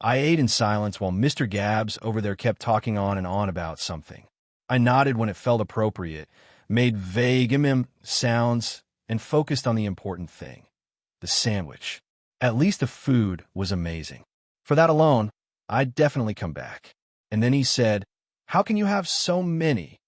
I ate in silence while Mr. Gabbs over there kept talking on and on about something. I nodded when it felt appropriate, made vague sounds, and focused on the important thing: the sandwich. At least the food was amazing. For that alone, I'd definitely come back. And then he said, "How can you have so many?"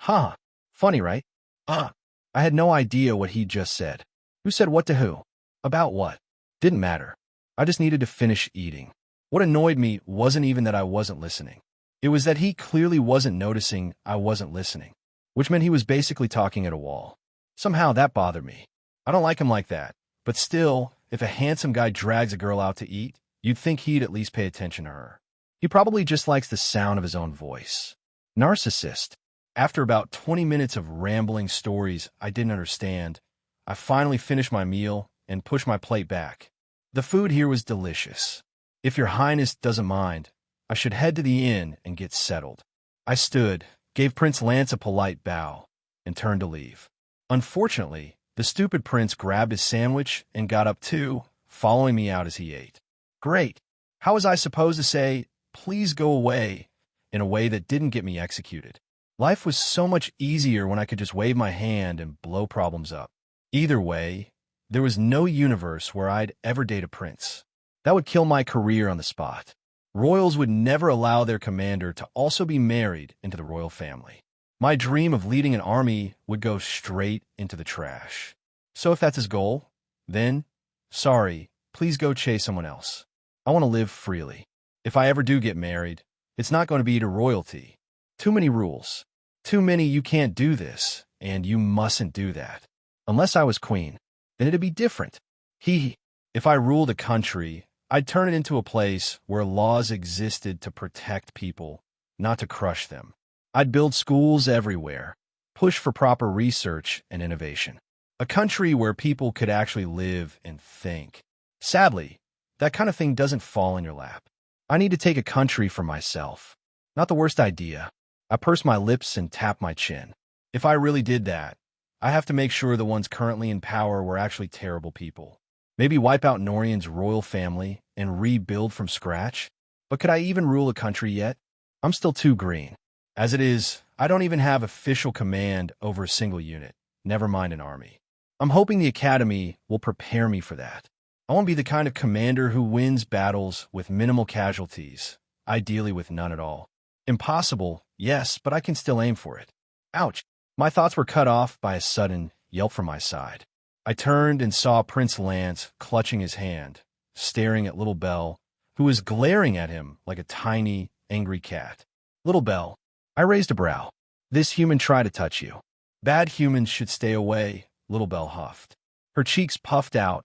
Huh. Funny, right? I had no idea what he just said. Who said what to who? About what? Didn't matter. I just needed to finish eating. What annoyed me wasn't even that I wasn't listening. It was that he clearly wasn't noticing I wasn't listening, which meant he was basically talking at a wall. Somehow that bothered me. I don't like him like that, but still, if a handsome guy drags a girl out to eat, you'd think he'd at least pay attention to her. He probably just likes the sound of his own voice. Narcissist. After about 20 minutes of rambling stories I didn't understand, I finally finished my meal and pushed my plate back. The food here was delicious. If your highness doesn't mind, I should head to the inn and get settled. I stood, gave Prince Lance a polite bow, and turned to leave. Unfortunately, the stupid prince grabbed his sandwich and got up too, following me out as he ate. Great. How was I supposed to say, "Please go away," in a way that didn't get me executed? Life was so much easier when I could just wave my hand and blow problems up. Either way, there was no universe where I'd ever date a prince. That would kill my career on the spot. Royals would never allow their commander to also be married into the royal family. My dream of leading an army would go straight into the trash. So if that's his goal, then, sorry, please go chase someone else. I want to live freely. If I ever do get married, it's not going to be to royalty. Too many rules. Too many "you can't do this," and "you mustn't do that." Unless I was queen, then it'd be different. If I ruled a country, I'd turn it into a place where laws existed to protect people, not to crush them. I'd build schools everywhere, push for proper research and innovation. A country where people could actually live and think. Sadly, that kind of thing doesn't fall in your lap. I need to take a country for myself. Not the worst idea. I pursed my lips and tapped my chin. If I really did that, I have to make sure the ones currently in power were actually terrible people. Maybe wipe out Norian's royal family and rebuild from scratch? But could I even rule a country yet? I'm still too green. As it is, I don't even have official command over a single unit, never mind an army. I'm hoping the academy will prepare me for that. I want to be the kind of commander who wins battles with minimal casualties, ideally with none at all. Impossible, yes, but I can still aim for it. Ouch! My thoughts were cut off by a sudden yelp from my side. I turned and saw Prince Lance clutching his hand, staring at Little Belle, who was glaring at him like a tiny, angry cat. "Little Belle," I raised a brow. "This human tried to touch you." "Bad humans should stay away," Little Belle huffed. Her cheeks puffed out,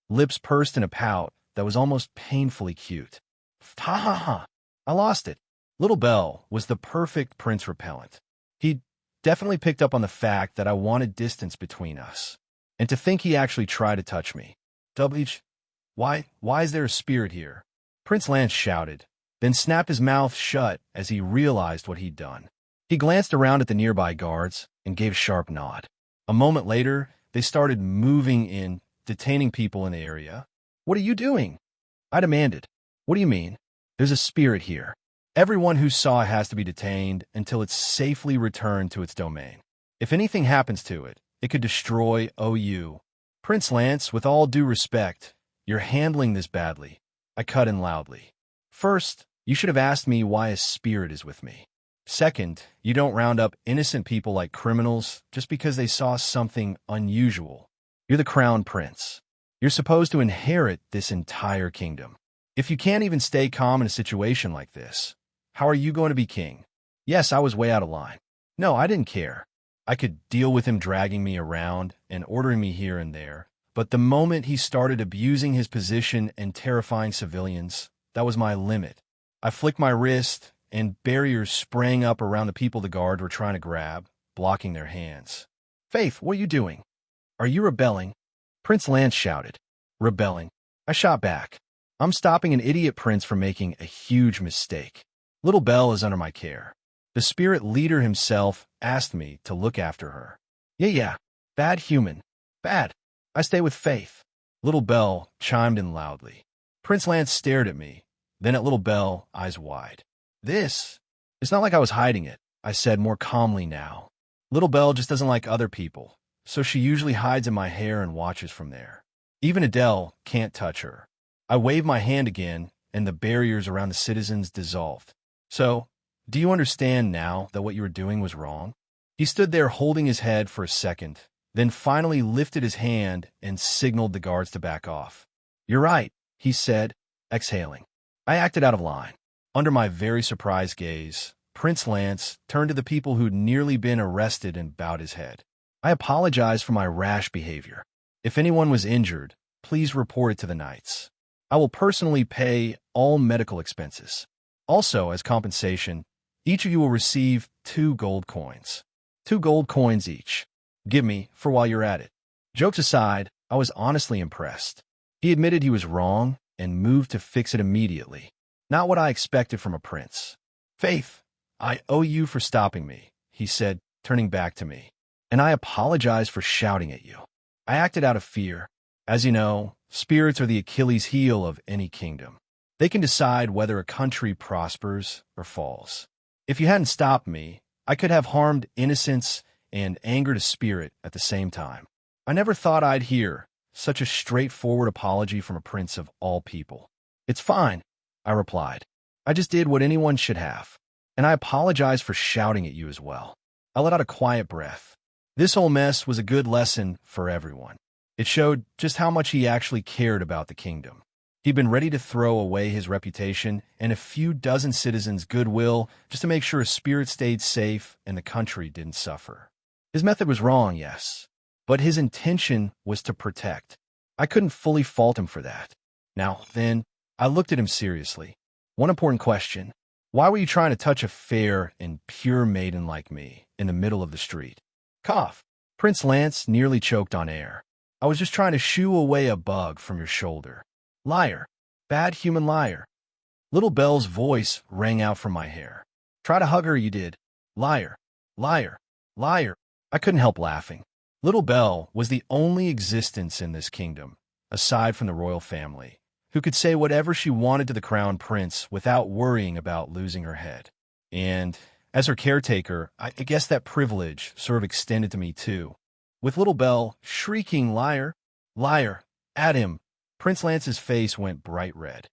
lips pursed in a pout that was almost painfully cute. Ha ha ha! I lost it. Little Belle was the perfect prince repellent. He'd definitely picked up on the fact that I wanted distance between us. And to think he actually tried to touch me. Why is there a spirit here?" Prince Lance shouted, then snapped his mouth shut as he realized what he'd done. He glanced around at the nearby guards and gave a sharp nod. A moment later, they started moving in, detaining people in the area. "What are you doing?" I demanded. "What do you mean?" "There's a spirit here. Everyone who saw it has to be detained until it's safely returned to its domain. If anything happens to it, it could destroy OU. Prince Lance, with all due respect, you're handling this badly." I cut in loudly. "First, you should have asked me why a spirit is with me. Second, you don't round up innocent people like criminals just because they saw something unusual. You're the crown prince. You're supposed to inherit this entire kingdom. If you can't even stay calm in a situation like this, how are you going to be king?" Yes, I was way out of line. No, I didn't care. I could deal with him dragging me around and ordering me here and there, but the moment he started abusing his position and terrifying civilians, that was my limit. I flicked my wrist, and barriers sprang up around the people the guard were trying to grab, blocking their hands. "Faith, what are you doing? Are you rebelling?" Prince Lance shouted. "Rebelling?" I shot back. "I'm stopping an idiot prince from making a huge mistake. Little Belle is under my care. The spirit leader himself asked me to look after her." Yeah. Bad human. Bad. I stay with Faith." Little Belle chimed in loudly. Prince Lance stared at me, Then at Little Belle, eyes wide. This? It's not like I was hiding it, I said more calmly now. Little Belle just doesn't like other people, so she usually hides in my hair and watches from there. Even Adele can't touch her. I waved my hand again, and the barriers around the citizens dissolved. So, do you understand now that what you were doing was wrong? He stood there holding his head for a second, then finally lifted his hand and signaled the guards to back off. You're right, he said, exhaling. I acted out of line. Under my very surprised gaze, Prince Lance turned to the people who'd nearly been arrested and bowed his head. I apologize for my rash behavior. If anyone was injured, please report it to the knights. I will personally pay all medical expenses. Also, as compensation, each of you will receive 2 gold coins. 2 gold coins each. Give me for while you're at it. Jokes aside, I was honestly impressed. He admitted he was wrong and moved to fix it immediately. Not what I expected from a prince. Faith, I owe you for stopping me, he said, turning back to me. And I apologize for shouting at you. I acted out of fear. As you know, spirits are the Achilles heel of any kingdom. They can decide whether a country prospers or falls. If you hadn't stopped me, I could have harmed innocence and angered a spirit at the same time. I never thought I'd hear such a straightforward apology from a prince of all people. It's fine, I replied. I just did what anyone should have. And I apologize for shouting at you as well. I let out a quiet breath. This whole mess was a good lesson for everyone. It showed just how much he actually cared about the kingdom. He'd been ready to throw away his reputation and a few dozen citizens' goodwill just to make sure his spirit stayed safe and the country didn't suffer. His method was wrong, yes, but his intention was to protect. I couldn't fully fault him for that. Now, then, I looked at him seriously. One important question. Why were you trying to touch a fair and pure maiden like me in the middle of the street? Cough. Prince Lance nearly choked on air. I was just trying to shoo away a bug from your shoulder. Liar. Bad human liar. Little Belle's voice rang out from my hair. Try to hug her, you did. Liar. Liar. Liar. I couldn't help laughing. Little Belle was the only existence in this kingdom, aside from the royal family, who could say whatever she wanted to the crown prince without worrying about losing her head. And as her caretaker, I guess that privilege sort of extended to me too. With Little Belle shrieking liar, liar, at him, Prince Lance's face went bright red.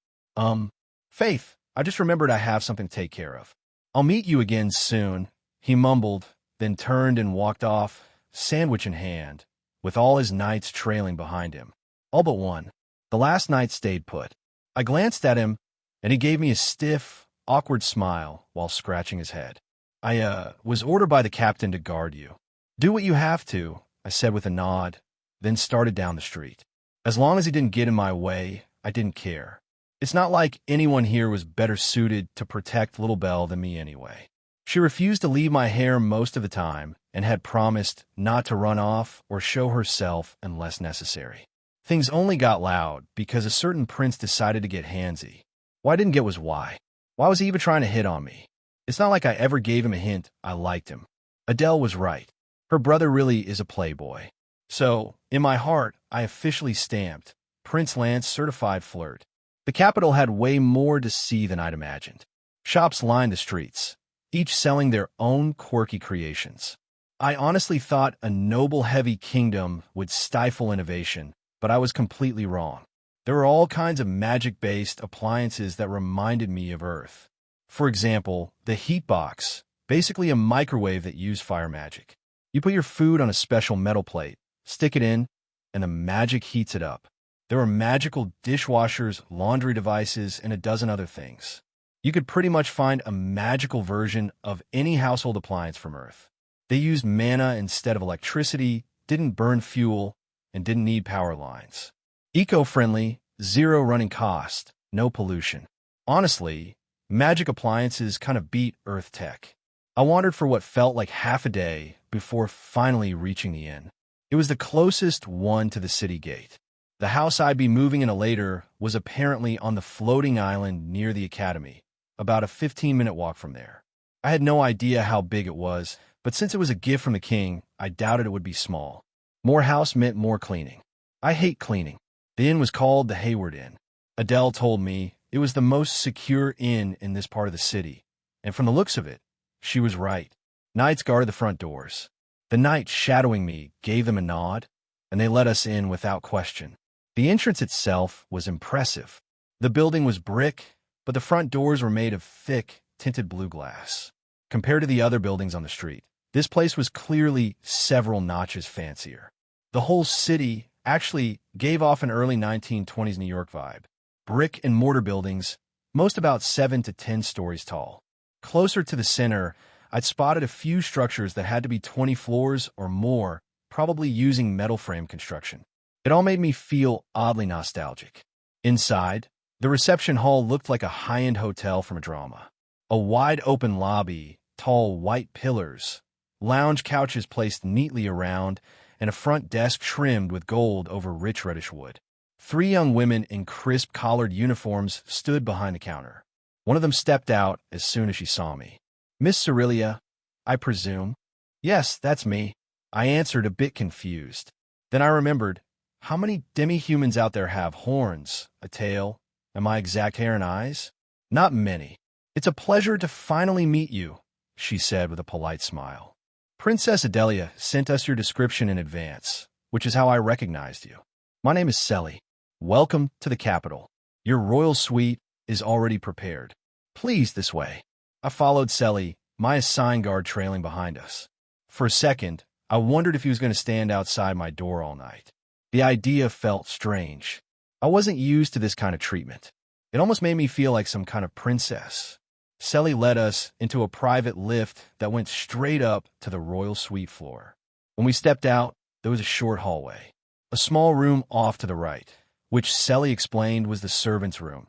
Faith, I just remembered I have something to take care of. I'll meet you again soon, he mumbled, then turned and walked off, sandwich in hand, with all his knights trailing behind him. All but one. The last knight stayed put. I glanced at him, and he gave me a stiff, awkward smile while scratching his head. I was ordered by the captain to guard you. Do what you have to, I said with a nod, then started down the street. As long as he didn't get in my way, I didn't care. It's not like anyone here was better suited to protect Little Belle than me anyway. She refused to leave my hair most of the time and had promised not to run off or show herself unless necessary. Things only got loud because a certain prince decided to get handsy. Why I didn't get was why. Why was he even trying to hit on me? It's not like I ever gave him a hint I liked him. Adele was right. Her brother really is a playboy. So, in my heart, I officially stamped Prince Lance Certified Flirt. The capital had way more to see than I'd imagined. Shops lined the streets, each selling their own quirky creations. I honestly thought a noble-heavy kingdom would stifle innovation, but I was completely wrong. There were all kinds of magic-based appliances that reminded me of Earth. For example, the heat box, basically a microwave that used fire magic. You put your food on a special metal plate, stick it in, and the magic heats it up. There were magical dishwashers, laundry devices, and a dozen other things. You could pretty much find a magical version of any household appliance from Earth. They used mana instead of electricity, didn't burn fuel, and didn't need power lines. Eco-friendly, zero running cost, no pollution. Honestly, magic appliances kind of beat Earth tech. I wandered for what felt like half a day before finally reaching the inn. It was the closest one to the city gate. The house I'd be moving into later was apparently on the floating island near the academy, about a 15-minute walk from there. I had no idea how big it was, but since it was a gift from the king, I doubted it would be small. More house meant more cleaning. I hate cleaning. The inn was called the Hayward Inn. Adele told me it was the most secure inn in this part of the city, and from the looks of it, she was right. Knights guarded the front doors. The knight shadowing me gave them a nod, and they let us in without question. The entrance itself was impressive. The building was brick, but the front doors were made of thick, tinted blue glass. Compared to the other buildings on the street, this place was clearly several notches fancier. The whole city actually gave off an early 1920s New York vibe. Brick and mortar buildings, most about 7 to 10 stories tall. Closer to the center, I'd spotted a few structures that had to be 20 floors or more, probably using metal frame construction. It all made me feel oddly nostalgic. Inside, the reception hall looked like a high-end hotel from a drama. A wide-open lobby, tall white pillars, lounge couches placed neatly around, and a front desk trimmed with gold over rich reddish wood. 3 young women in crisp collared uniforms stood behind the counter. One of them stepped out as soon as she saw me. "Miss Cerilia, I presume?" "Yes, that's me," I answered, a bit confused. Then I remembered, how many demi-humans out there have horns, a tail, and my exact hair and eyes? Not many. "It's a pleasure to finally meet you," she said with a polite smile. "Princess Adelia sent us your description in advance, which is how I recognized you. My name is Selly. Welcome to the capital. Your royal suite is already prepared. Please, this way." I followed Selly, my assigned guard trailing behind us. For a second, I wondered if he was going to stand outside my door all night. The idea felt strange. I wasn't used to this kind of treatment. It almost made me feel like some kind of princess. Selly led us into a private lift that went straight up to the royal suite floor. When we stepped out, there was a short hallway. A small room off to the right, which Selly explained was the servants' room,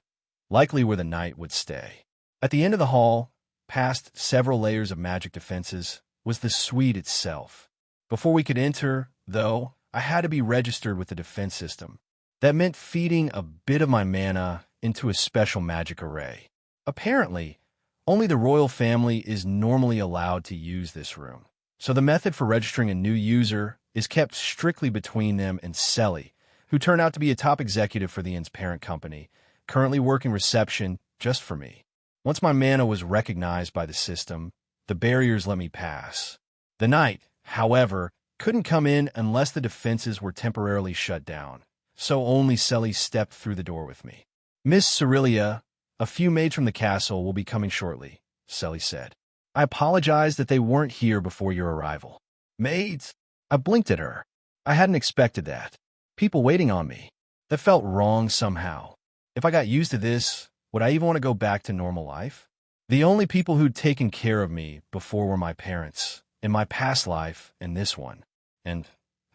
likely where the knight would stay. At the end of the hall, past several layers of magic defenses, was the suite itself. Before we could enter, though, I had to be registered with the defense system. That meant feeding a bit of my mana into a special magic array. Apparently, only the royal family is normally allowed to use this room, so the method for registering a new user is kept strictly between them and Selly, who turned out to be a top executive for the inn's parent company, currently working reception just for me. Once my mana was recognized by the system, the barriers let me pass. The knight, however, couldn't come in unless the defenses were temporarily shut down, so only Selly stepped through the door with me. "Miss Cerilia, a few maids from the castle will be coming shortly," Selly said. "I apologize that they weren't here before your arrival." "Maids?" I blinked at her. I hadn't expected that. People waiting on me. That felt wrong somehow. If I got used to this, would I even want to go back to normal life? The only people who'd taken care of me before were my parents, in my past life and this one. And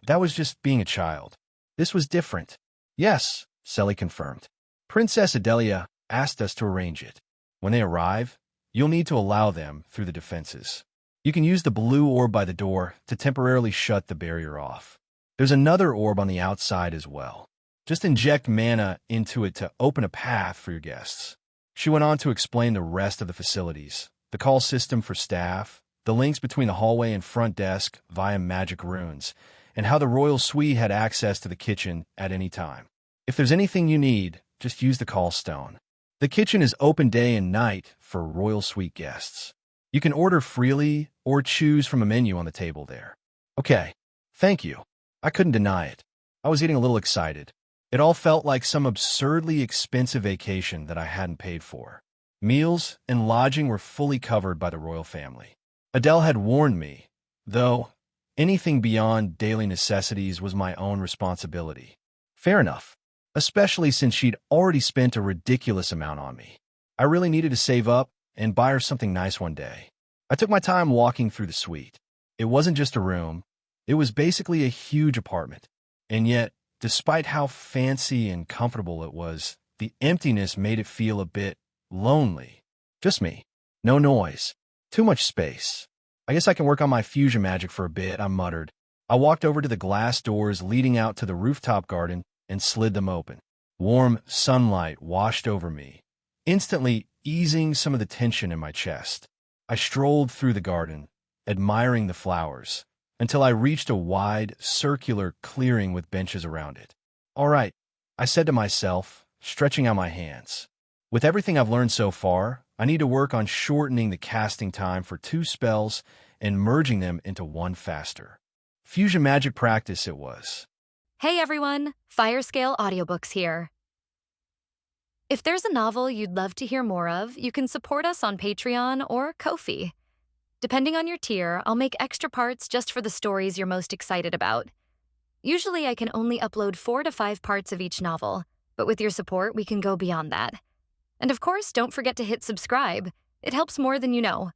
that was just being a child. This was different. "Yes," Selly confirmed. "Princess Adelia asked us to arrange it. When they arrive, you'll need to allow them through the defenses. You can use the blue orb by the door to temporarily shut the barrier off. There's another orb on the outside as well. Just inject mana into it to open a path for your guests." She went on to explain the rest of the facilities, the call system for staff, the links between the hallway and front desk via magic runes, and how the royal suite had access to the kitchen at any time. "If there's anything you need, just use the call stone. The kitchen is open day and night for royal suite guests. You can order freely or choose from a menu on the table there." "Okay, thank you." I couldn't deny it. I was getting a little excited. It all felt like some absurdly expensive vacation that I hadn't paid for. Meals and lodging were fully covered by the royal family. Adele had warned me, though, anything beyond daily necessities was my own responsibility. Fair enough, especially since she'd already spent a ridiculous amount on me. I really needed to save up and buy her something nice one day. I took my time walking through the suite. It wasn't just a room. It was basically a huge apartment. And yet, despite how fancy and comfortable it was, the emptiness made it feel a bit lonely. Just me. No noise. Too much space. "I guess I can work on my fusion magic for a bit," I muttered. I walked over to the glass doors leading out to the rooftop garden and slid them open. Warm sunlight washed over me, instantly easing some of the tension in my chest. I strolled through the garden, admiring the flowers, until I reached a wide, circular clearing with benches around it. "All right," I said to myself, stretching out my hands. With everything I've learned so far, I need to work on shortening the casting time for 2 spells and merging them into one faster. Fusion magic practice it was. Hey everyone, Firescale Audiobooks here. If there's a novel you'd love to hear more of, you can support us on Patreon or Ko-fi. Depending on your tier, I'll make extra parts just for the stories you're most excited about. Usually I can only upload 4 to 5 parts of each novel, but with your support we can go beyond that. And of course, don't forget to hit subscribe. It helps more than you know.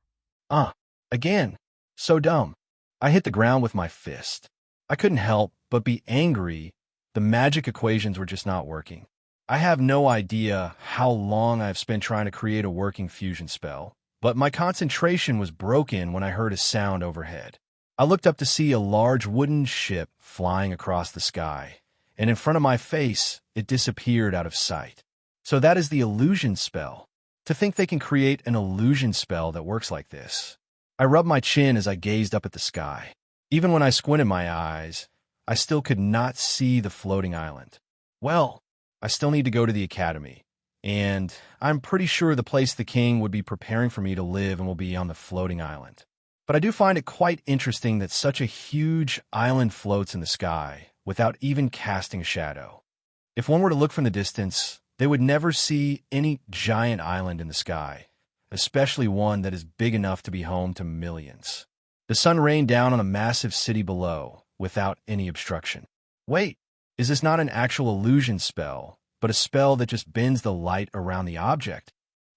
Again. So dumb. I hit the ground with my fist. I couldn't help but be angry. The magic equations were just not working. I have no idea how long I've spent trying to create a working fusion spell, but my concentration was broken when I heard a sound overhead. I looked up to see a large wooden ship flying across the sky, and in front of my face, it disappeared out of sight. So that is the illusion spell. To think they can create an illusion spell that works like this. I rubbed my chin as I gazed up at the sky. Even when I squinted my eyes, I still could not see the floating island. Well, I still need to go to the academy, and I'm pretty sure the place the king would be preparing for me to live and will be on the floating island. But I do find it quite interesting that such a huge island floats in the sky without even casting a shadow. If one were to look from the distance, they would never see any giant island in the sky, especially one that is big enough to be home to millions. The sun rained down on a massive city below without any obstruction. Wait, is this not an actual illusion spell, but a spell that just bends the light around the object?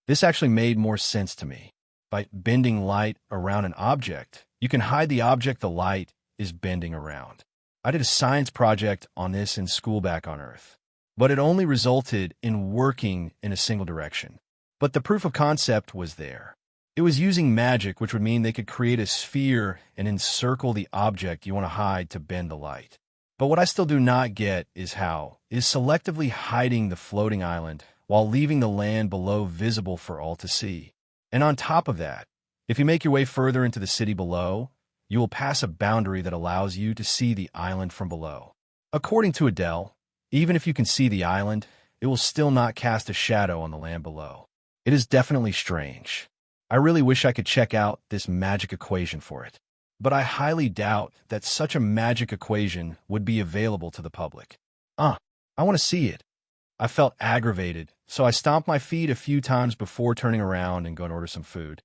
This actually made more sense to me. By bending light around an object, you can hide the object the light is bending around. I did a science project on this in school back on Earth, but it only resulted in working in a single direction. But the proof of concept was there. It was using magic, which would mean they could create a sphere and encircle the object you want to hide to bend the light. But what I still do not get is how is selectively hiding the floating island while leaving the land below visible for all to see. And on top of that, if you make your way further into the city below, you will pass a boundary that allows you to see the island from below. According to Adele, even if you can see the island, it will still not cast a shadow on the land below. It is definitely strange. I really wish I could check out this magic equation for it, but I highly doubt that such a magic equation would be available to the public. I want to see it. I felt aggravated, so I stomped my feet a few times before turning around and going to order some food.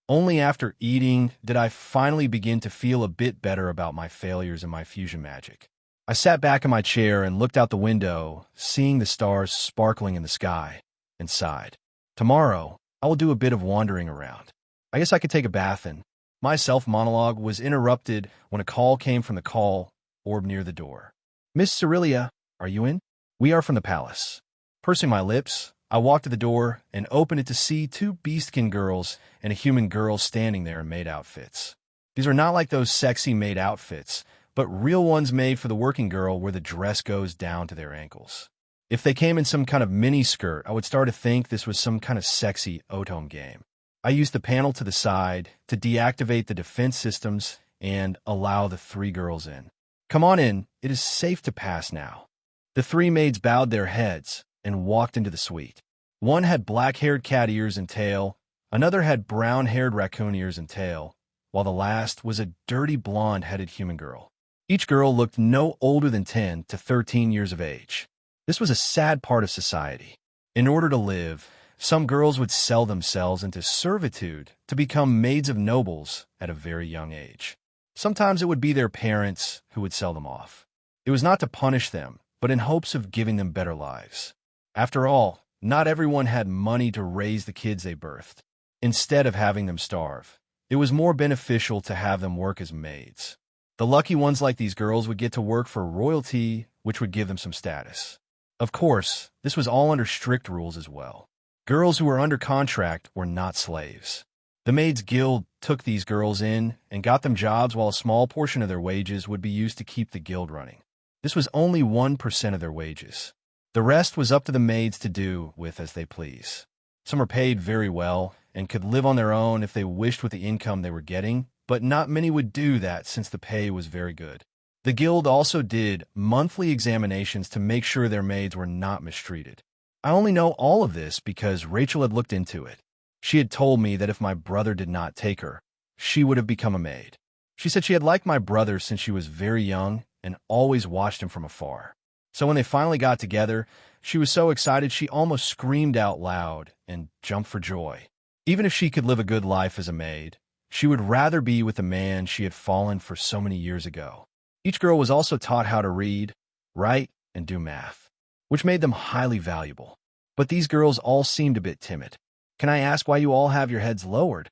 Only after eating did I finally begin to feel a bit better about my failures in my fusion magic. I sat back in my chair and looked out the window, seeing the stars sparkling in the sky, and sighed. Tomorrow, I will do a bit of wandering around. I guess I could take a bath in. My self-monologue was interrupted when a call came from the call orb near the door. "Miss Cerilia, are you in? We are from the palace." Pursing my lips, I walked to the door and opened it to see 2 beastkin girls and a human girl standing there in maid outfits. These are not like those sexy maid outfits, but real ones made for the working girl where the dress goes down to their ankles. If they came in some kind of mini skirt, I would start to think this was some kind of sexy otome game. I used the panel to the side to deactivate the defense systems and allow the 3 girls in. "Come on in, it is safe to pass now." The 3 maids bowed their heads and walked into the suite. One had black-haired cat ears and tail, another had brown-haired raccoon ears and tail, while the last was a dirty blonde-headed human girl. Each girl looked no older than 10 to 13 years of age. This was a sad part of society. In order to live, some girls would sell themselves into servitude to become maids of nobles at a very young age. Sometimes it would be their parents who would sell them off. It was not to punish them, but in hopes of giving them better lives. After all, not everyone had money to raise the kids they birthed. Instead of having them starve, it was more beneficial to have them work as maids. The lucky ones like these girls would get to work for royalty, which would give them some status. Of course, this was all under strict rules as well. Girls who were under contract were not slaves. The Maids Guild took these girls in and got them jobs while a small portion of their wages would be used to keep the guild running. This was only 1% of their wages. The rest was up to the maids to do with as they please. Some were paid very well and could live on their own if they wished with the income they were getting, but not many would do that since the pay was very good. The guild also did monthly examinations to make sure their maids were not mistreated. I only know all of this because Rachel had looked into it. She had told me that if my brother did not take her, she would have become a maid. She said she had liked my brother since she was very young and always watched him from afar. So when they finally got together, she was so excited she almost screamed out loud and jumped for joy. Even if she could live a good life as a maid, she would rather be with the man she had fallen for so many years ago. Each girl was also taught how to read, write, and do math, which made them highly valuable. But these girls all seemed a bit timid. Can I ask why you all have your heads lowered?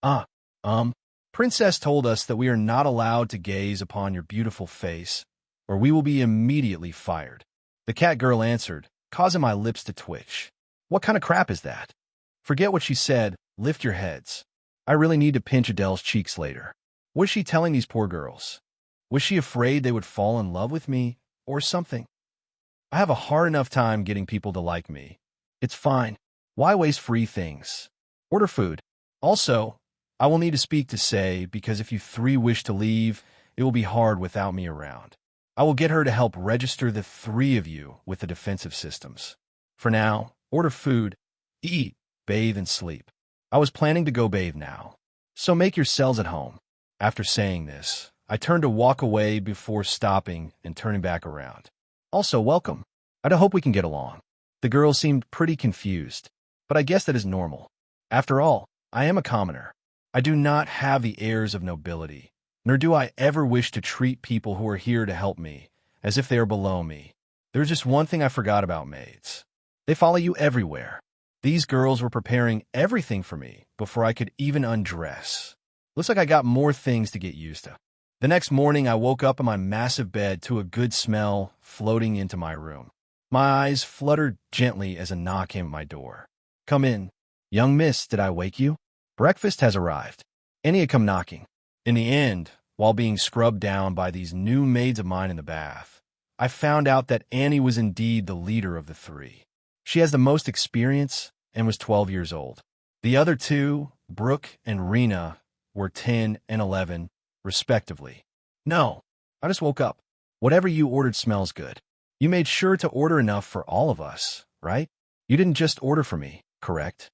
Ah, Princess told us that we are not allowed to gaze upon your beautiful face, or we will be immediately fired. The cat girl answered, causing my lips to twitch. What kind of crap is that? Forget what she said, lift your heads. I really need to pinch Adele's cheeks later. What is she telling these poor girls? Was she afraid they would fall in love with me, or something? I have a hard enough time getting people to like me. It's fine. Why waste free things? Order food. Also, I will need to speak to Say because if you three wish to leave, it will be hard without me around. I will get her to help register the three of you with the defensive systems. For now, order food, eat, bathe, and sleep. I was planning to go bathe now, so make yourselves at home. After saying this, I turned to walk away before stopping and turning back around. Also, welcome. I hope we can get along. The girls seemed pretty confused, but I guess that is normal. After all, I am a commoner. I do not have the airs of nobility, nor do I ever wish to treat people who are here to help me as if they are below me. There's just one thing I forgot about maids. They follow you everywhere. These girls were preparing everything for me before I could even undress. Looks like I got more things to get used to. The next morning, I woke up in my massive bed to a good smell floating into my room. My eyes fluttered gently as a knock came at my door. Come in. Young miss, did I wake you? Breakfast has arrived. Annie had come knocking. In the end, while being scrubbed down by these new maids of mine in the bath, I found out that Annie was indeed the leader of the three. She has the most experience and was 12 years old. The other two, Brooke and Rena, were 10 and 11, respectively. No, I just woke up. Whatever you ordered smells good. You made sure to order enough for all of us, right? You didn't just order for me, correct?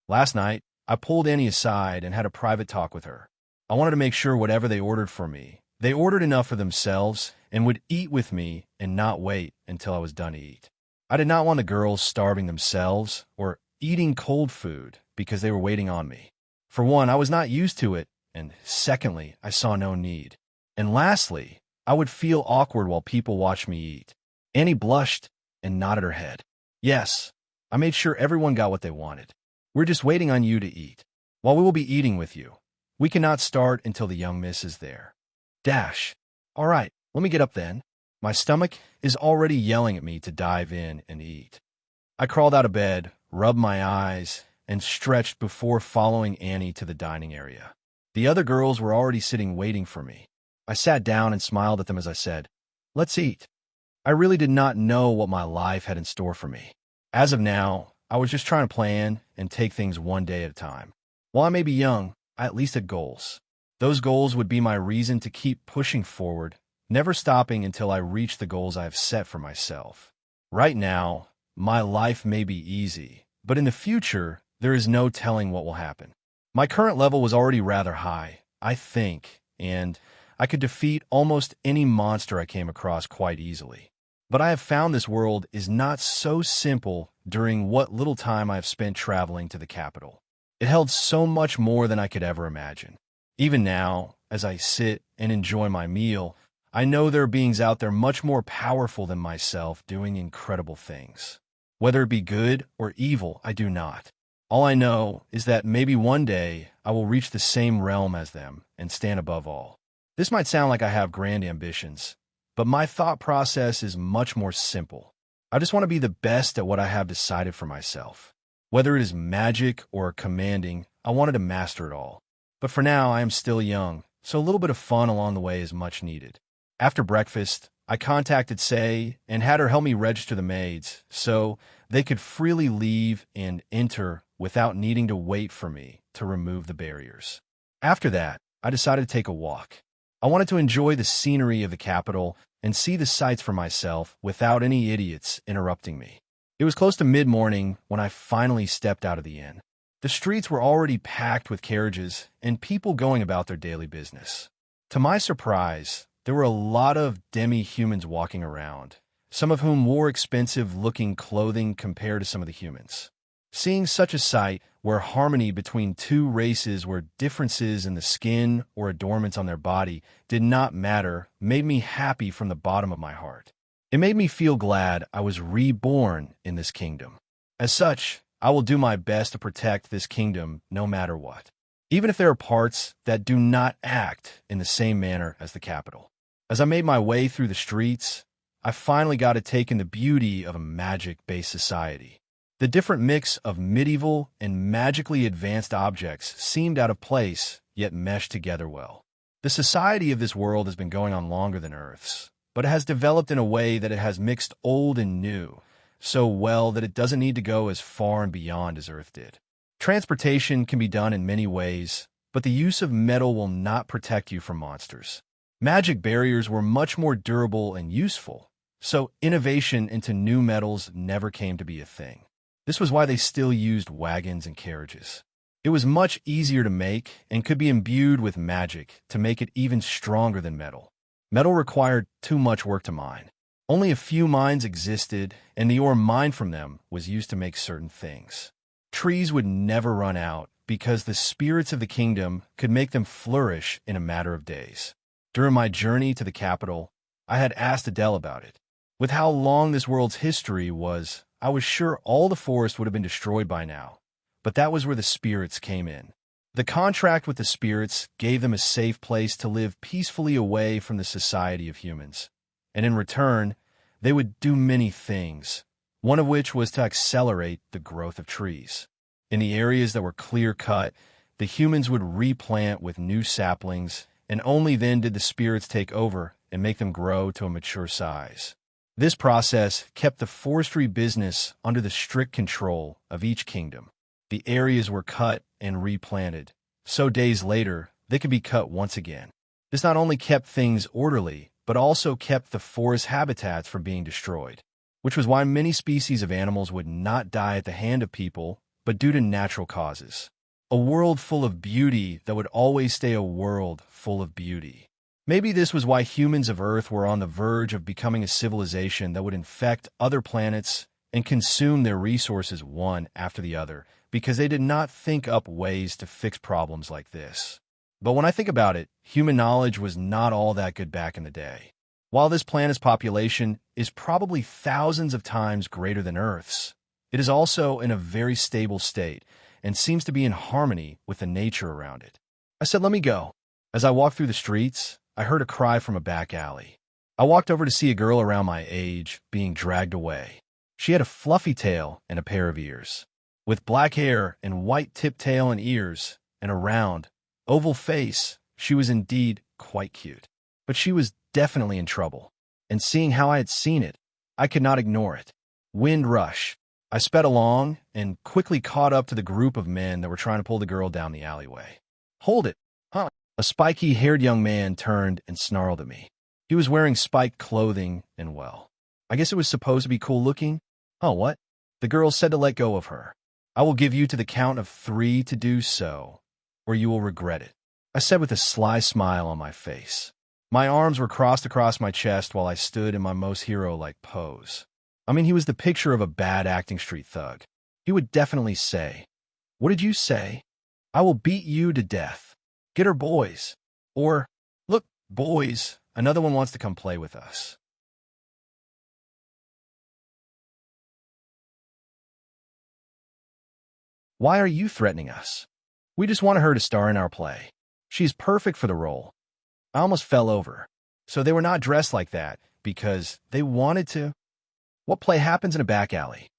Last night, I pulled Annie aside and had a private talk with her. I wanted to make sure whatever they ordered for me, they ordered enough for themselves and would eat with me and not wait until I was done to eat. I did not want the girls starving themselves or eating cold food because they were waiting on me. For one, I was not used to it, and secondly, I saw no need. And lastly, I would feel awkward while people watched me eat. Annie blushed and nodded her head. Yes, I made sure everyone got what they wanted. We're just waiting on you to eat. While we will be eating with you, we cannot start until the young miss is there. Dash. All right, let me get up then. My stomach is already yelling at me to dive in and eat. I crawled out of bed, rubbed my eyes, and stretched before following Annie to the dining area. The other girls were already sitting waiting for me. I sat down and smiled at them as I said, "Let's eat." I really did not know what my life had in store for me. As of now, I was just trying to plan and take things one day at a time. While I may be young, I at least had goals. Those goals would be my reason to keep pushing forward, never stopping until I reach the goals I have set for myself. Right now, my life may be easy, but in the future, there is no telling what will happen. My current level was already rather high, I think, and I could defeat almost any monster I came across quite easily. But I have found this world is not so simple during what little time I have spent traveling to the capital. It held so much more than I could ever imagine. Even now, as I sit and enjoy my meal, I know there are beings out there much more powerful than myself doing incredible things. Whether it be good or evil, I do not. All I know is that maybe one day I will reach the same realm as them and stand above all. This might sound like I have grand ambitions, but my thought process is much more simple. I just want to be the best at what I have decided for myself. Whether it is magic or commanding, I wanted to master it all. But for now, I am still young, so a little bit of fun along the way is much needed. After breakfast, I contacted Say and had her help me register the maids so they could freely leave and enter without needing to wait for me to remove the barriers. After that, I decided to take a walk. I wanted to enjoy the scenery of the capital and see the sights for myself without any idiots interrupting me. It was close to mid-morning when I finally stepped out of the inn. The streets were already packed with carriages and people going about their daily business. To my surprise, there were a lot of demi-humans walking around, some of whom wore expensive-looking clothing compared to some of the humans. Seeing such a sight, where harmony between two races where differences in the skin or adornments on their body did not matter, made me happy from the bottom of my heart. It made me feel glad I was reborn in this kingdom. As such, I will do my best to protect this kingdom no matter what, even if there are parts that do not act in the same manner as the capital. As I made my way through the streets, I finally got to take in the beauty of a magic-based society. The different mix of medieval and magically advanced objects seemed out of place, yet meshed together well. The society of this world has been going on longer than Earth's, but it has developed in a way that it has mixed old and new, so well that it doesn't need to go as far and beyond as Earth did. Transportation can be done in many ways, but the use of metal will not protect you from monsters. Magic barriers were much more durable and useful, so innovation into new metals never came to be a thing. This was why they still used wagons and carriages. It was much easier to make and could be imbued with magic to make it even stronger than metal. Metal required too much work to mine. Only a few mines existed, and the ore mined from them was used to make certain things. Trees would never run out because the spirits of the kingdom could make them flourish in a matter of days. During my journey to the capital, I had asked Adele about it. With how long this world's history was, I was sure all the forest would have been destroyed by now, but that was where the spirits came in. The contract with the spirits gave them a safe place to live peacefully away from the society of humans, and in return, they would do many things, one of which was to accelerate the growth of trees. In the areas that were clear-cut, the humans would replant with new saplings, and only then did the spirits take over and make them grow to a mature size. This process kept the forestry business under the strict control of each kingdom. The areas were cut and replanted, so days later, they could be cut once again. This not only kept things orderly, but also kept the forest habitats from being destroyed, which was why many species of animals would not die at the hand of people, but due to natural causes. A world full of beauty that would always stay a world full of beauty. Maybe this was why humans of Earth were on the verge of becoming a civilization that would infect other planets and consume their resources one after the other, because they did not think up ways to fix problems like this. But when I think about it, human knowledge was not all that good back in the day. While this planet's population is probably thousands of times greater than Earth's, it is also in a very stable state and seems to be in harmony with the nature around it. I said, "Let me go." As I walked through the streets, I heard a cry from a back alley. I walked over to see a girl around my age being dragged away. She had a fluffy tail and a pair of ears. With black hair and white tip tail and ears, and a round, oval face, she was indeed quite cute. But she was definitely in trouble, and seeing how I had seen it, I could not ignore it. Wind rush. I sped along and quickly caught up to the group of men that were trying to pull the girl down the alleyway. "Hold it, huh?" A spiky-haired young man turned and snarled at me. He was wearing spiked clothing and, well, I guess it was supposed to be cool-looking. "Oh, what?" The girl said to let go of her. "I will give you to the count of 3 to do so, or you will regret it," I said with a sly smile on my face. My arms were crossed across my chest while I stood in my most hero-like pose. I mean, he was the picture of a bad-acting street thug. He would definitely say, "What did you say? I will beat you to death. Get her, boys." Or, "Look, boys, another one wants to come play with us." "Why are you threatening us? We just wanted her to star in our play. She's perfect for the role." I almost fell over. So they were not dressed like that because they wanted to. What play happens in a back alley?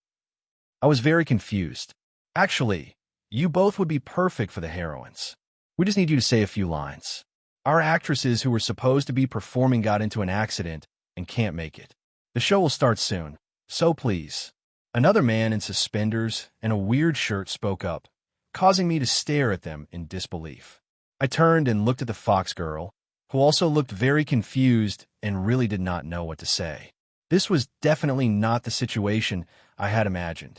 I was very confused. "Actually, you both would be perfect for the heroines. We just need you to say a few lines. Our actresses who were supposed to be performing got into an accident and can't make it. The show will start soon, so please." Another man in suspenders and a weird shirt spoke up, causing me to stare at them in disbelief. I turned and looked at the fox girl, who also looked very confused and really did not know what to say. This was definitely not the situation I had imagined.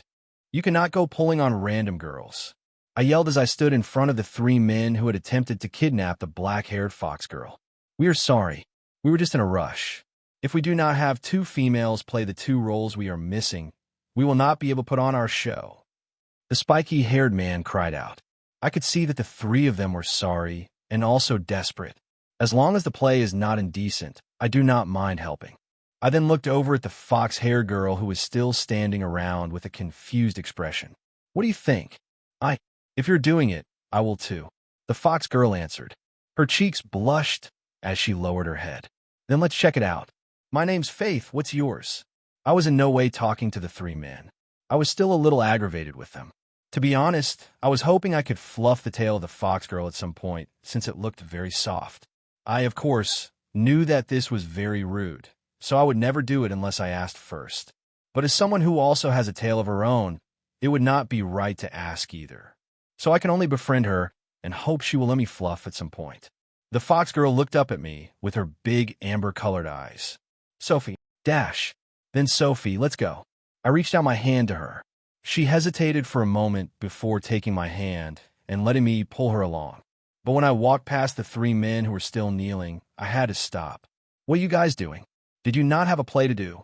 You cannot go pulling on random girls. I yelled as I stood in front of the 3 men who had attempted to kidnap the black-haired fox girl. We are sorry. We were just in a rush. If we do not have 2 females play the 2 roles we are missing, we will not be able to put on our show. The spiky-haired man cried out. I could see that the 3 of them were sorry and also desperate. As long as the play is not indecent, I do not mind helping. I then looked over at the fox-haired girl who was still standing around with a confused expression. What do you think? If you're doing it, I will too. The fox girl answered. Her cheeks blushed as she lowered her head. Then let's check it out. My name's Faith, what's yours? I was in no way talking to the 3 men. I was still a little aggravated with them. To be honest, I was hoping I could fluff the tail of the fox girl at some point, since it looked very soft. I, of course, knew that this was very rude, so I would never do it unless I asked first. But as someone who also has a tail of her own, it would not be right to ask either. So I can only befriend her and hope she will let me fluff at some point. The fox girl looked up at me with her big amber-colored eyes. Sophie, dash. Then Sophie, let's go. I reached out my hand to her. She hesitated for a moment before taking my hand and letting me pull her along. But when I walked past the 3 men who were still kneeling, I had to stop. What are you guys doing? Did you not have a play to do?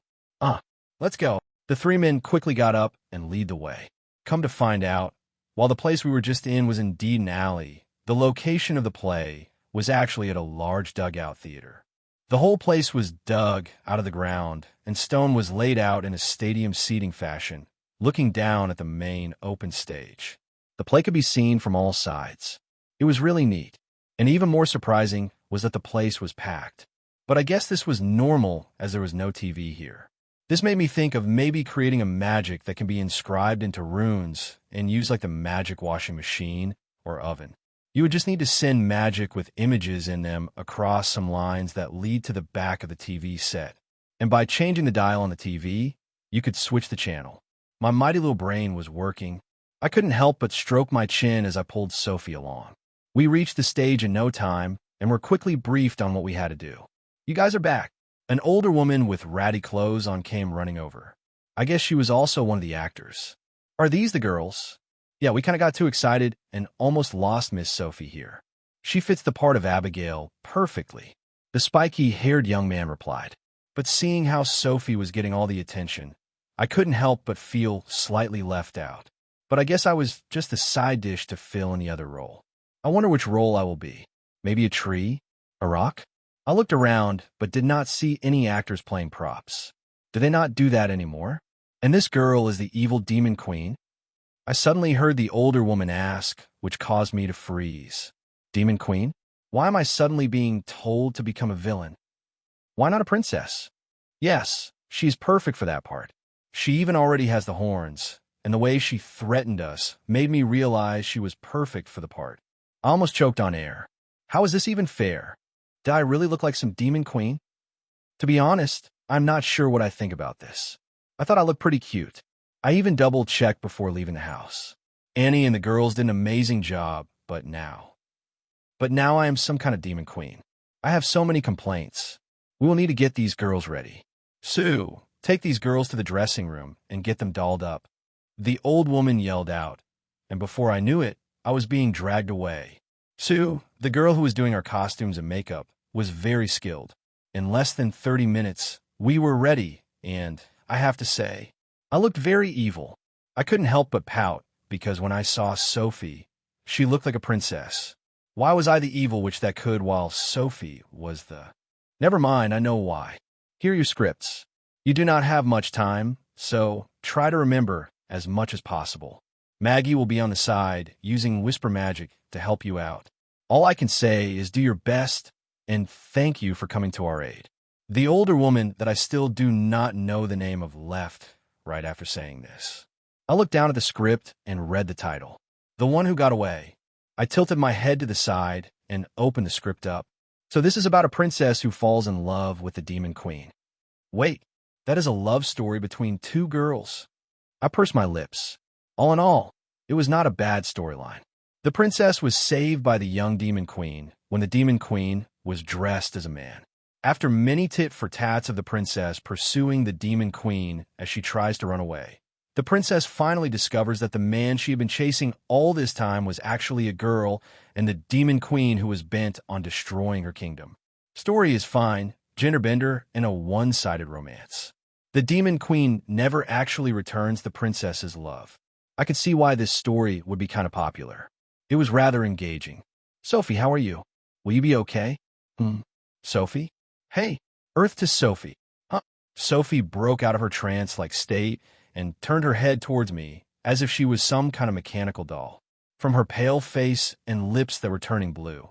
Let's go. The 3 men quickly got up and lead the way. Come to find out, while the place we were just in was indeed an alley, the location of the play was actually at a large dugout theater. The whole place was dug out of the ground, and stone was laid out in a stadium seating fashion, looking down at the main open stage. The play could be seen from all sides. It was really neat, and even more surprising was that the place was packed. But I guess this was normal as there was no TV here. This made me think of maybe creating a magic that can be inscribed into runes and used like the magic washing machine or oven. You would just need to send magic with images in them across some lines that lead to the back of the TV set. And by changing the dial on the TV, you could switch the channel. My mighty little brain was working. I couldn't help but stroke my chin as I pulled Sophie along. We reached the stage in no time and were quickly briefed on what we had to do. You guys are back. An older woman with ratty clothes on came running over. I guess she was also one of the actors. Are these the girls? Yeah, we kind of got too excited and almost lost Miss Sophie here. She fits the part of Abigail perfectly, the spiky-haired young man replied. But seeing how Sophie was getting all the attention, I couldn't help but feel slightly left out. But I guess I was just a side dish to fill any other role. I wonder which role I will be. Maybe a tree? A rock? I looked around, but did not see any actors playing props. Do they not do that anymore? And this girl is the evil demon queen? I suddenly heard the older woman ask, which caused me to freeze. Demon queen? Why am I suddenly being told to become a villain? Why not a princess? Yes, she's perfect for that part. She even already has the horns, and the way she threatened us made me realize she was perfect for the part. I almost choked on air. How is this even fair? Did I really look like some demon queen? To be honest, I'm not sure what I think about this. I thought I looked pretty cute. I even double-checked before leaving the house. Annie and the girls did an amazing job, but now I am some kind of demon queen. I have so many complaints. We will need to get these girls ready. Sue, take these girls to the dressing room and get them dolled up. The old woman yelled out, and before I knew it, I was being dragged away. Sue, the girl who was doing our costumes and makeup, was very skilled. In less than 30 minutes, we were ready, and, I have to say, I looked very evil. I couldn't help but pout, because when I saw Sophie, she looked like a princess. Why was I the evil witch that could, while Sophie was the... Never mind, I know why. Here are your scripts. You do not have much time, so try to remember as much as possible. Maggie will be on the side, using whisper magic to help you out. All I can say is do your best, and thank you for coming to our aid. The older woman that I still do not know the name of left right after saying this. I looked down at the script and read the title. The One Who Got Away. I tilted my head to the side and opened the script up. So this is about a princess who falls in love with the demon queen. Wait, that is a love story between 2 girls. I pursed my lips. All in all, it was not a bad storyline. The princess was saved by the young demon queen when the demon queen was dressed as a man. After many tit-for-tats of the princess pursuing the demon queen as she tries to run away, The princess finally discovers that the man she had been chasing all this time was actually a girl and the demon queen who was bent on destroying her kingdom. Story is fine, genderbender, and a one-sided romance. The demon queen never actually returns the princess's love. I could see why this story would be kind of popular. It was rather engaging. Sophie, how are you? Will you be okay? Sophie? Hey, Earth to Sophie. Huh? Sophie broke out of her trance-like state and turned her head towards me as if she was some kind of mechanical doll. From her pale face and lips that were turning blue,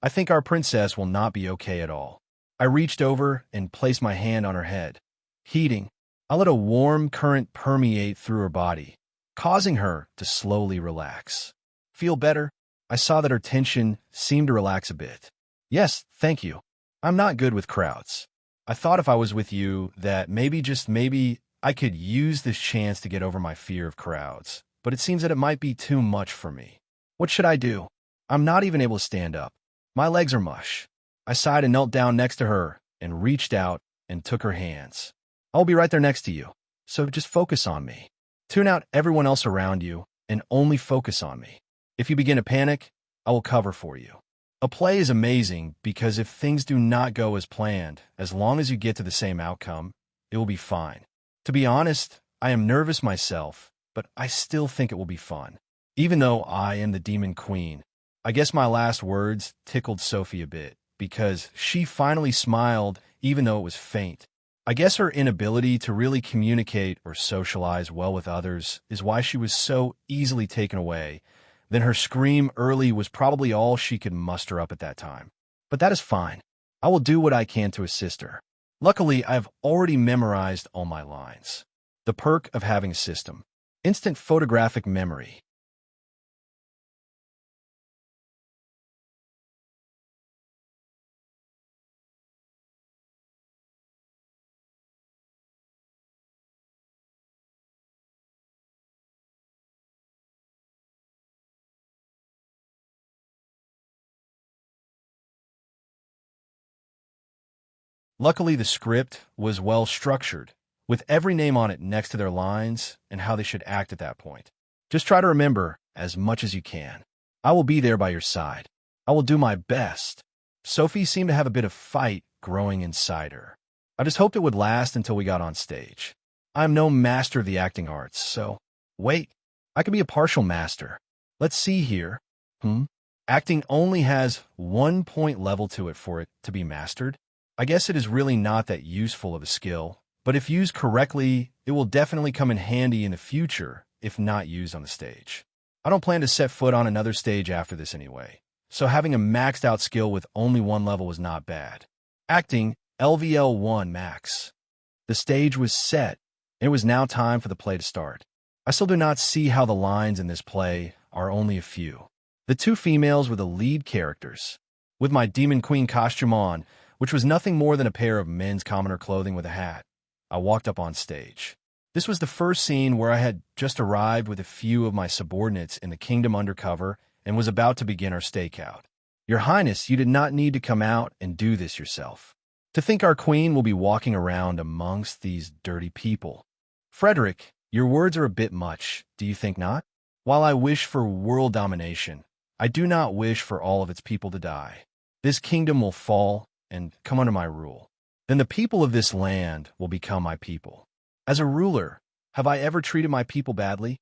I think our princess will not be okay at all. I reached over and placed my hand on her head. Heating, I let a warm current permeate through her body, causing her to slowly relax. Feel better? I saw that her tension seemed to relax a bit. Yes, thank you. I'm not good with crowds. I thought if I was with you that maybe, just maybe, I could use this chance to get over my fear of crowds, but it seems that it might be too much for me. What should I do? I'm not even able to stand up. My legs are mush. I sighed and knelt down next to her and reached out and took her hands. I'll be right there next to you, so just focus on me. Tune out everyone else around you and only focus on me. If you begin to panic, I will cover for you. A play is amazing because if things do not go as planned, as long as you get to the same outcome, it will be fine. To be honest, I am nervous myself, but I still think it will be fun. Even though I am the demon queen, I guess my last words tickled Sophie a bit because she finally smiled even though it was faint. I guess her inability to really communicate or socialize well with others is why she was so easily taken away. Then her scream early was probably all she could muster up at that time. But that is fine. I will do what I can to assist her. Luckily, I have already memorized all my lines. The perk of having a system. Instant photographic memory. Luckily, the script was well structured, with every name on it next to their lines and how they should act at that point. Just try to remember as much as you can. I will be there by your side. I will do my best. Sophie seemed to have a bit of fight growing inside her. I just hoped it would last until we got on stage. I am no master of the acting arts, so wait, I could be a partial master. Let's see here. Acting only has 1 point level to it for it to be mastered. I guess it is really not that useful of a skill, but if used correctly, it will definitely come in handy in the future if not used on the stage. I don't plan to set foot on another stage after this anyway, so having a maxed out skill with only 1 level was not bad. Acting, LVL 1 max. The stage was set, and it was now time for the play to start. I still do not see how the lines in this play are only a few. The two females were the lead characters. With my Demon Queen costume on, which was nothing more than a pair of men's commoner clothing with a hat, I walked up on stage. This was the first scene where I had just arrived with a few of my subordinates in the kingdom undercover and was about to begin our stakeout. Your Highness, you did not need to come out and do this yourself. To think our queen will be walking around amongst these dirty people. Frederick, your words are a bit much, do you think not? While I wish for world domination, I do not wish for all of its people to die. This kingdom will fall and come under my rule. Then the people of this land will become my people. As a ruler, have I ever treated my people badly?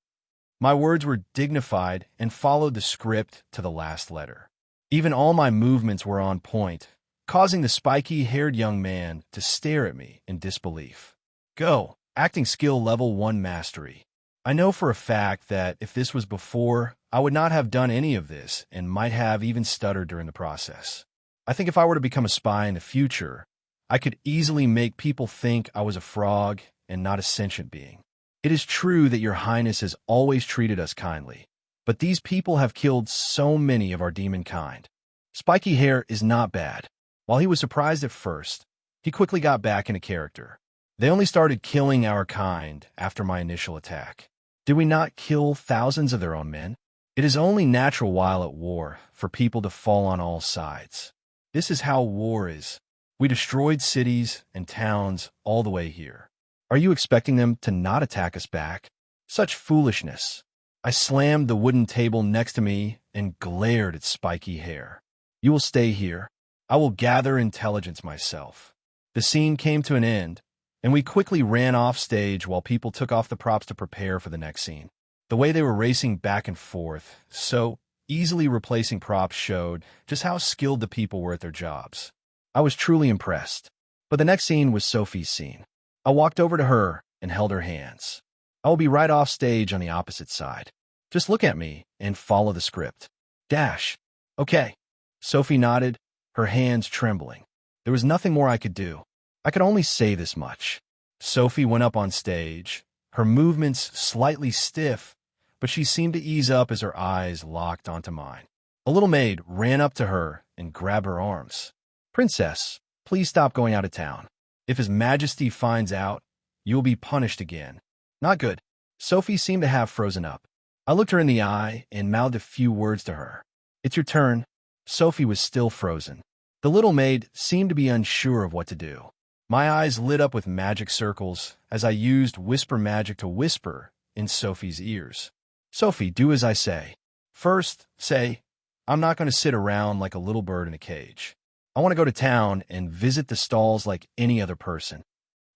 My words were dignified and followed the script to the last letter. Even all my movements were on point, causing the spiky-haired young man to stare at me in disbelief. Go, acting skill level 1 mastery. I know for a fact that if this was before, I would not have done any of this and might have even stuttered during the process. I think if I were to become a spy in the future, I could easily make people think I was a frog and not a sentient being. It is true that your Highness has always treated us kindly, but these people have killed so many of our demon kind. Spiky Hair is not bad. While he was surprised at first, he quickly got back into character. They only started killing our kind after my initial attack. Did we not kill thousands of their own men? It is only natural while at war for people to fall on all sides. This is how war is. We destroyed cities and towns all the way here. Are you expecting them to not attack us back? Such foolishness. I slammed the wooden table next to me and glared at spiky hair. You will stay here. I will gather intelligence myself. The scene came to an end, and we quickly ran off stage while people took off the props to prepare for the next scene. The way they were racing back and forth, so easily replacing props, showed just how skilled the people were at their jobs. I was truly impressed. But the next scene was Sophie's scene. I walked over to her and held her hands. I will be right off stage on the opposite side. Just look at me and follow the script. Dash. Okay. Sophie nodded, her hands trembling. There was nothing more I could do. I could only say this much. Sophie went up on stage, her movements slightly stiff, but she seemed to ease up as her eyes locked onto mine. A little maid ran up to her and grabbed her arms. Princess, please stop going out of town. If His Majesty finds out, you will be punished again. Not good. Sophie seemed to have frozen up. I looked her in the eye and mouthed a few words to her. It's your turn. Sophie was still frozen. The little maid seemed to be unsure of what to do. My eyes lit up with magic circles as I used whisper magic to whisper in Sophie's ears. Sophie, do as I say. First, say, I'm not going to sit around like a little bird in a cage. I want to go to town and visit the stalls like any other person.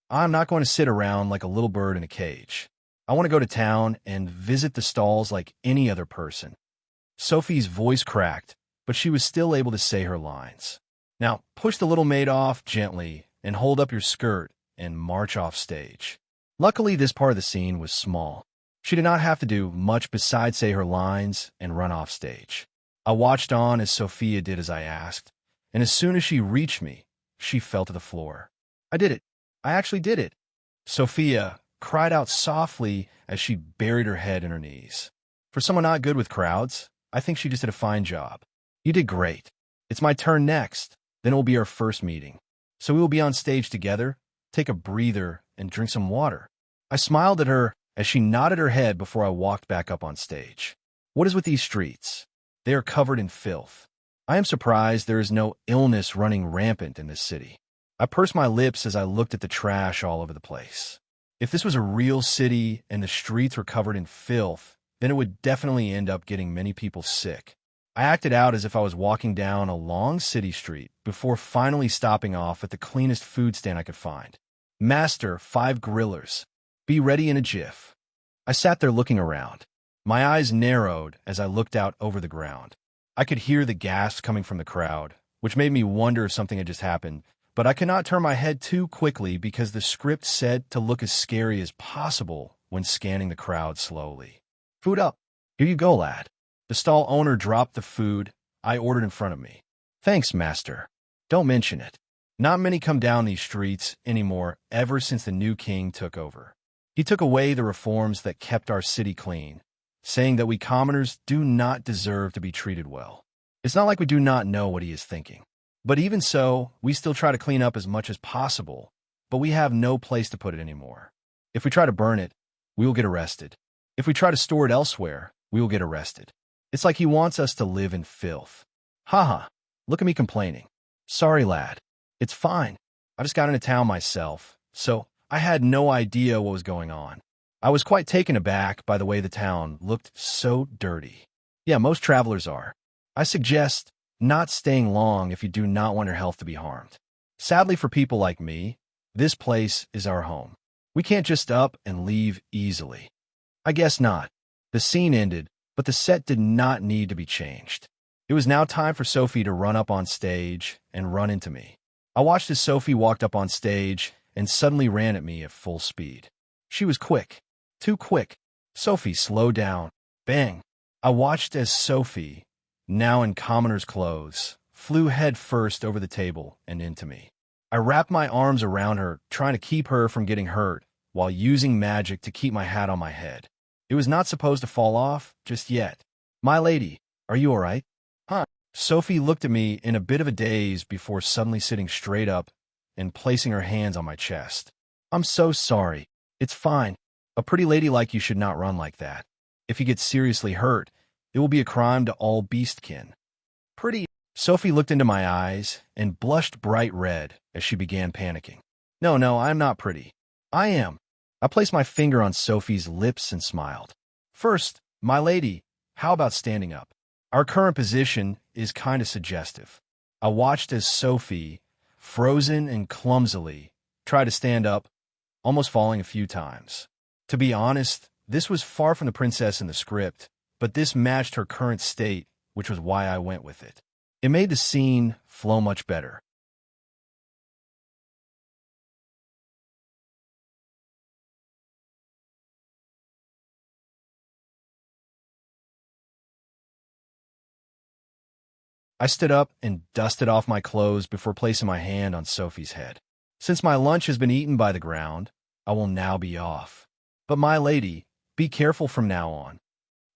I'm not going to sit around like a little bird in a cage. I want to go to town and visit the stalls like any other person. Sophie's voice cracked, but she was still able to say her lines. Now, push the little maid off gently and hold up your skirt and march off stage. Luckily, this part of the scene was small. She did not have to do much besides say her lines and run off stage. I watched on as Sophia did as I asked, and as soon as she reached me, she fell to the floor. I did it. I actually did it. Sophia cried out softly as she buried her head in her knees. For someone not good with crowds, I think she just did a fine job. You did great. It's my turn next. Then it will be our first meeting. So we will be on stage together, take a breather, and drink some water. I smiled at her as she nodded her head before I walked back up on stage. What is with these streets? They are covered in filth. I am surprised there is no illness running rampant in this city. I pursed my lips as I looked at the trash all over the place. If this was a real city and the streets were covered in filth, then it would definitely end up getting many people sick. I acted out as if I was walking down a long city street before finally stopping off at the cleanest food stand I could find. Master, 5 grillers. Be ready in a jiff. I sat there looking around. My eyes narrowed as I looked out over the ground. I could hear the gasps coming from the crowd, which made me wonder if something had just happened, but I could not turn my head too quickly because the script said to look as scary as possible when scanning the crowd slowly. Food up. Here you go, lad. The stall owner dropped the food I ordered in front of me. Thanks, master. Don't mention it. Not many come down these streets anymore ever since the new king took over. He took away the reforms that kept our city clean, saying that we commoners do not deserve to be treated well. It's not like we do not know what he is thinking. But even so, we still try to clean up as much as possible, but we have no place to put it anymore. If we try to burn it, we will get arrested. If we try to store it elsewhere, we will get arrested. It's like he wants us to live in filth. Haha, look at me complaining. Sorry, lad. It's fine. I just got into town myself, so I had no idea what was going on. I was quite taken aback by the way the town looked so dirty. Yeah, most travelers are. I suggest not staying long if you do not want your health to be harmed. Sadly for people like me, this place is our home. We can't just up and leave easily. I guess not. The scene ended, but the set did not need to be changed. It was now time for Sophie to run up on stage and run into me. I watched as Sophie walked up on stage and suddenly ran at me at full speed. She was quick. Too quick. Sophie, slow down. Bang. I watched as Sophie, now in commoner's clothes, flew head first over the table and into me. I wrapped my arms around her, trying to keep her from getting hurt, while using magic to keep my hat on my head. It was not supposed to fall off just yet. My lady, are you all right? Huh? Sophie looked at me in a bit of a daze before suddenly sitting straight up and placing her hands on my chest. I'm so sorry. It's fine. A pretty lady like you should not run like that. If you get seriously hurt, it will be a crime to all beastkin. Pretty. Sophie looked into my eyes and blushed bright red as she began panicking. No, I'm not pretty. I am. I placed my finger on Sophie's lips and smiled. First, my lady, how about standing up? Our current position is kind of suggestive. I watched as Sophie, frozen and clumsily, tried to stand up, almost falling a few times. To be honest, this was far from the princess in the script, but this matched her current state, which was why I went with it. It made the scene flow much better. I stood up and dusted off my clothes before placing my hand on Sophie's head. Since my lunch has been eaten by the ground, I will now be off. But my lady, be careful from now on.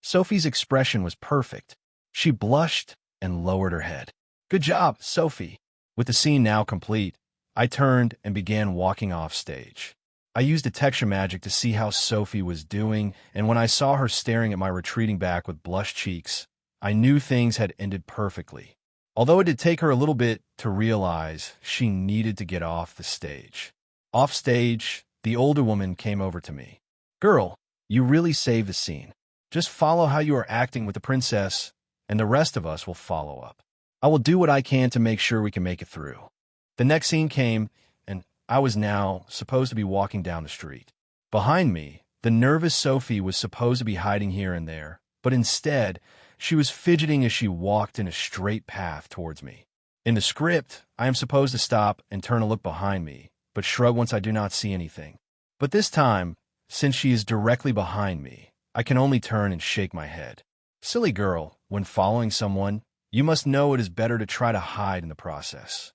Sophie's expression was perfect. She blushed and lowered her head. Good job, Sophie. With the scene now complete, I turned and began walking off stage. I used detection magic to see how Sophie was doing, and when I saw her staring at my retreating back with blushed cheeks, I knew things had ended perfectly. Although it did take her a little bit to realize she needed to get off the stage. Off stage, the older woman came over to me. Girl, you really saved the scene. Just follow how you are acting with the princess, and the rest of us will follow up. I will do what I can to make sure we can make it through. The next scene came, and I was now supposed to be walking down the street. Behind me, the nervous Sophie was supposed to be hiding here and there, but instead, she was fidgeting as she walked in a straight path towards me. In the script, I am supposed to stop and turn a look behind me, but shrug once I do not see anything. But this time, since she is directly behind me, I can only turn and shake my head. Silly girl, when following someone, you must know it is better to try to hide in the process.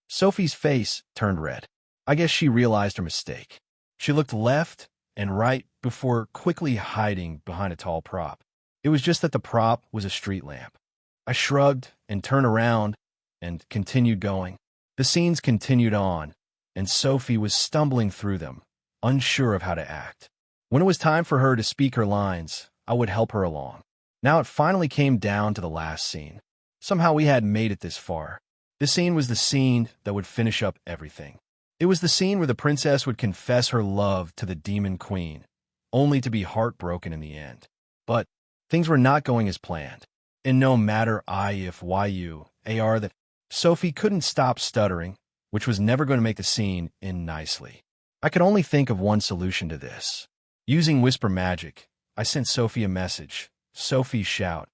Sophie's face turned red. I guess she realized her mistake. She looked left and right before quickly hiding behind a tall prop. It was just that the prop was a street lamp. I shrugged and turned around and continued going. The scenes continued on, and Sophie was stumbling through them, unsure of how to act. When it was time for her to speak her lines, I would help her along. Now it finally came down to the last scene. Somehow we had made it this far. This scene was the scene that would finish up everything. It was the scene where the princess would confess her love to the demon queen, only to be heartbroken in the end. But things were not going as planned. And no matter if that Sophie couldn't stop stuttering, which was never going to make the scene end nicely. I could only think of one solution to this. Using whisper magic, I sent Sophie a message. Sophie shout,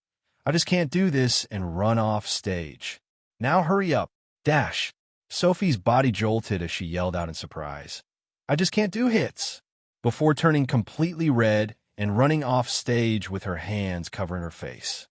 I just can't do this, and run off stage. Now hurry up. Dash. Sophie's body jolted as she yelled out in surprise. I just can't do hits. Before turning completely red and running off stage with her hands covering her face.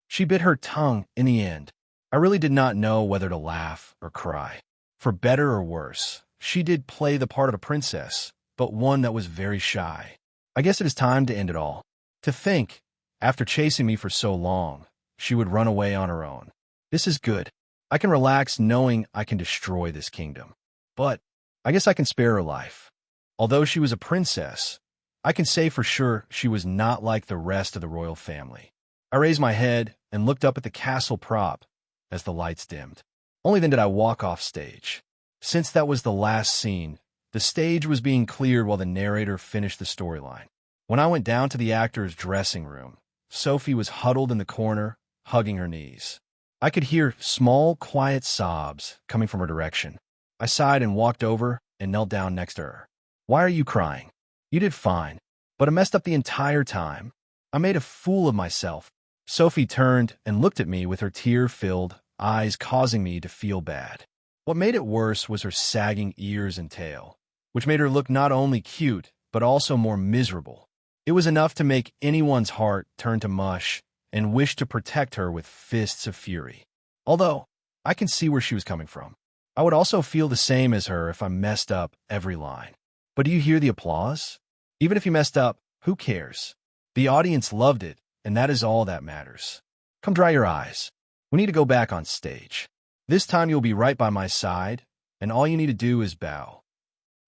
She bit her tongue in the end. I really did not know whether to laugh or cry. For better or worse, she did play the part of a princess, but one that was very shy. I guess it is time to end it all. To think, after chasing me for so long, she would run away on her own. This is good. I can relax knowing I can destroy this kingdom. But I guess I can spare her life. Although she was a princess, I can say for sure she was not like the rest of the royal family. I raised my head and looked up at the castle prop as the lights dimmed. Only then did I walk off stage. Since that was the last scene, the stage was being cleared while the narrator finished the storyline. When I went down to the actor's dressing room, Sophie was huddled in the corner, hugging her knees. I could hear small, quiet sobs coming from her direction. I sighed and walked over and knelt down next to her. Why are you crying? You did fine, but I messed up the entire time. I made a fool of myself. Sophie turned and looked at me with her tear-filled eyes, causing me to feel bad. What made it worse was her sagging ears and tail, which made her look not only cute, but also more miserable. It was enough to make anyone's heart turn to mush and wish to protect her with fists of fury. Although, I can see where she was coming from. I would also feel the same as her if I messed up every line. But do you hear the applause? Even if you messed up, who cares? The audience loved it, and that is all that matters. Come dry your eyes. We need to go back on stage. This time you'll be right by my side, and all you need to do is bow.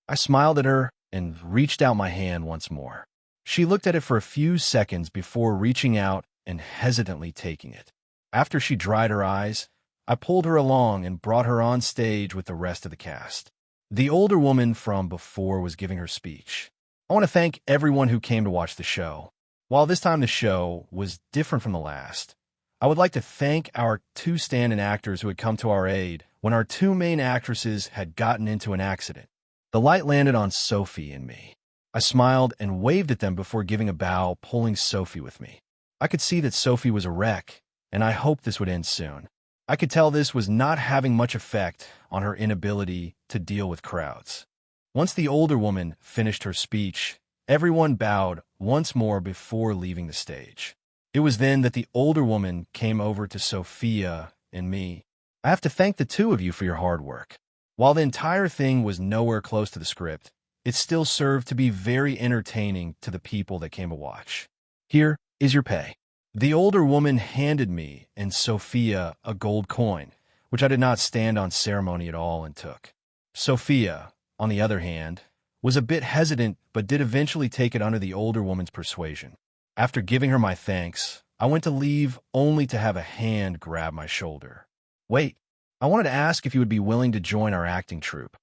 I smiled at her and reached out my hand once more. She looked at it for a few seconds before reaching out and hesitantly taking it. After she dried her eyes, I pulled her along and brought her on stage with the rest of the cast. The older woman from before was giving her speech. I want to thank everyone who came to watch the show. While this time the show was different from the last, I would like to thank our two stand-in actors who had come to our aid when our two main actresses had gotten into an accident. The light landed on Sophie and me. I smiled and waved at them before giving a bow, pulling Sophie with me. I could see that Sophie was a wreck, and I hoped this would end soon. I could tell this was not having much effect on her inability to deal with crowds. Once the older woman finished her speech, everyone bowed once more before leaving the stage. It was then that the older woman came over to Sophia and me. I have to thank the two of you for your hard work. While the entire thing was nowhere close to the script, it still served to be very entertaining to the people that came to watch. Here is your pay. The older woman handed me and Sophia a gold coin, which I did not stand on ceremony at all and took. Sophia, on the other hand, was a bit hesitant but did eventually take it under the older woman's persuasion. After giving her my thanks, I went to leave only to have a hand grab my shoulder. Wait, I wanted to ask if you would be willing to join our acting troupe.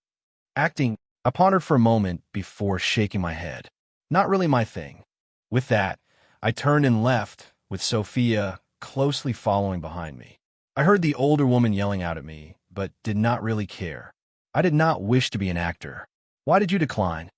Acting, I pondered for a moment before shaking my head. Not really my thing. With that, I turned and left, with Sophia closely following behind me. I heard the older woman yelling out at me, but did not really care. I did not wish to be an actor. Why did you decline?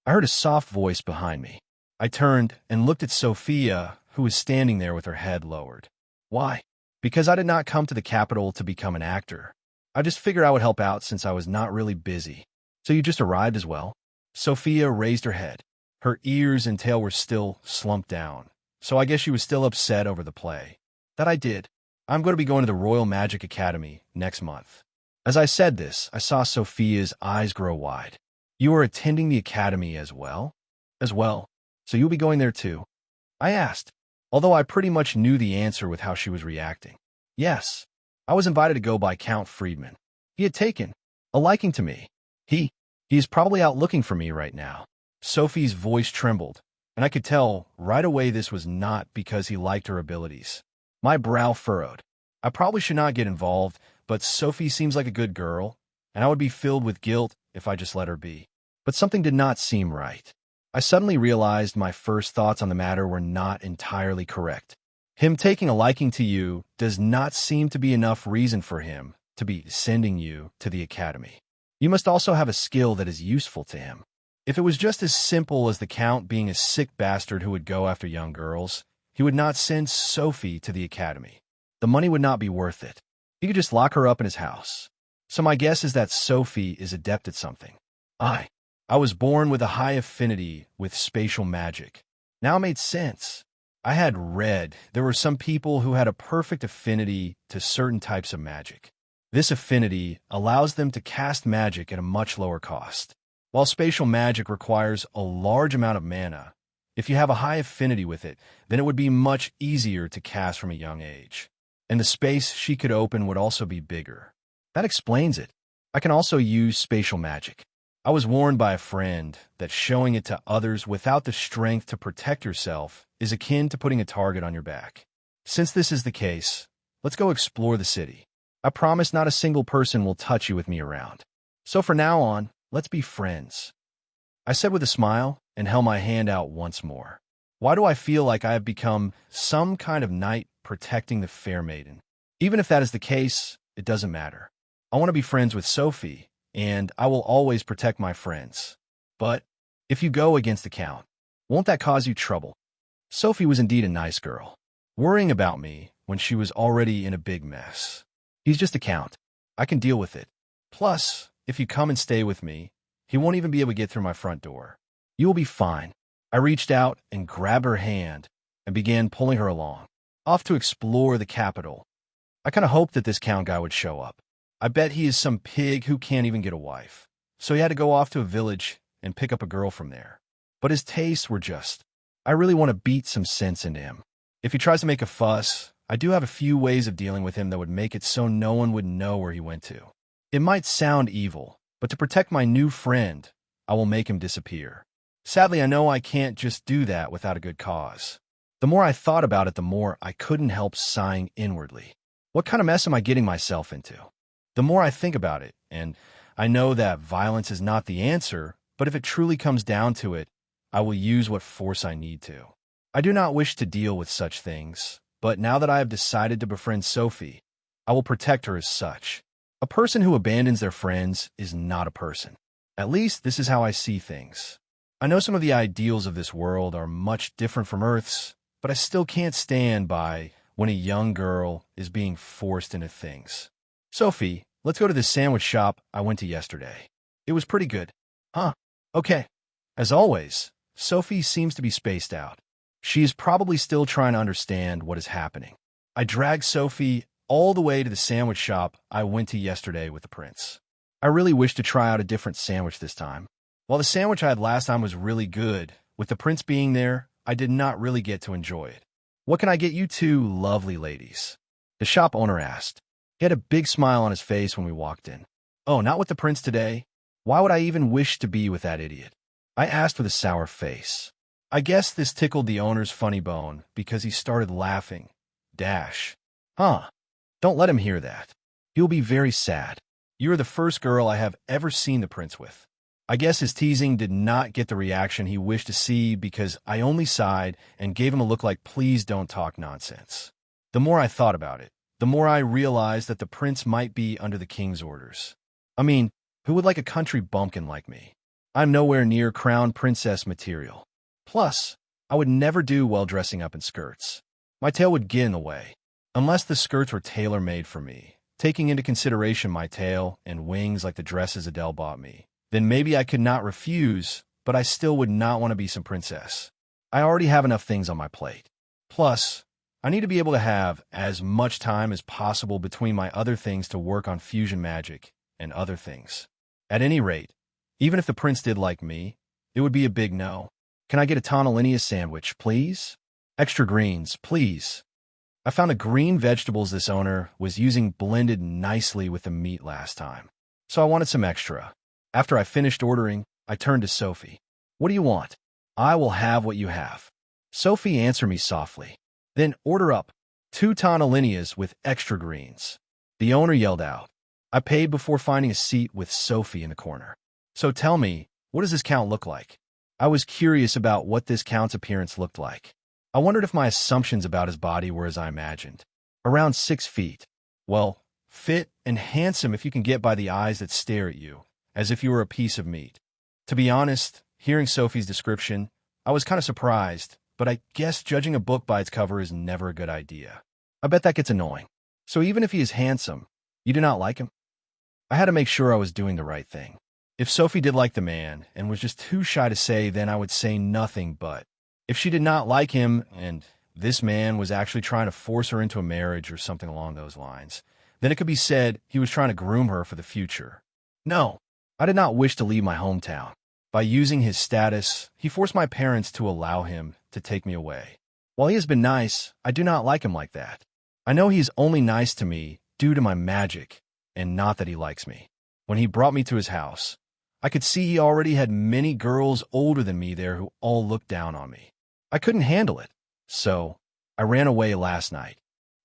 I heard a soft voice behind me. I turned and looked at Sophia, who was standing there with her head lowered. Why? Because I did not come to the capital to become an actor. I just figured I would help out since I was not really busy. So you just arrived as well? Sophia raised her head. Her ears and tail were still slumped down, so I guess she was still upset over the play. That I did. I'm going to be going to the Royal Magic Academy next month. As I said this, I saw Sophia's eyes grow wide. You are attending the academy as well? As well. So you'll be going there too? I asked, although I pretty much knew the answer with how she was reacting. Yes. I was invited to go by Count Friedman. He had taken a liking to me. He is probably out looking for me right now. Sophie's voice trembled, and I could tell right away this was not because he liked her abilities. My brow furrowed. I probably should not get involved, but Sophie seems like a good girl, and I would be filled with guilt if I just let her be. But something did not seem right. I suddenly realized my first thoughts on the matter were not entirely correct. Him taking a liking to you does not seem to be enough reason for him to be sending you to the academy. You must also have a skill that is useful to him. If it was just as simple as the Count being a sick bastard who would go after young girls, he would not send Sophie to the academy. The money would not be worth it. He could just lock her up in his house. So my guess is that Sophie is adept at something. I was born with a high affinity with spatial magic. Now it made sense. I had read there were some people who had a perfect affinity to certain types of magic. This affinity allows them to cast magic at a much lower cost. While spatial magic requires a large amount of mana, if you have a high affinity with it, then it would be much easier to cast from a young age. And the space she could open would also be bigger. That explains it. I can also use spatial magic. I was warned by a friend that showing it to others without the strength to protect yourself is akin to putting a target on your back. Since this is the case, let's go explore the city. I promise not a single person will touch you with me around. So for now on, let's be friends. I said with a smile and held my hand out once more. Why do I feel like I have become some kind of knight protecting the fair maiden? Even if that is the case, it doesn't matter. I want to be friends with Sophie, and I will always protect my friends. But if you go against the Count, won't that cause you trouble? Sophie was indeed a nice girl, worrying about me when she was already in a big mess. He's just a Count. I can deal with it. Plus, if you come and stay with me, he won't even be able to get through my front door. You will be fine. I reached out and grabbed her hand and began pulling her along, off to explore the capital. I kind of hoped that this Count guy would show up. I bet he is some pig who can't even get a wife. So he had to go off to a village and pick up a girl from there. But his tastes were just, I really want to beat some sense into him. If he tries to make a fuss, I do have a few ways of dealing with him that would make it so no one would know where he went to. It might sound evil, but to protect my new friend, I will make him disappear. Sadly, I know I can't just do that without a good cause. The more I thought about it, the more I couldn't help sighing inwardly. What kind of mess am I getting myself into? The more I think about it, and I know that violence is not the answer, but if it truly comes down to it, I will use what force I need to. I do not wish to deal with such things, but now that I have decided to befriend Sophie, I will protect her as such. A person who abandons their friends is not a person. At least this is how I see things. I know some of the ideals of this world are much different from Earth's, but I still can't stand by when a young girl is being forced into things. Sophie, let's go to the sandwich shop I went to yesterday. It was pretty good. Huh? Okay. As always, Sophie seems to be spaced out. She is probably still trying to understand what is happening. I dragged Sophie all the way to the sandwich shop I went to yesterday with the prince. I really wish to try out a different sandwich this time. While the sandwich I had last time was really good, with the prince being there, I did not really get to enjoy it. What can I get you two lovely ladies? The shop owner asked. He had a big smile on his face when we walked in. Oh, not with the prince today? Why would I even wish to be with that idiot? I asked with a sour face. I guess this tickled the owner's funny bone because he started laughing. Dash. Huh. Don't let him hear that. He'll be very sad. You are the first girl I have ever seen the prince with. I guess his teasing did not get the reaction he wished to see because I only sighed and gave him a look like please don't talk nonsense. The more I thought about it, the more I realized that the prince might be under the king's orders. I mean, who would like a country bumpkin like me? I'm nowhere near crown princess material. Plus, I would never do well dressing up in skirts. My tail would get in the way. Unless the skirts were tailor-made for me, taking into consideration my tail and wings like the dresses Adele bought me, then maybe I could not refuse, but I still would not want to be some princess. I already have enough things on my plate. Plus, I need to be able to have as much time as possible between my other things to work on fusion magic and other things. At any rate, even if the prince did like me, it would be a big no. Can I get a tonallinia sandwich, please? Extra greens, please. I found the green vegetables this owner was using blended nicely with the meat last time, so I wanted some extra. After I finished ordering, I turned to Sophie. What do you want? I will have what you have. Sophie answered me softly. Then order up 2 tonallineas with extra greens. The owner yelled out. I paid before finding a seat with Sophie in the corner. So tell me, what does this count look like? I was curious about what this count's appearance looked like. I wondered if my assumptions about his body were as I imagined. Around 6 feet. Well, fit and handsome if you can get by the eyes that stare at you, as if you were a piece of meat. To be honest, hearing Sophie's description, I was kind of surprised, but I guess judging a book by its cover is never a good idea. I bet that gets annoying. So even if he is handsome, you do not like him? I had to make sure I was doing the right thing. If Sophie did like the man and was just too shy to say, then I would say nothing but. If she did not like him and this man was actually trying to force her into a marriage or something along those lines, then it could be said he was trying to groom her for the future. No, I did not wish to leave my hometown. By using his status, he forced my parents to allow him to take me away. While he has been nice, I do not like him like that. I know he is only nice to me due to my magic, and not that he likes me. When he brought me to his house, I could see he already had many girls older than me there who all looked down on me. I couldn't handle it, so I ran away last night.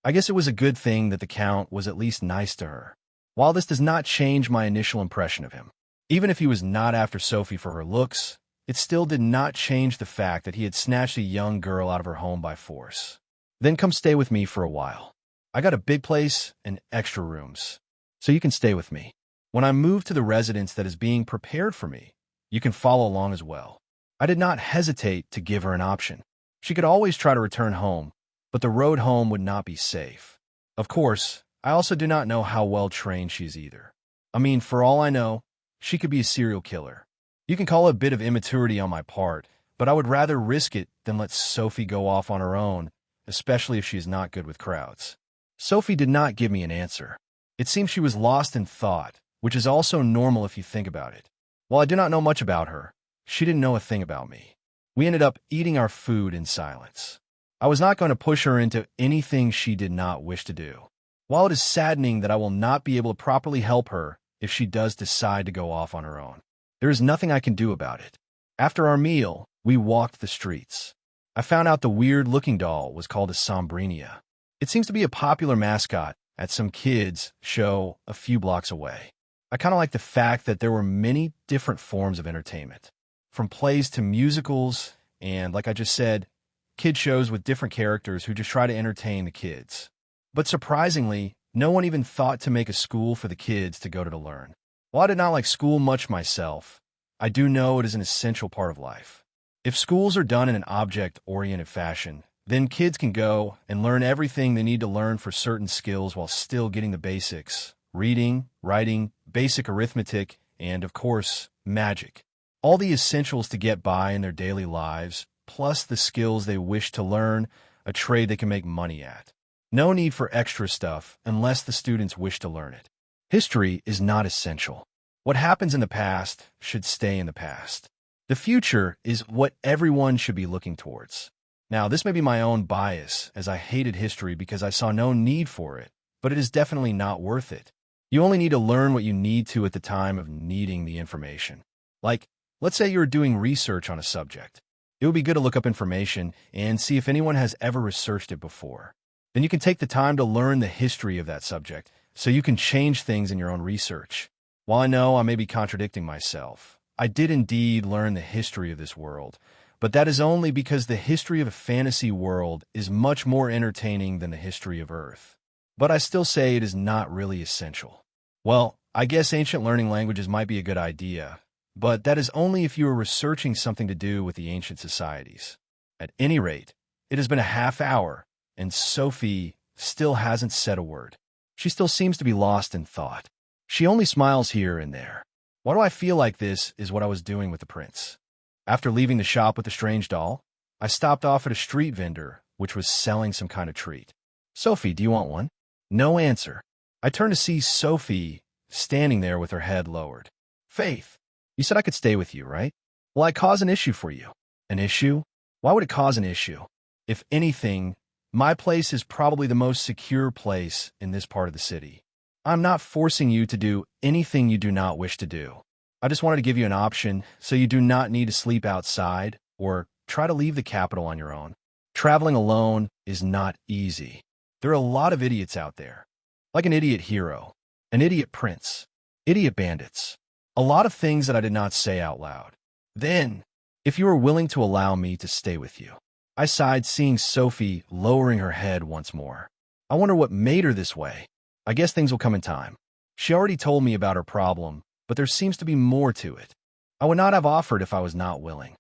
I guess it was a good thing that the Count was at least nice to her. While this does not change my initial impression of him, even if he was not after Sophie for her looks, it still did not change the fact that he had snatched a young girl out of her home by force. Then come stay with me for a while. I got a big place and extra rooms, so you can stay with me. When I move to the residence that is being prepared for me, you can follow along as well. I did not hesitate to give her an option. She could always try to return home, but the road home would not be safe. Of course, I also do not know how well trained she is either. I mean, for all I know, she could be a serial killer. You can call it a bit of immaturity on my part, but I would rather risk it than let Sophie go off on her own, especially if she is not good with crowds. Sophie did not give me an answer. It seemed she was lost in thought, which is also normal if you think about it. While I do not know much about her, she didn't know a thing about me. We ended up eating our food in silence. I was not going to push her into anything she did not wish to do. While it is saddening that I will not be able to properly help her if she does decide to go off on her own, there is nothing I can do about it. After our meal, we walked the streets. I found out the weird-looking doll was called a Sombrinia. It seems to be a popular mascot at some kids' show a few blocks away. I kind of like the fact that there were many different forms of entertainment, from plays to musicals, and like I just said, kid shows with different characters who just try to entertain the kids. But surprisingly, no one even thought to make a school for the kids to go to learn. While I did not like school much myself, I do know it is an essential part of life. If schools are done in an object-oriented fashion, then kids can go and learn everything they need to learn for certain skills while still getting the basics: reading, writing, basic arithmetic, and, of course, magic. All the essentials to get by in their daily lives, plus the skills they wish to learn, a trade they can make money at. No need for extra stuff unless the students wish to learn it. History is not essential. What happens in the past should stay in the past. The future is what everyone should be looking towards. Now, this may be my own bias, as I hated history because I saw no need for it, but it is definitely not worth it. You only need to learn what you need to at the time of needing the information. Like, let's say you're doing research on a subject. It would be good to look up information and see if anyone has ever researched it before. Then you can take the time to learn the history of that subject, so you can change things in your own research. While I know I may be contradicting myself, I did indeed learn the history of this world, but that is only because the history of a fantasy world is much more entertaining than the history of Earth. But I still say it is not really essential. Well, I guess ancient learning languages might be a good idea, but that is only if you are researching something to do with the ancient societies. At any rate, it has been a half hour, and Sophie still hasn't said a word. She still seems to be lost in thought. She only smiles here and there. Why do I feel like this is what I was doing with the prince? After leaving the shop with the strange doll, I stopped off at a street vendor, which was selling some kind of treat. "Sophie, do you want one?" No answer. I turned to see Sophie standing there with her head lowered. "Faith, you said I could stay with you, right? Will I cause an issue for you?" "An issue? Why would it cause an issue? If anything, my place is probably the most secure place in this part of the city. I'm not forcing you to do anything you do not wish to do. I just wanted to give you an option so you do not need to sleep outside or try to leave the capital on your own. Traveling alone is not easy. There are a lot of idiots out there, like an idiot hero, an idiot prince, idiot bandits, a lot of things that I did not say out loud. Then, if you are willing to allow me to stay with you." I sighed, seeing Sophie lowering her head once more. I wonder what made her this way. I guess things will come in time. She already told me about her problem, but there seems to be more to it. I would not have offered if I was not willing.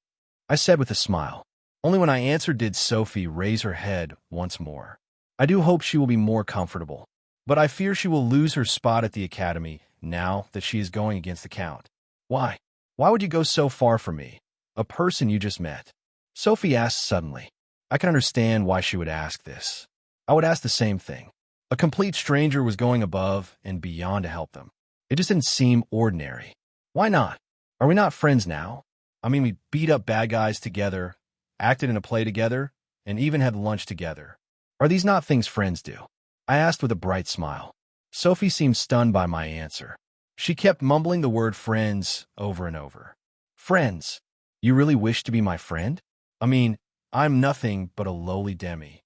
I said with a smile. Only when I answered did Sophie raise her head once more. I do hope she will be more comfortable, but I fear she will lose her spot at the academy now that she is going against the Count. "Why? Why would you go so far from me, a person you just met?" Sophie asked suddenly. I can understand why she would ask this. I would ask the same thing. A complete stranger was going above and beyond to help them. It just didn't seem ordinary. Why not? Are we not friends now? I mean, we beat up bad guys together, acted in a play together, and even had lunch together. Are these not things friends do? I asked with a bright smile. Sophie seemed stunned by my answer. She kept mumbling the word friends over and over. "Friends? You really wish to be my friend? I mean, I'm nothing but a lowly demi."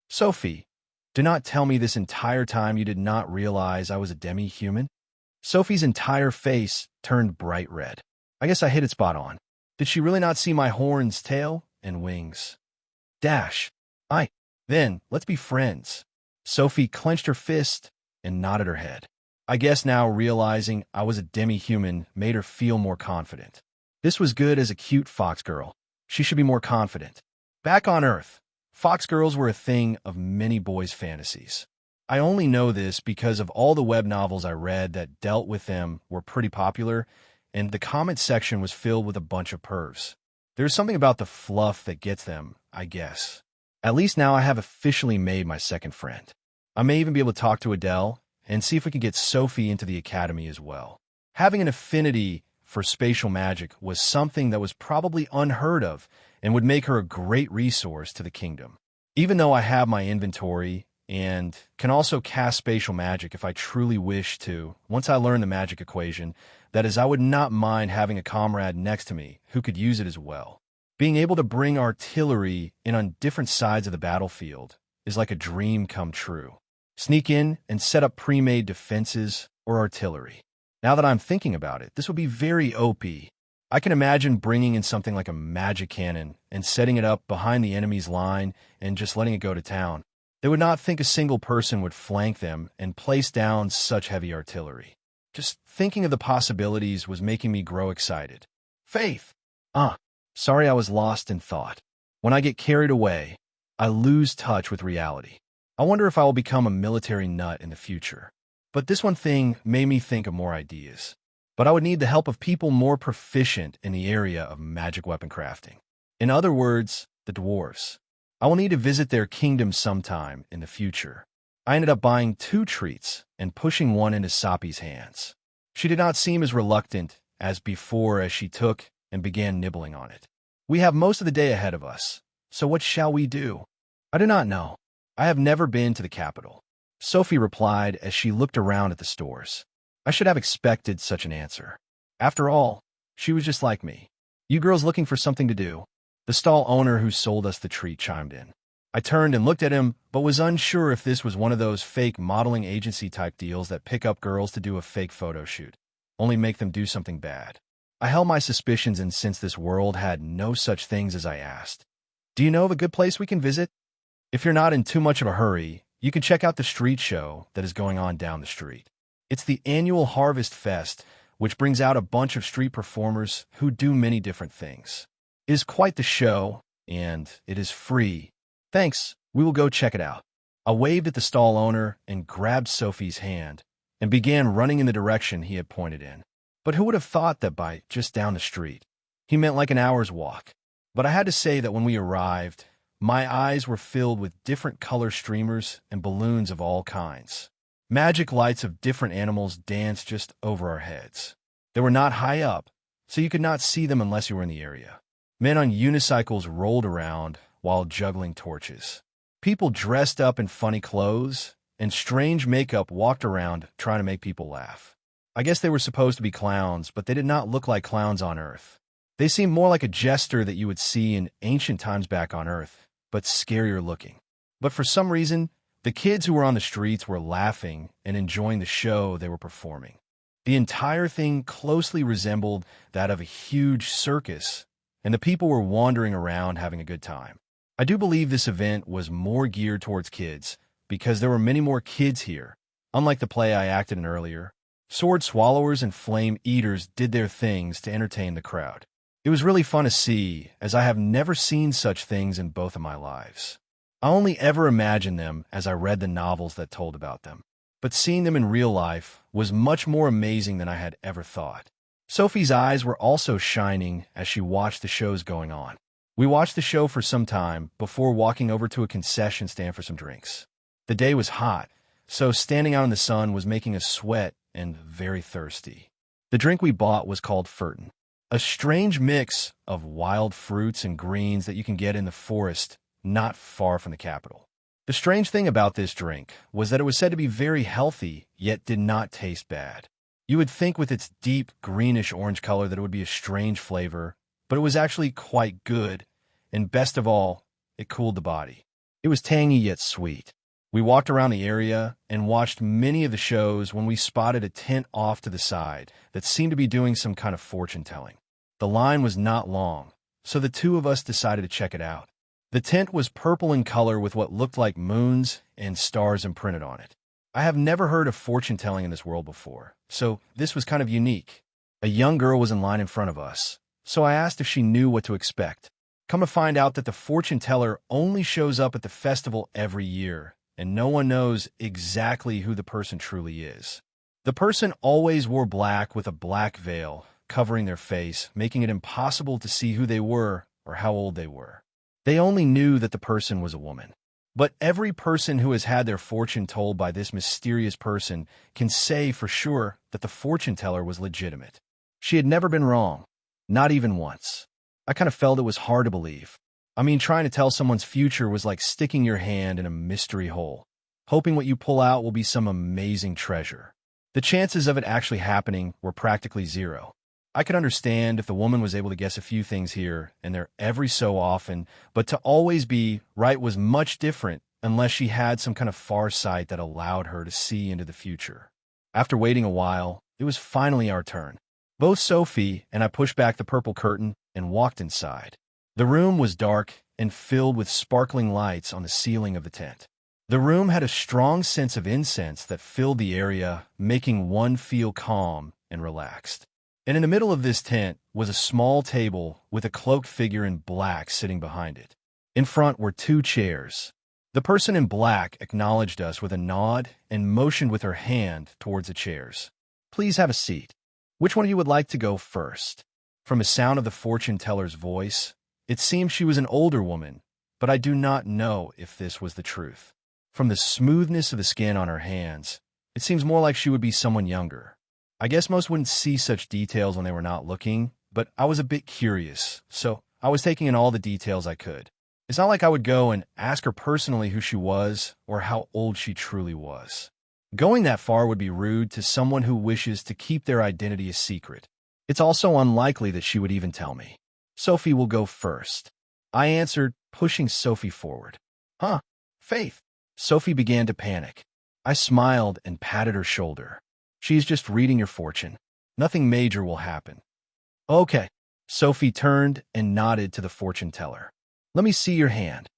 Sophie, do not tell me this entire time you did not realize I was a demi-human?" Sophie's entire face turned bright red. I guess I hit it spot on. Did she really not see my horns, tail, and wings? Dash. Then, let's be friends. Sophie clenched her fist and nodded her head. I guess now realizing I was a demi-human made her feel more confident. This was good as a cute fox girl. She should be more confident. Back on Earth, fox girls were a thing of many boys' fantasies. I only know this because of all the web novels I read that dealt with them were pretty popular, and the comment section was filled with a bunch of pervs. There's something about the fluff that gets them, I guess. At least now I have officially made my second friend. I may even be able to talk to Adele and see if we can get Sophie into the academy as well. Having an affinity for spatial magic was something that was probably unheard of and would make her a great resource to the kingdom. Even though I have my inventory and can also cast spatial magic if I truly wish to, once I learn the magic equation, that is, I would not mind having a comrade next to me who could use it as well. Being able to bring artillery in on different sides of the battlefield is like a dream come true. Sneak in and set up pre-made defenses or artillery. Now that I'm thinking about it, this would be very OP. I can imagine bringing in something like a magic cannon and setting it up behind the enemy's line and just letting it go to town. They would not think a single person would flank them and place down such heavy artillery. Just thinking of the possibilities was making me grow excited. Faith! Sorry I was lost in thought. When I get carried away, I lose touch with reality. I wonder if I will become a military nut in the future. But this one thing made me think of more ideas. But I would need the help of people more proficient in the area of magic weapon crafting. In other words, the dwarves. I will need to visit their kingdom sometime in the future. I ended up buying 2 treats and pushing one into Sapi's hands. She did not seem as reluctant as before as she took and began nibbling on it. We have most of the day ahead of us, so what shall we do? I do not know. I have never been to the capital. Sophie replied as she looked around at the stores. I should have expected such an answer. After all, she was just like me. You girls looking for something to do? The stall owner who sold us the treat chimed in. I turned and looked at him, but was unsure if this was one of those fake modeling agency type deals that pick up girls to do a fake photo shoot, only make them do something bad. I held my suspicions, and since this world had no such things as I asked, do you know of a good place we can visit? If you're not in too much of a hurry, you can check out the street show that is going on down the street. It's the annual Harvest Fest, which brings out a bunch of street performers who do many different things. It is quite the show, and it is free. Thanks, we will go check it out. I waved at the stall owner and grabbed Sophie's hand and began running in the direction he had pointed in. But who would have thought that by just down the street? He meant like an hour's walk. But I had to say that when we arrived, my eyes were filled with different color streamers and balloons of all kinds. Magic lights of different animals danced just over our heads. They were not high up, so you could not see them unless you were in the area. Men on unicycles rolled around while juggling torches. People dressed up in funny clothes and strange makeup walked around trying to make people laugh. I guess they were supposed to be clowns, but they did not look like clowns on Earth. They seemed more like a jester that you would see in ancient times back on Earth, but scarier looking. But for some reason, the kids who were on the streets were laughing and enjoying the show they were performing. The entire thing closely resembled that of a huge circus, and the people were wandering around having a good time. I do believe this event was more geared towards kids, because there were many more kids here. Unlike the play I acted in earlier, sword swallowers and flame eaters did their things to entertain the crowd. It was really fun to see, as I have never seen such things in both of my lives. I only ever imagined them as I read the novels that told about them. But seeing them in real life was much more amazing than I had ever thought. Sophie's eyes were also shining as she watched the shows going on. We watched the show for some time before walking over to a concession stand for some drinks. The day was hot, so standing out in the sun was making us sweat and very thirsty. The drink we bought was called Furton, a strange mix of wild fruits and greens that you can get in the forest not far from the capital. The strange thing about this drink was that it was said to be very healthy, yet did not taste bad. You would think with its deep greenish-orange color that it would be a strange flavor, but it was actually quite good, and best of all, it cooled the body. It was tangy yet sweet. We walked around the area and watched many of the shows when we spotted a tent off to the side that seemed to be doing some kind of fortune-telling. The line was not long, so the two of us decided to check it out. The tent was purple in color with what looked like moons and stars imprinted on it. I have never heard of fortune-telling in this world before, so this was kind of unique. A young girl was in line in front of us, so I asked if she knew what to expect. Come to find out that the fortune-teller only shows up at the festival every year, and no one knows exactly who the person truly is. The person always wore black with a black veil covering their face, making it impossible to see who they were or how old they were. They only knew that the person was a woman. But every person who has had their fortune told by this mysterious person can say for sure that the fortune teller was legitimate. She had never been wrong, not even once. I kind of felt it was hard to believe. I mean, trying to tell someone's future was like sticking your hand in a mystery hole, hoping what you pull out will be some amazing treasure. The chances of it actually happening were practically zero. I could understand if the woman was able to guess a few things here and there every so often, but to always be right was much different unless she had some kind of far sight that allowed her to see into the future. After waiting a while, It was finally our turn. Both Sophie and I pushed back the purple curtain and walked inside. The room was dark and filled with sparkling lights on the ceiling of the tent. The room had a strong sense of incense that filled the area, making one feel calm and relaxed. And in the middle of this tent was a small table with a cloaked figure in black sitting behind it. In front were 2 chairs. The person in black acknowledged us with a nod and motioned with her hand towards the chairs. "Please have a seat. Which one of you would like to go first?" From the sound of the fortune teller's voice, it seemed she was an older woman, but I do not know if this was the truth. From the smoothness of the skin on her hands, it seems more like she would be someone younger. I guess most wouldn't see such details when they were not looking, but I was a bit curious, so I was taking in all the details I could. It's not like I would go and ask her personally who she was or how old she truly was. Going that far would be rude to someone who wishes to keep their identity a secret. It's also unlikely that she would even tell me. "Sophie will go first," I answered, pushing Sophie forward. "Huh, Faith." Sophie began to panic. I smiled and patted her shoulder. "She's just reading your fortune. Nothing major will happen." "Okay." Sophie turned and nodded to the fortune teller. "Let me see your hand."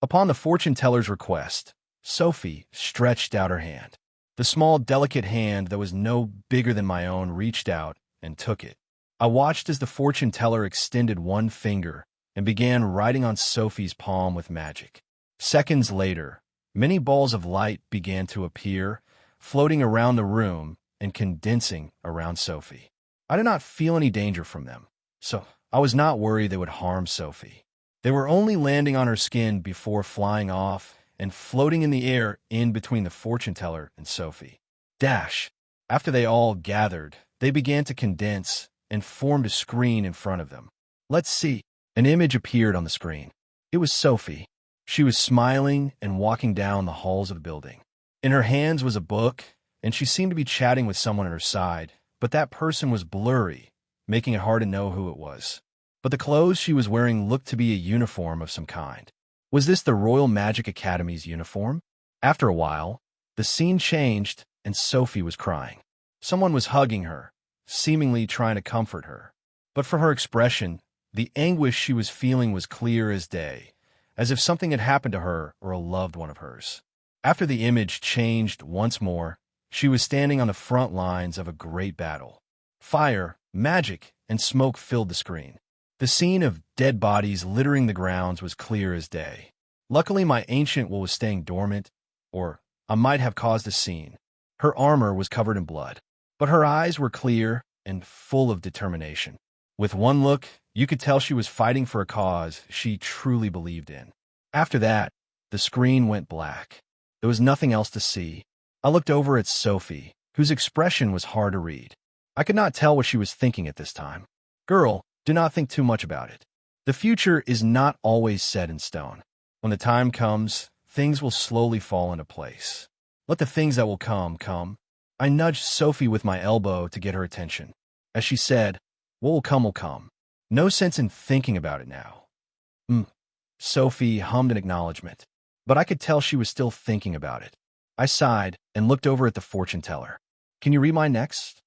Upon the fortune teller's request, Sophie stretched out her hand. The small, delicate hand that was no bigger than my own reached out and took it. I watched as the fortune teller extended one finger and began writing on Sophie's palm with magic. Seconds later, many balls of light began to appear, floating around the room and condensing around Sophie. I did not feel any danger from them, so I was not worried they would harm Sophie. They were only landing on her skin before flying off and floating in the air in between the fortune teller and Sophie. Dash! After they all gathered, they began to condense and formed a screen in front of them. "Let's see." An image appeared on the screen. It was Sophie. She was smiling and walking down the halls of the building. In her hands was a book, and she seemed to be chatting with someone at her side, but that person was blurry, making it hard to know who it was. But the clothes she was wearing looked to be a uniform of some kind. Was this the Royal Magic Academy's uniform? After a while, the scene changed and Sophie was crying. Someone was hugging her, seemingly trying to comfort her. But from her expression, the anguish she was feeling was clear as day, as if something had happened to her or a loved one of hers. After the image changed once more, she was standing on the front lines of a great battle. Fire, magic, and smoke filled the screen. The scene of dead bodies littering the grounds was clear as day. Luckily, my ancient will was staying dormant, or I might have caused a scene. Her armor was covered in blood, but her eyes were clear and full of determination. With one look, you could tell she was fighting for a cause she truly believed in. After that, the screen went black. There was nothing else to see. I looked over at Sophie, whose expression was hard to read. I could not tell what she was thinking at this time. "Girl, do not think too much about it. The future is not always set in stone. When the time comes, things will slowly fall into place. Let the things that will come, come." I nudged Sophie with my elbow to get her attention. As she said, "What will come will come. No sense in thinking about it now." Sophie hummed an acknowledgement, but I could tell she was still thinking about it. I sighed and looked over at the fortune teller. "Can you read my next?"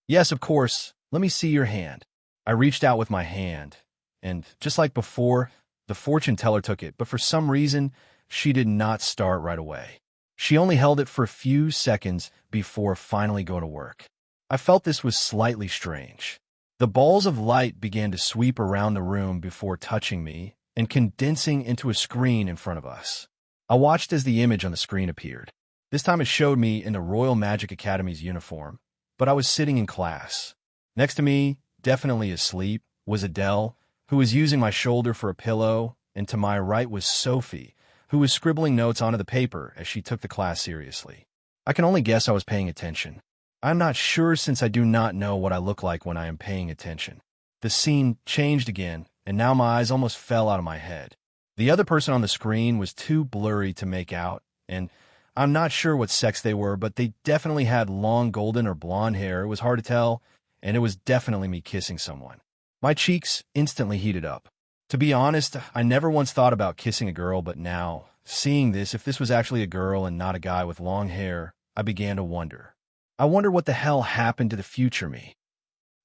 "Yes, of course. Let me see your hand." I reached out with my hand, and just like before, the fortune teller took it, but for some reason, she did not start right away. She only held it for a few seconds before finally going to work. I felt this was slightly strange. The balls of light began to sweep around the room before touching me and condensing into a screen in front of us. I watched as the image on the screen appeared. This time it showed me in the Royal Magic Academy's uniform, but I was sitting in class. Next to me, definitely asleep, was Adele, who was using my shoulder for a pillow, and to my right was Sophie, who was scribbling notes onto the paper as she took the class seriously. I can only guess I was paying attention. I'm not sure since I do not know what I look like when I am paying attention. The scene changed again, and now my eyes almost fell out of my head. The other person on the screen was too blurry to make out, and I'm not sure what sex they were, but they definitely had long golden or blonde hair. It was hard to tell, and it was definitely me kissing someone. My cheeks instantly heated up. To be honest, I never once thought about kissing a girl, but now, seeing this, if this was actually a girl and not a guy with long hair, I began to wonder. I wonder what the hell happened to the future me.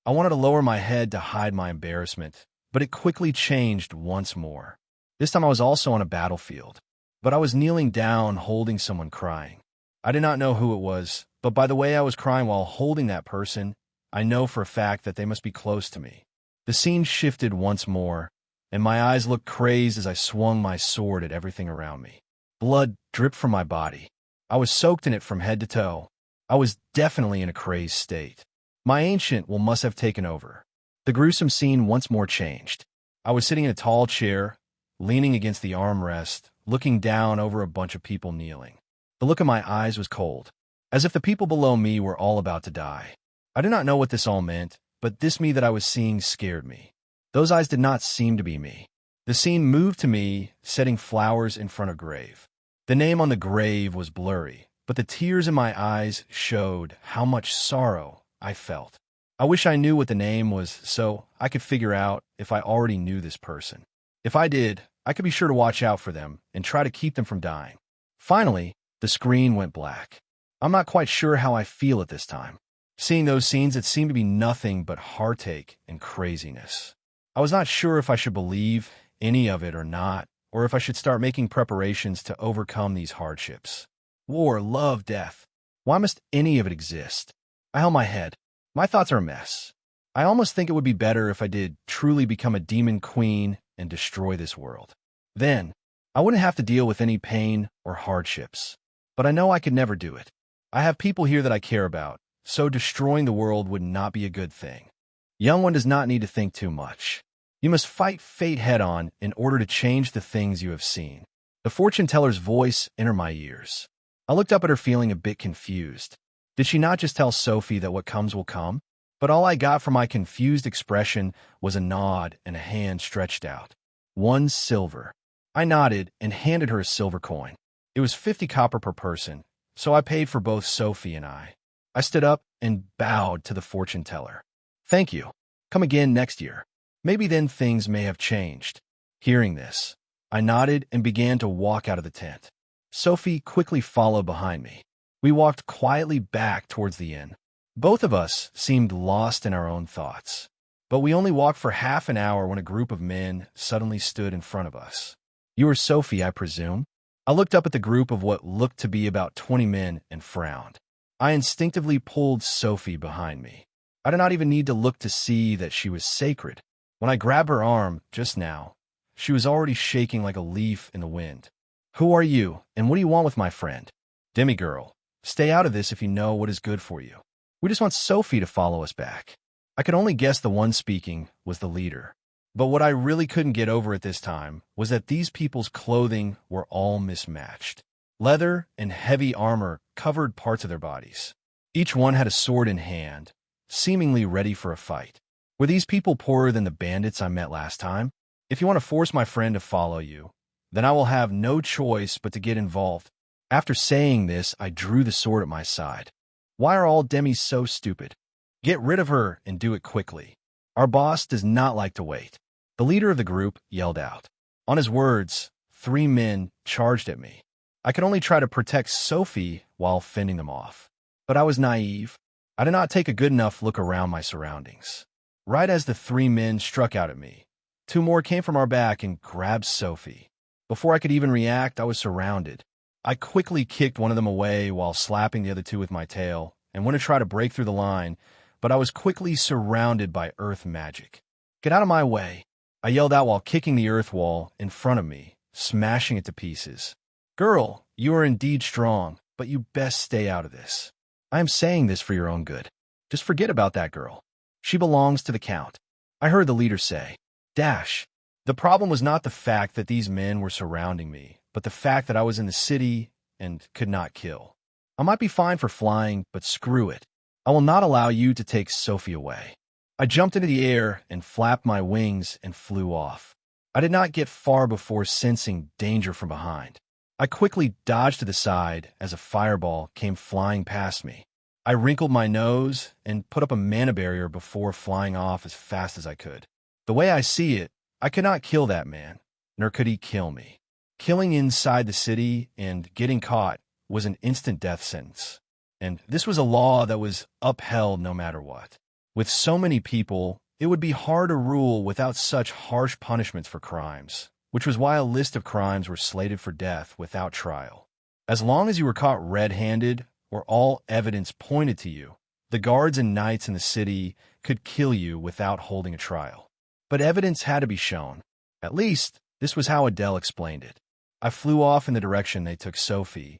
I wanted to lower my head to hide my embarrassment, but it quickly changed once more. This time I was also on a battlefield, but I was kneeling down holding someone crying. I did not know who it was, but by the way I was crying while holding that person, I know for a fact that they must be close to me. The scene shifted once more, and my eyes looked crazed as I swung my sword at everything around me. Blood dripped from my body. I was soaked in it from head to toe. I was definitely in a crazed state. My ancient will must have taken over. The gruesome scene once more changed. I was sitting in a tall chair, leaning against the armrest, looking down over a bunch of people kneeling. The look in my eyes was cold, as if the people below me were all about to die. I did not know what this all meant, but this me that I was seeing scared me. Those eyes did not seem to be me. The scene moved to me, setting flowers in front of a grave. The name on the grave was blurry, but the tears in my eyes showed how much sorrow I felt. I wish I knew what the name was so I could figure out if I already knew this person. If I did, I could be sure to watch out for them and try to keep them from dying. Finally, the screen went black. I'm not quite sure how I feel at this time. Seeing those scenes, it seemed to be nothing but heartache and craziness. I was not sure if I should believe any of it or not, or if I should start making preparations to overcome these hardships. War, love, death. Why must any of it exist? I held my head. My thoughts are a mess. I almost think it would be better if I did truly become a demon queen and destroy this world. Then, I wouldn't have to deal with any pain or hardships. But I know I could never do it. I have people here that I care about, so destroying the world would not be a good thing. Young one does not need to think too much. You must fight fate head-on in order to change the things you have seen. The fortune teller's voice entered my ears. I looked up at her feeling a bit confused. Did she not just tell Sophie that what comes will come? But all I got from my confused expression was a nod and a hand stretched out. 1 silver. I nodded and handed her a silver coin. It was 50 copper per person, so I paid for both Sophie and I. I stood up and bowed to the fortune teller. Thank you. Come again next year. Maybe then things may have changed. Hearing this, I nodded and began to walk out of the tent. Sophie quickly followed behind me. We walked quietly back towards the inn. Both of us seemed lost in our own thoughts. But we only walked for half an hour when a group of men suddenly stood in front of us. You are Sophie, I presume? I looked up at the group of what looked to be about 20 men and frowned. I instinctively pulled Sophie behind me. I did not even need to look to see that she was sacred. When I grabbed her arm just now, she was already shaking like a leaf in the wind. Who are you, and what do you want with my friend? Demigirl, stay out of this if you know what is good for you. We just want Sophie to follow us back. I could only guess the one speaking was the leader. But what I really couldn't get over at this time was that these people's clothing were all mismatched. Leather and heavy armor covered parts of their bodies. Each one had a sword in hand, seemingly ready for a fight. Were these people poorer than the bandits I met last time? If you want to force my friend to follow you, then I will have no choice but to get involved. After saying this, I drew the sword at my side. Why are all demis so stupid? Get rid of her and do it quickly. Our boss does not like to wait. The leader of the group yelled out. On his words, 3 men charged at me. I could only try to protect Sophie while fending them off. But I was naive. I did not take a good enough look around my surroundings. Right as the 3 men struck out at me, 2 more came from our back and grabbed Sophie. Before I could even react, I was surrounded. I quickly kicked one of them away while slapping the other 2 with my tail and went to try to break through the line, but I was quickly surrounded by earth magic. Get out of my way, I yelled out while kicking the earth wall in front of me, smashing it to pieces. Girl, you are indeed strong, but you best stay out of this. I am saying this for your own good. Just forget about that girl. She belongs to the Count. I heard the leader say. Dash. The problem was not the fact that these men were surrounding me, but the fact that I was in the city and could not kill. I might be fine for flying, but screw it. I will not allow you to take Sophie away. I jumped into the air and flapped my wings and flew off. I did not get far before sensing danger from behind. I quickly dodged to the side as a fireball came flying past me. I wrinkled my nose and put up a mana barrier before flying off as fast as I could. The way I see it, I could not kill that man, nor could he kill me. Killing inside the city and getting caught was an instant death sentence. And this was a law that was upheld no matter what. With so many people, it would be hard to rule without such harsh punishments for crimes, which was why a list of crimes were slated for death without trial. As long as you were caught red-handed or all evidence pointed to you, the guards and knights in the city could kill you without holding a trial. But evidence had to be shown. At least, this was how Adele explained it. I flew off in the direction they took Sophie,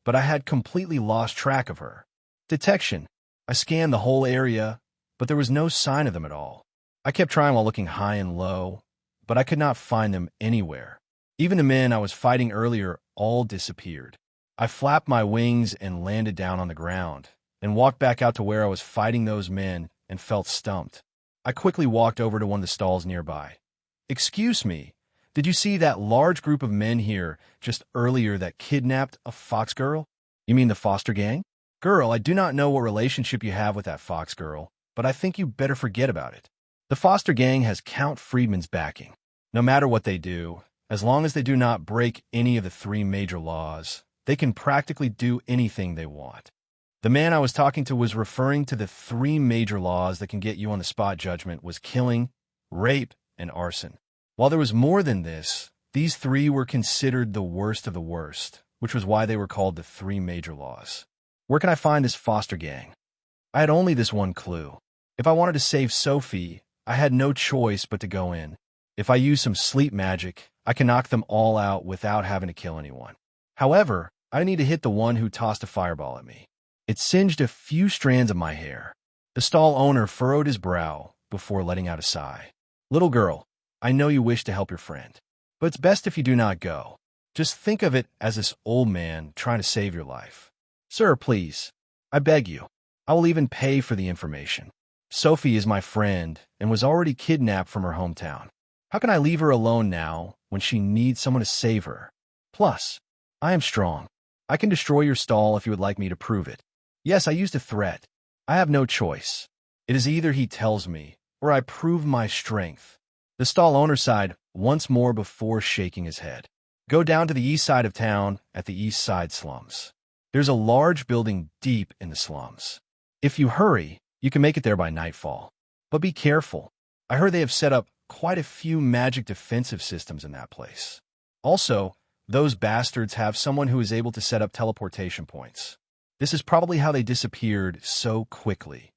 but I had completely lost track of her. Detection. I scanned the whole area, but there was no sign of them at all. I kept trying while looking high and low, but I could not find them anywhere. Even the men I was fighting earlier all disappeared. I flapped my wings and landed down on the ground, and walked back out to where I was fighting those men and felt stumped. I quickly walked over to one of the stalls nearby. "Excuse me, did you see that large group of men here just earlier that kidnapped a fox girl?" "You mean the foster gang?" "Girl, I do not know what relationship you have with that fox girl, but I think you better forget about it. The foster gang has Count Friedman's backing. No matter what they do, as long as they do not break any of the 3 major laws, they can practically do anything they want." The man I was talking to was referring to the 3 major laws that can get you on the spot judgment was killing, rape, and arson. While there was more than this, these 3 were considered the worst of the worst, which was why they were called the 3 major laws. Where can I find this foster gang? I had only this one clue. If I wanted to save Sophie, I had no choice but to go in. If I use some sleep magic, I can knock them all out without having to kill anyone. However, I need to hit the one who tossed a fireball at me. It singed a few strands of my hair. The stall owner furrowed his brow before letting out a sigh. "Little girl, I know you wish to help your friend, but it's best if you do not go. Just think of it as this old man trying to save your life. Sir, please, I beg you. I will even pay for the information. Sophie is my friend and was already kidnapped from her hometown. How can I leave her alone now when she needs someone to save her? Plus, I am strong. I can destroy your stall if you would like me to prove it. Yes, I used a threat. I have no choice. It is either he tells me, or I prove my strength." The stall owner sighed once more before shaking his head. "Go down to the east side of town at the east side slums. There's a large building deep in the slums. If you hurry, you can make it there by nightfall. But be careful. I heard they have set up quite a few magic defensive systems in that place. Also, those bastards have someone who is able to set up teleportation points. This is probably how they disappeared so quickly."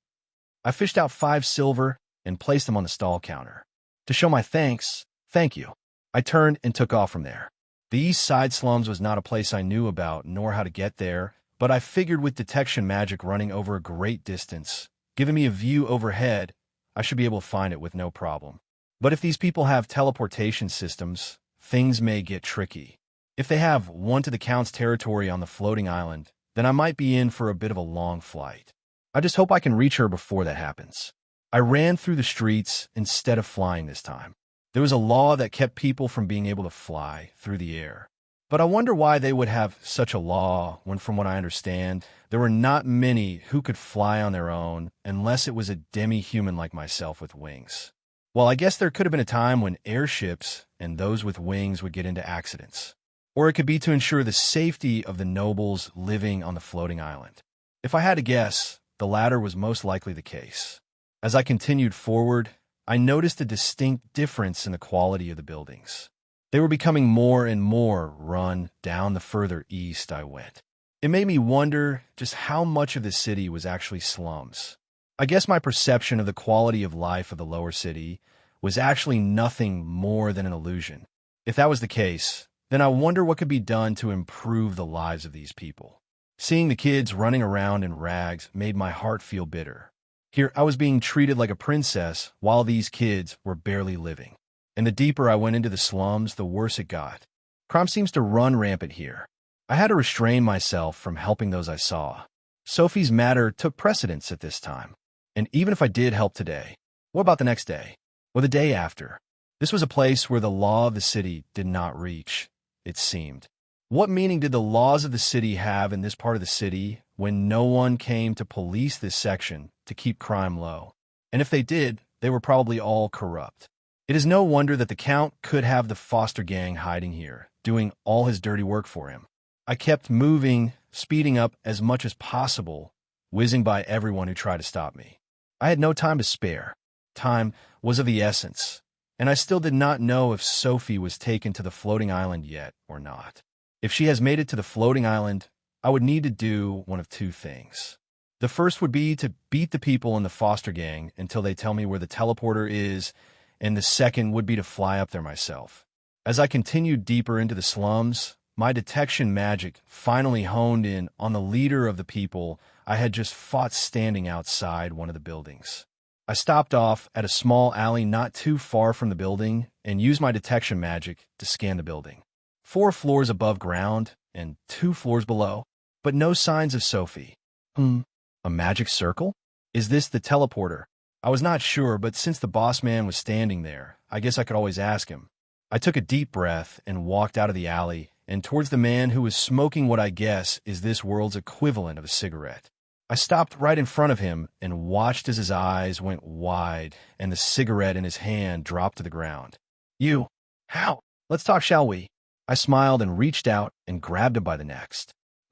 I fished out 5 silver and placed them on the stall counter. To show my thanks, "Thank you." I turned and took off from there. The east side slums was not a place I knew about nor how to get there, but I figured with detection magic running over a great distance, giving me a view overhead, I should be able to find it with no problem. But if these people have teleportation systems, things may get tricky. If they have one to the Count's territory on the floating island, then I might be in for a bit of a long flight. I just hope I can reach her before that happens. I ran through the streets instead of flying this time. There was a law that kept people from being able to fly through the air. But I wonder why they would have such a law when, from what I understand, there were not many who could fly on their own unless it was a demi-human like myself with wings. Well, I guess there could have been a time when airships and those with wings would get into accidents. Or it could be to ensure the safety of the nobles living on the floating island. If I had to guess, the latter was most likely the case. As I continued forward, I noticed a distinct difference in the quality of the buildings. They were becoming more and more run down the further east I went. It made me wonder just how much of the city was actually slums. I guess my perception of the quality of life of the lower city was actually nothing more than an illusion. If that was the case, then I wonder what could be done to improve the lives of these people. Seeing the kids running around in rags made my heart feel bitter. Here, I was being treated like a princess while these kids were barely living. And the deeper I went into the slums, the worse it got. Crime seems to run rampant here. I had to restrain myself from helping those I saw. Sophie's matter took precedence at this time. And even if I did help today, what about the next day? Or the day after? This was a place where the law of the city did not reach, it seemed. What meaning did the laws of the city have in this part of the city when no one came to police this section to keep crime low? And if they did, they were probably all corrupt. It is no wonder that the Count could have the foster gang hiding here, doing all his dirty work for him. I kept moving speeding up as much as possible, whizzing by everyone who tried to stop me. I had no time to spare. Time was of the essence, and I still did not know if Sophie was taken to the floating island yet or not. If she has made it to the floating island, I would need to do one of two things. The first would be to beat the people in the foster gang until they tell me where the teleporter is, and the second would be to fly up there myself. As I continued deeper into the slums, my detection magic finally honed in on the leader of the people I had just fought standing outside one of the buildings. I stopped off at a small alley not too far from the building and used my detection magic to scan the building. 4 floors above ground and 2 floors below, but no signs of Sophie. A magic circle? Is this the teleporter? I was not sure, but since the boss man was standing there, I guess I could always ask him. I took a deep breath and walked out of the alley and towards the man who was smoking what I guess is this world's equivalent of a cigarette. I stopped right in front of him and watched as his eyes went wide and the cigarette in his hand dropped to the ground. You? How? Let's talk, shall we? I smiled and reached out and grabbed him by the neck.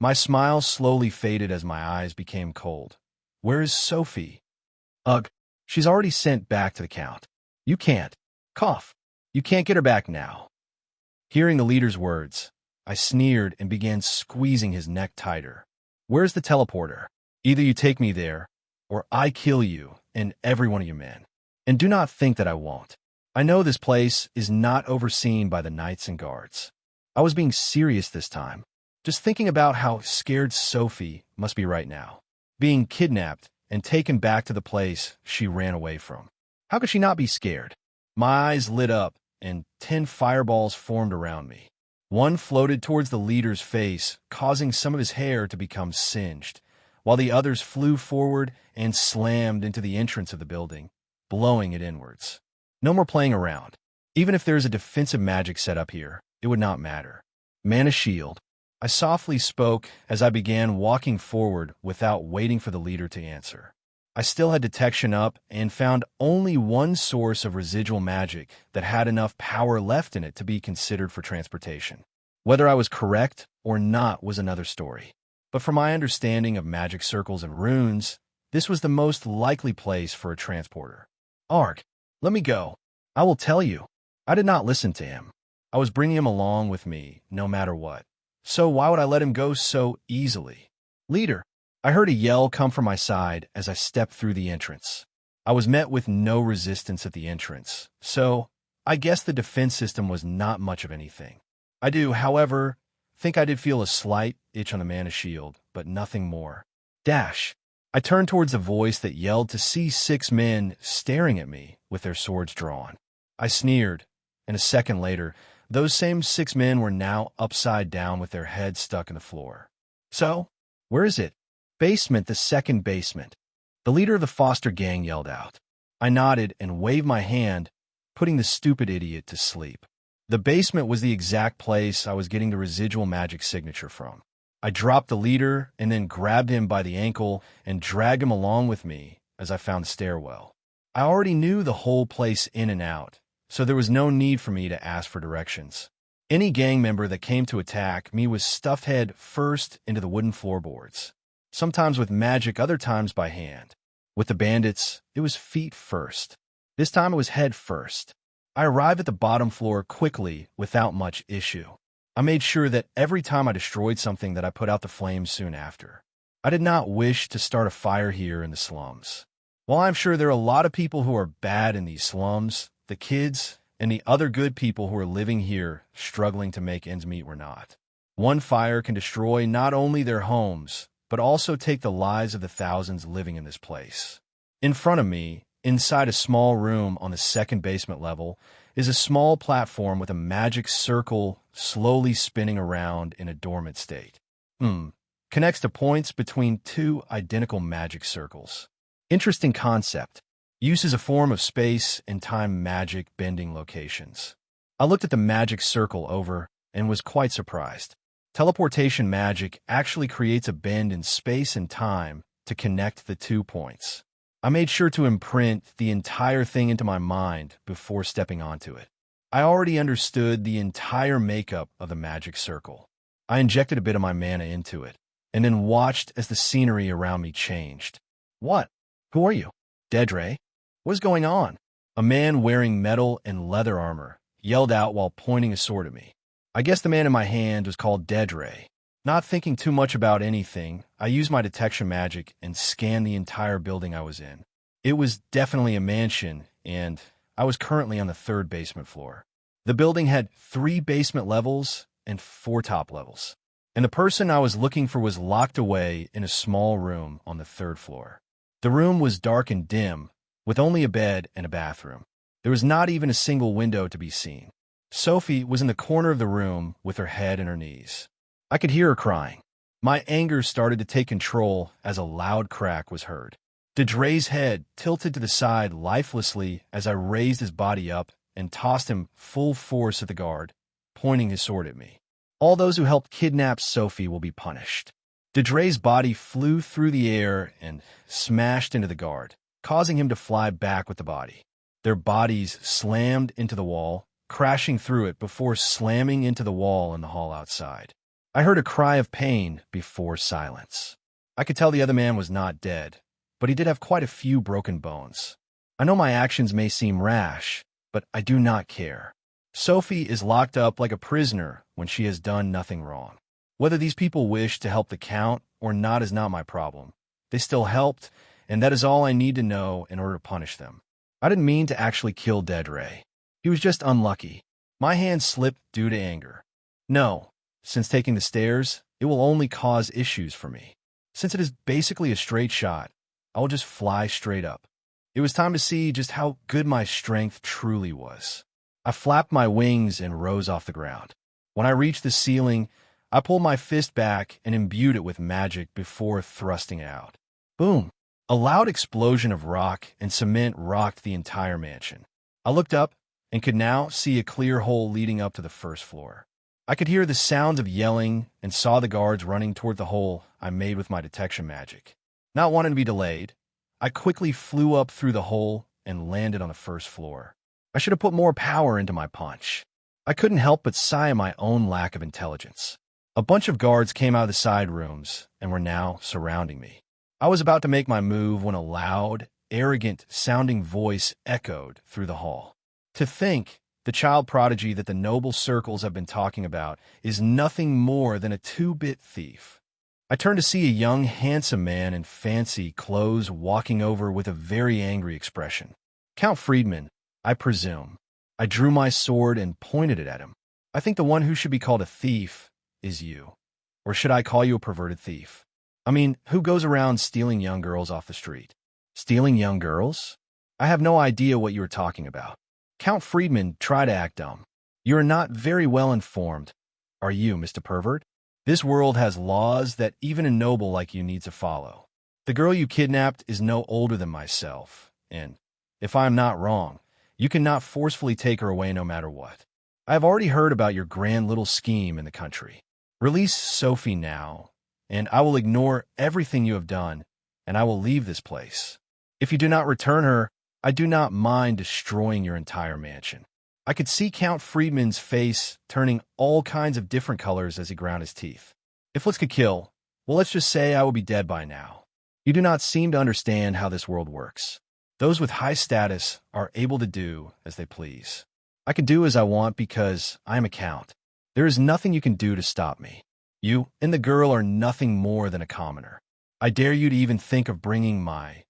My smile slowly faded as my eyes became cold. Where is Sophie? Ugh, she's already sent back to the count. You can't. Cough. You can't get her back now. Hearing the leader's words, I sneered and began squeezing his neck tighter. Where's the teleporter? Either you take me there, or I kill you and every one of your men. And do not think that I won't. I know this place is not overseen by the knights and guards. I was being serious this time, just thinking about how scared Sophie must be right now, being kidnapped and taken back to the place she ran away from. How could she not be scared? My eyes lit up and 10 fireballs formed around me. One floated towards the leader's face, causing some of his hair to become singed, while the others flew forward and slammed into the entrance of the building, blowing it inwards. No more playing around. Even if there is a defensive magic set up here, it would not matter. Man a shield. I softly spoke as I began walking forward without waiting for the leader to answer. I still had detection up and found only one source of residual magic that had enough power left in it to be considered for transportation. Whether I was correct or not was another story. But from my understanding of magic circles and runes, this was the most likely place for a transporter. Arg, let me go. I will tell you. I did not listen to him. I was bringing him along with me, no matter what. So why would I let him go so easily? Leader. I heard a yell come from my side as I stepped through the entrance. I was met with no resistance at the entrance, so I guess the defense system was not much of anything. I do, however, think I did feel a slight itch on the mana shield, but nothing more. Dash! I turned towards the voice that yelled to see 6 men staring at me with their swords drawn. I sneered, and a second later, those same 6 men were now upside down with their heads stuck in the floor. So, where is it? Basement, the second basement. The leader of the foster gang yelled out. I nodded and waved my hand, putting the stupid idiot to sleep. The basement was the exact place I was getting the residual magic signature from. I dropped the leader and then grabbed him by the ankle and dragged him along with me as I found the stairwell. I already knew the whole place in and out, so there was no need for me to ask for directions. Any gang member that came to attack me was stuffed head first into the wooden floorboards. Sometimes with magic, other times by hand. With the bandits, it was feet first. This time it was head first. I arrived at the bottom floor quickly without much issue. I made sure that every time I destroyed something that I put out the flames soon after. I did not wish to start a fire here in the slums. While I'm sure there are a lot of people who are bad in these slums, the kids and the other good people who are living here struggling to make ends meet were not. One fire can destroy not only their homes, but also take the lives of the thousands living in this place. In front of me, inside a small room on the second basement level, is a small platform with a magic circle slowly spinning around in a dormant state. Connects to points between 2 identical magic circles. Interesting concept. Uses a form of space and time magic bending locations. I looked at the magic circle over and was quite surprised. Teleportation magic actually creates a bend in space and time to connect the 2 points. I made sure to imprint the entire thing into my mind before stepping onto it. I already understood the entire makeup of the magic circle. I injected a bit of my mana into it. and then watched as the scenery around me changed. What? Who are you? Dedre? What is going on? A man wearing metal and leather armor yelled out while pointing a sword at me. I guess the man in my hand was called Dedre. Not thinking too much about anything, I used my detection magic and scanned the entire building I was in. It was definitely a mansion, and I was currently on the 3rd basement floor. The building had 3 basement levels and 4 top levels, and the person I was looking for was locked away in a small room on the 3rd floor. The room was dark and dim, with only a bed and a bathroom. There was not even a single window to be seen. Sophie was in the corner of the room with her head in her knees. I could hear her crying. My anger started to take control as a loud crack was heard. Dedre's head tilted to the side lifelessly as I raised his body up and tossed him full force at the guard, pointing his sword at me. All those who helped kidnap Sophie will be punished. Dedre's body flew through the air and smashed into the guard, causing him to fly back with the body. Their bodies slammed into the wall, crashing through it before slamming into the wall in the hall outside. I heard a cry of pain before silence. I could tell the other man was not dead, but he did have quite a few broken bones. I know my actions may seem rash, but I do not care. Sophie is locked up like a prisoner when she has done nothing wrong. Whether these people wish to help the Count or not is not my problem. They still helped, and that is all I need to know in order to punish them. I didn't mean to actually kill Dedre. He was just unlucky. My hand slipped due to anger. No, since taking the stairs, it will only cause issues for me. Since it is basically a straight shot, I will just fly straight up. It was time to see just how good my strength truly was. I flapped my wings and rose off the ground. When I reached the ceiling, I pulled my fist back and imbued it with magic before thrusting it out. Boom! A loud explosion of rock and cement rocked the entire mansion. I looked up and could now see a clear hole leading up to the 1st floor. I could hear the sounds of yelling and saw the guards running toward the hole I made with my detection magic. Not wanting to be delayed, I quickly flew up through the hole and landed on the 1st floor. I should have put more power into my punch. I couldn't help but sigh at my own lack of intelligence. A bunch of guards came out of the side rooms and were now surrounding me. I was about to make my move when a loud, arrogant-sounding voice echoed through the hall. To think the child prodigy that the noble circles have been talking about is nothing more than a 2-bit thief. I turned to see a young, handsome man in fancy clothes walking over with a very angry expression. Count Friedman, I presume. I drew my sword and pointed it at him. I think the one who should be called a thief is you. Or should I call you a perverted thief? I mean, who goes around stealing young girls off the street? Stealing young girls? I have no idea what you are talking about. Count Friedman tried to act dumb. You are not very well informed, are you, Mr. Pervert? This world has laws that even a noble like you needs to follow. The girl you kidnapped is no older than myself, and, if I am not wrong, you cannot forcefully take her away no matter what. I have already heard about your grand little scheme in the country. Release Sophie now, and I will ignore everything you have done, and I will leave this place. If you do not return her, I do not mind destroying your entire mansion. I could see Count Friedman's face turning all kinds of different colors as he ground his teeth. If looks could kill, well, let's just say I will be dead by now. You do not seem to understand how this world works. Those with high status are able to do as they please. I can do as I want because I am a count. There is nothing you can do to stop me. You and the girl are nothing more than a commoner. I dare you to even think of bringing my...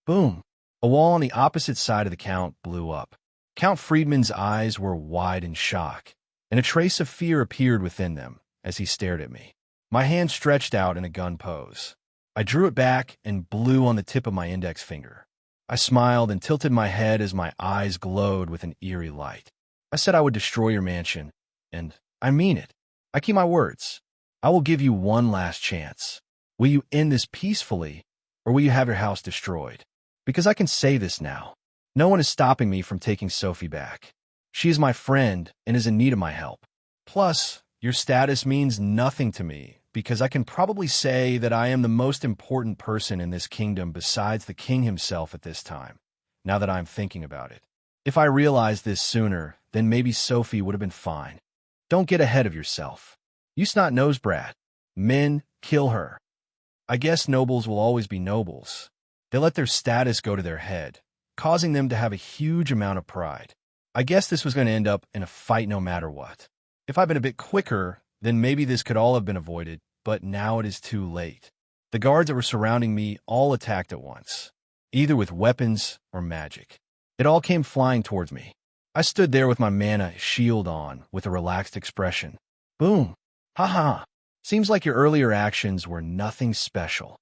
Boom! A wall on the opposite side of the Count blew up. Count Friedman's eyes were wide in shock, and a trace of fear appeared within them as he stared at me. My hand stretched out in a gun pose. I drew it back and blew on the tip of my index finger. I smiled and tilted my head as my eyes glowed with an eerie light. I said I would destroy your mansion, and I mean it. I keep my words. I will give you one last chance. Will you end this peacefully, or will you have your house destroyed? Because I can say this now. No one is stopping me from taking Sophie back. She is my friend and is in need of my help. Plus, your status means nothing to me, because I can probably say that I am the most important person in this kingdom besides the king himself at this time, now that I am thinking about it. If I realized this sooner, then maybe Sophie would have been fine. Don't get ahead of yourself. You snot-nosed brat. Men, kill her. I guess nobles will always be nobles. They let their status go to their head, causing them to have a huge amount of pride. I guess this was going to end up in a fight no matter what. If I'd been a bit quicker, then maybe this could all have been avoided, but now it is too late. The guards that were surrounding me all attacked at once, either with weapons or magic. It all came flying towards me. I stood there with my mana shield on, with a relaxed expression. Boom! Ha-ha! Seems like your earlier actions were nothing special.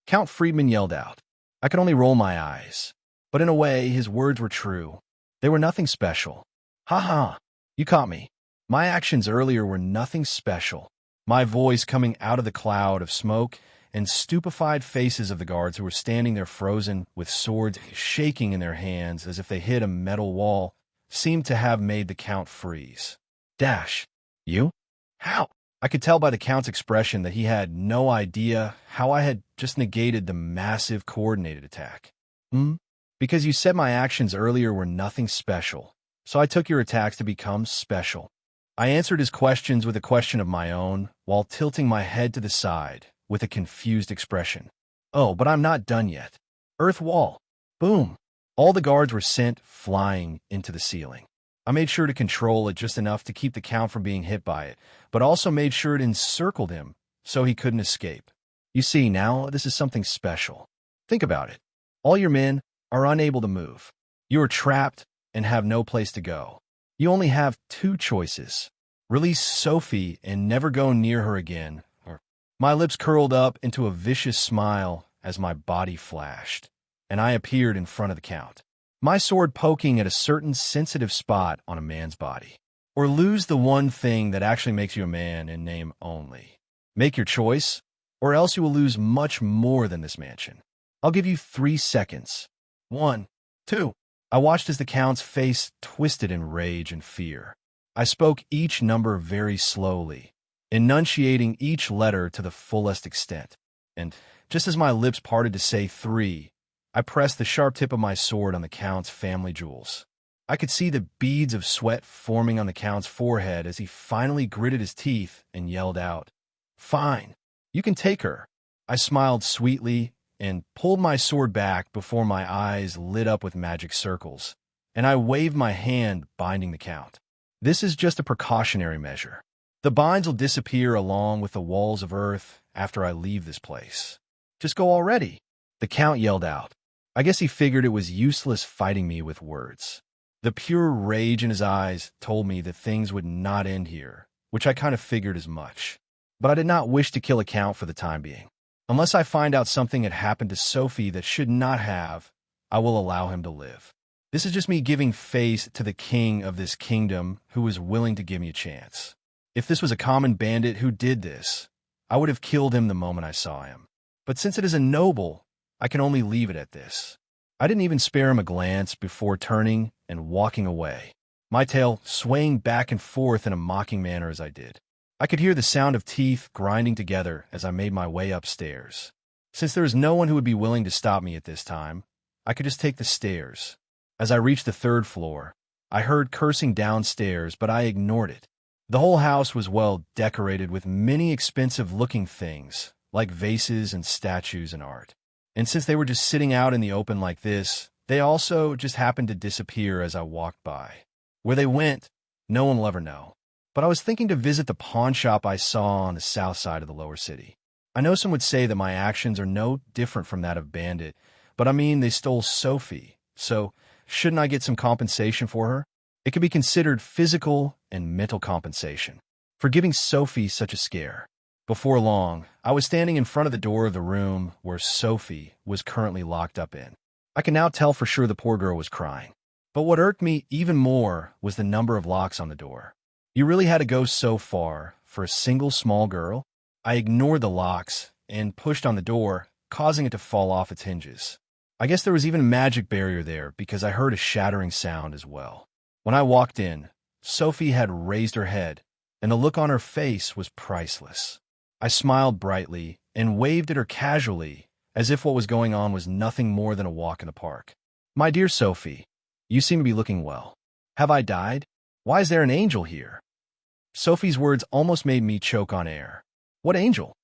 Count Friedman yelled out. I could only roll my eyes. But in a way, his words were true. They were nothing special. Ha-ha! You caught me. My actions earlier were nothing special. My voice coming out of the cloud of smoke and stupefied faces of the guards who were standing there frozen with swords shaking in their hands as if they hit a metal wall seemed to have made the Count freeze. Dash. You? How? I could tell by the Count's expression that he had no idea how I had just negated the massive coordinated attack. Because you said my actions earlier were nothing special, so I took your attacks to become special. I answered his questions with a question of my own, while tilting my head to the side with a confused expression. Oh, but I'm not done yet. Earth wall. Boom. All the guards were sent flying into the ceiling. I made sure to control it just enough to keep the Count from being hit by it, but also made sure it encircled him so he couldn't escape. You see, now this is something special. Think about it. All your men are unable to move. You are trapped and have no place to go. You only have two choices. Release Sophie and never go near her again, or... My lips curled up into a vicious smile as my body flashed, and I appeared in front of the Count, my sword poking at a certain sensitive spot on a man's body. Or lose the one thing that actually makes you a man in name only. Make your choice, or else you will lose much more than this mansion. I'll give you 3 seconds. 1, 2. I watched as the Count's face twisted in rage and fear. I spoke each number very slowly, enunciating each letter to the fullest extent. And just as my lips parted to say 3, I pressed the sharp tip of my sword on the Count's family jewels. I could see the beads of sweat forming on the Count's forehead as he finally gritted his teeth and yelled out, Fine, you can take her. I smiled sweetly and pulled my sword back before my eyes lit up with magic circles, and I waved my hand binding the Count. This is just a precautionary measure. The binds will disappear along with the walls of earth after I leave this place. Just go already, the Count yelled out. I guess he figured it was useless fighting me with words. The pure rage in his eyes told me that things would not end here, which I kind of figured as much. But I did not wish to kill a Count for the time being. Unless I find out something had happened to Sophie that should not have, I will allow him to live. This is just me giving face to the king of this kingdom who is willing to give me a chance. If this was a common bandit who did this, I would have killed him the moment I saw him. But since it is a noble, I can only leave it at this. I didn't even spare him a glance before turning and walking away, my tail swaying back and forth in a mocking manner as I did. I could hear the sound of teeth grinding together as I made my way upstairs. Since there was no one who would be willing to stop me at this time, I could just take the stairs. As I reached the 3rd floor, I heard cursing downstairs, but I ignored it. The whole house was well decorated with many expensive-looking things, like vases and statues and art. And since they were just sitting out in the open like this, they also just happened to disappear as I walked by. Where they went, no one will ever know. But I was thinking to visit the pawn shop I saw on the south side of the lower city. I know some would say that my actions are no different from that of Bandit, but I mean they stole Sophie, so shouldn't I get some compensation for her? It could be considered physical and mental compensation for giving Sophie such a scare. Before long, I was standing in front of the door of the room where Sophie was currently locked up in. I can now tell for sure the poor girl was crying. But what irked me even more was the number of locks on the door. You really had to go so far for a single small girl? I ignored the locks and pushed on the door, causing it to fall off its hinges. I guess there was even a magic barrier there because I heard a shattering sound as well. When I walked in, Sophie had raised her head, and the look on her face was priceless. I smiled brightly and waved at her casually, as if what was going on was nothing more than a walk in the park. My dear Sophie, you seem to be looking well. Have I died? Why is there an angel here? Sophie's words almost made me choke on air. What angel?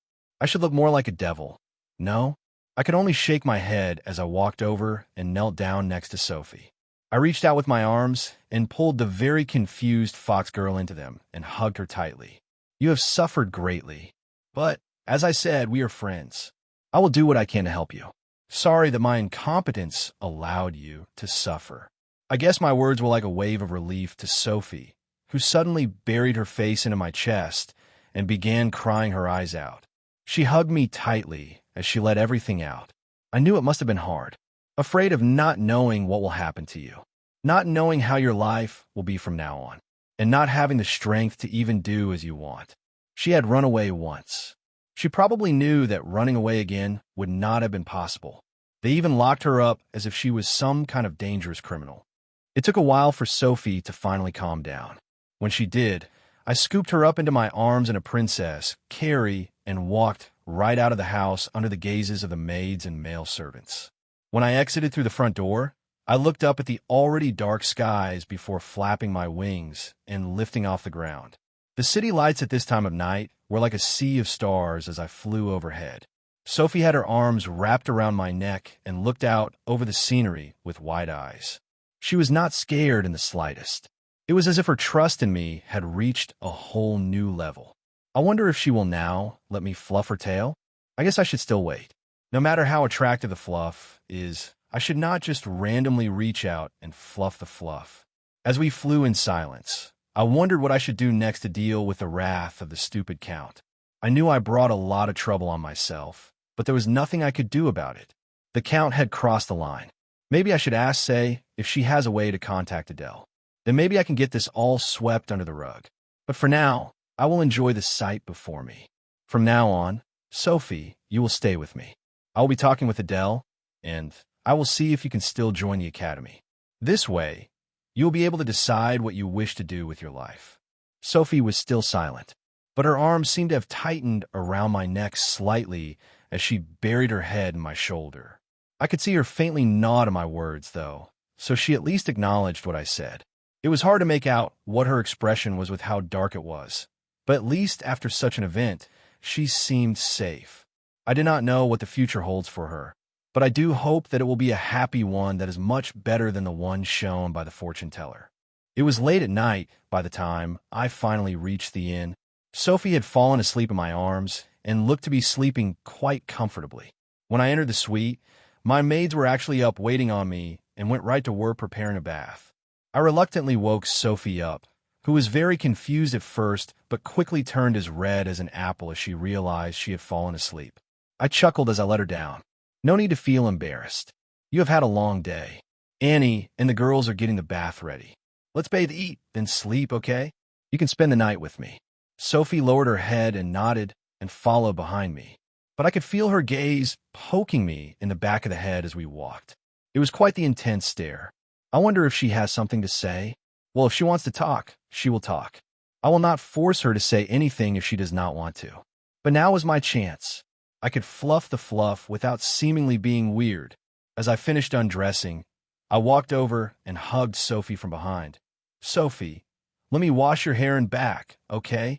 I should look more like a devil. No? I could only shake my head as I walked over and knelt down next to Sophie. I reached out with my arms and pulled the very confused fox girl into them and hugged her tightly. You have suffered greatly, but, as I said, we are friends. I will do what I can to help you. Sorry that my incompetence allowed you to suffer. I guess my words were like a wave of relief to Sophie, who suddenly buried her face into my chest and began crying her eyes out. She hugged me tightly as she let everything out. I knew it must have been hard, afraid of not knowing what will happen to you, not knowing how your life will be from now on, and not having the strength to even do as you want. She had run away once. She probably knew that running away again would not have been possible. They even locked her up as if she was some kind of dangerous criminal. It took a while for Sophie to finally calm down. When she did, I scooped her up into my arms in a princess, Carrie, and walked right out of the house under the gazes of the maids and male servants. When I exited through the front door, I looked up at the already dark skies before flapping my wings and lifting off the ground. The city lights at this time of night were like a sea of stars as I flew overhead. Sophie had her arms wrapped around my neck and looked out over the scenery with wide eyes. She was not scared in the slightest. It was as if her trust in me had reached a whole new level. I wonder if she will now let me fluff her tail? I guess I should still wait. No matter how attractive the fluff is, I should not just randomly reach out and fluff the fluff. As we flew in silence, I wondered what I should do next to deal with the wrath of the stupid count. I knew I brought a lot of trouble on myself, but there was nothing I could do about it. The count had crossed the line. Maybe I should ask Say if she has a way to contact Adele. Then maybe I can get this all swept under the rug. But for now, I will enjoy the sight before me. From now on, Sophie, you will stay with me. I will be talking with Adele, and I will see if you can still join the academy. This way, you will be able to decide what you wish to do with your life. Sophie was still silent, but her arms seemed to have tightened around my neck slightly as she buried her head in my shoulder. I could see her faintly nod to my words, though, so she at least acknowledged what I said. It was hard to make out what her expression was with how dark it was, but at least after such an event, she seemed safe. I did not know what the future holds for her, but I do hope that it will be a happy one that is much better than the one shown by the fortune teller. It was late at night by the time I finally reached the inn. Sophie had fallen asleep in my arms and looked to be sleeping quite comfortably. When I entered the suite, my maids were actually up waiting on me and went right to work preparing a bath. I reluctantly woke Sophie up, who was very confused at first but quickly turned as red as an apple as she realized she had fallen asleep. I chuckled as I let her down. No need to feel embarrassed. You have had a long day. Annie and the girls are getting the bath ready. Let's bathe, eat, then sleep, okay? You can spend the night with me. Sophie lowered her head and nodded and followed behind me, but I could feel her gaze poking me in the back of the head as we walked. It was quite the intense stare. I wonder if she has something to say. Well, if she wants to talk, she will talk. I will not force her to say anything if she does not want to. But now was my chance. I could fluff the fluff without seemingly being weird. As I finished undressing, I walked over and hugged Sophie from behind. Sophie, let me wash your hair and back, okay?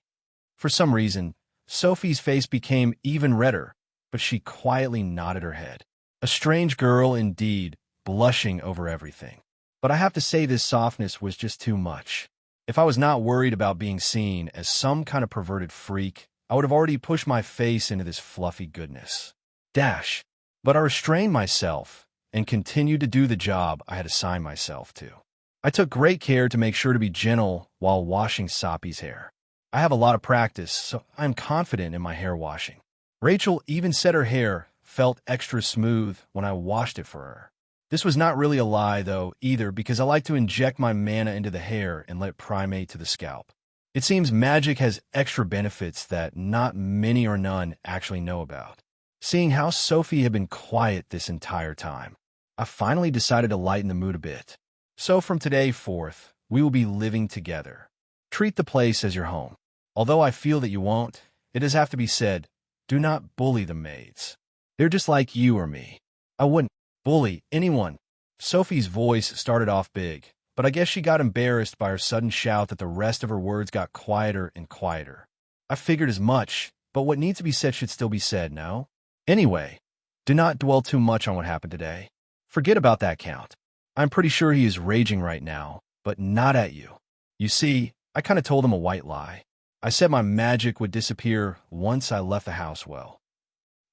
For some reason, Sophie's face became even redder, but she quietly nodded her head. A strange girl indeed, blushing over everything. But I have to say this softness was just too much. If I was not worried about being seen as some kind of perverted freak, I would have already pushed my face into this fluffy goodness. Dash. But I restrained myself and continued to do the job I had assigned myself to. I took great care to make sure to be gentle while washing Sophie's hair. I have a lot of practice, so I am confident in my hair washing. Rachel even said her hair felt extra smooth when I washed it for her. This was not really a lie, though, either, because I like to inject my mana into the hair and let it primate to the scalp. It seems magic has extra benefits that not many or none actually know about. Seeing how Sophie had been quiet this entire time, I finally decided to lighten the mood a bit. So from today forth, we will be living together. Treat the place as your home. Although I feel that you won't, it does have to be said, do not bully the maids. They're just like you or me. I wouldn't bully anyone. Sophie's voice started off big, but I guess she got embarrassed by her sudden shout that the rest of her words got quieter and quieter. I figured as much, but what needs to be said should still be said, no? Anyway, Do not dwell too much on what happened today. Forget about that count. I'm pretty sure he is raging right now, but not at you. You see, I kind of told him a white lie. I said my magic would disappear once I left the house. Well,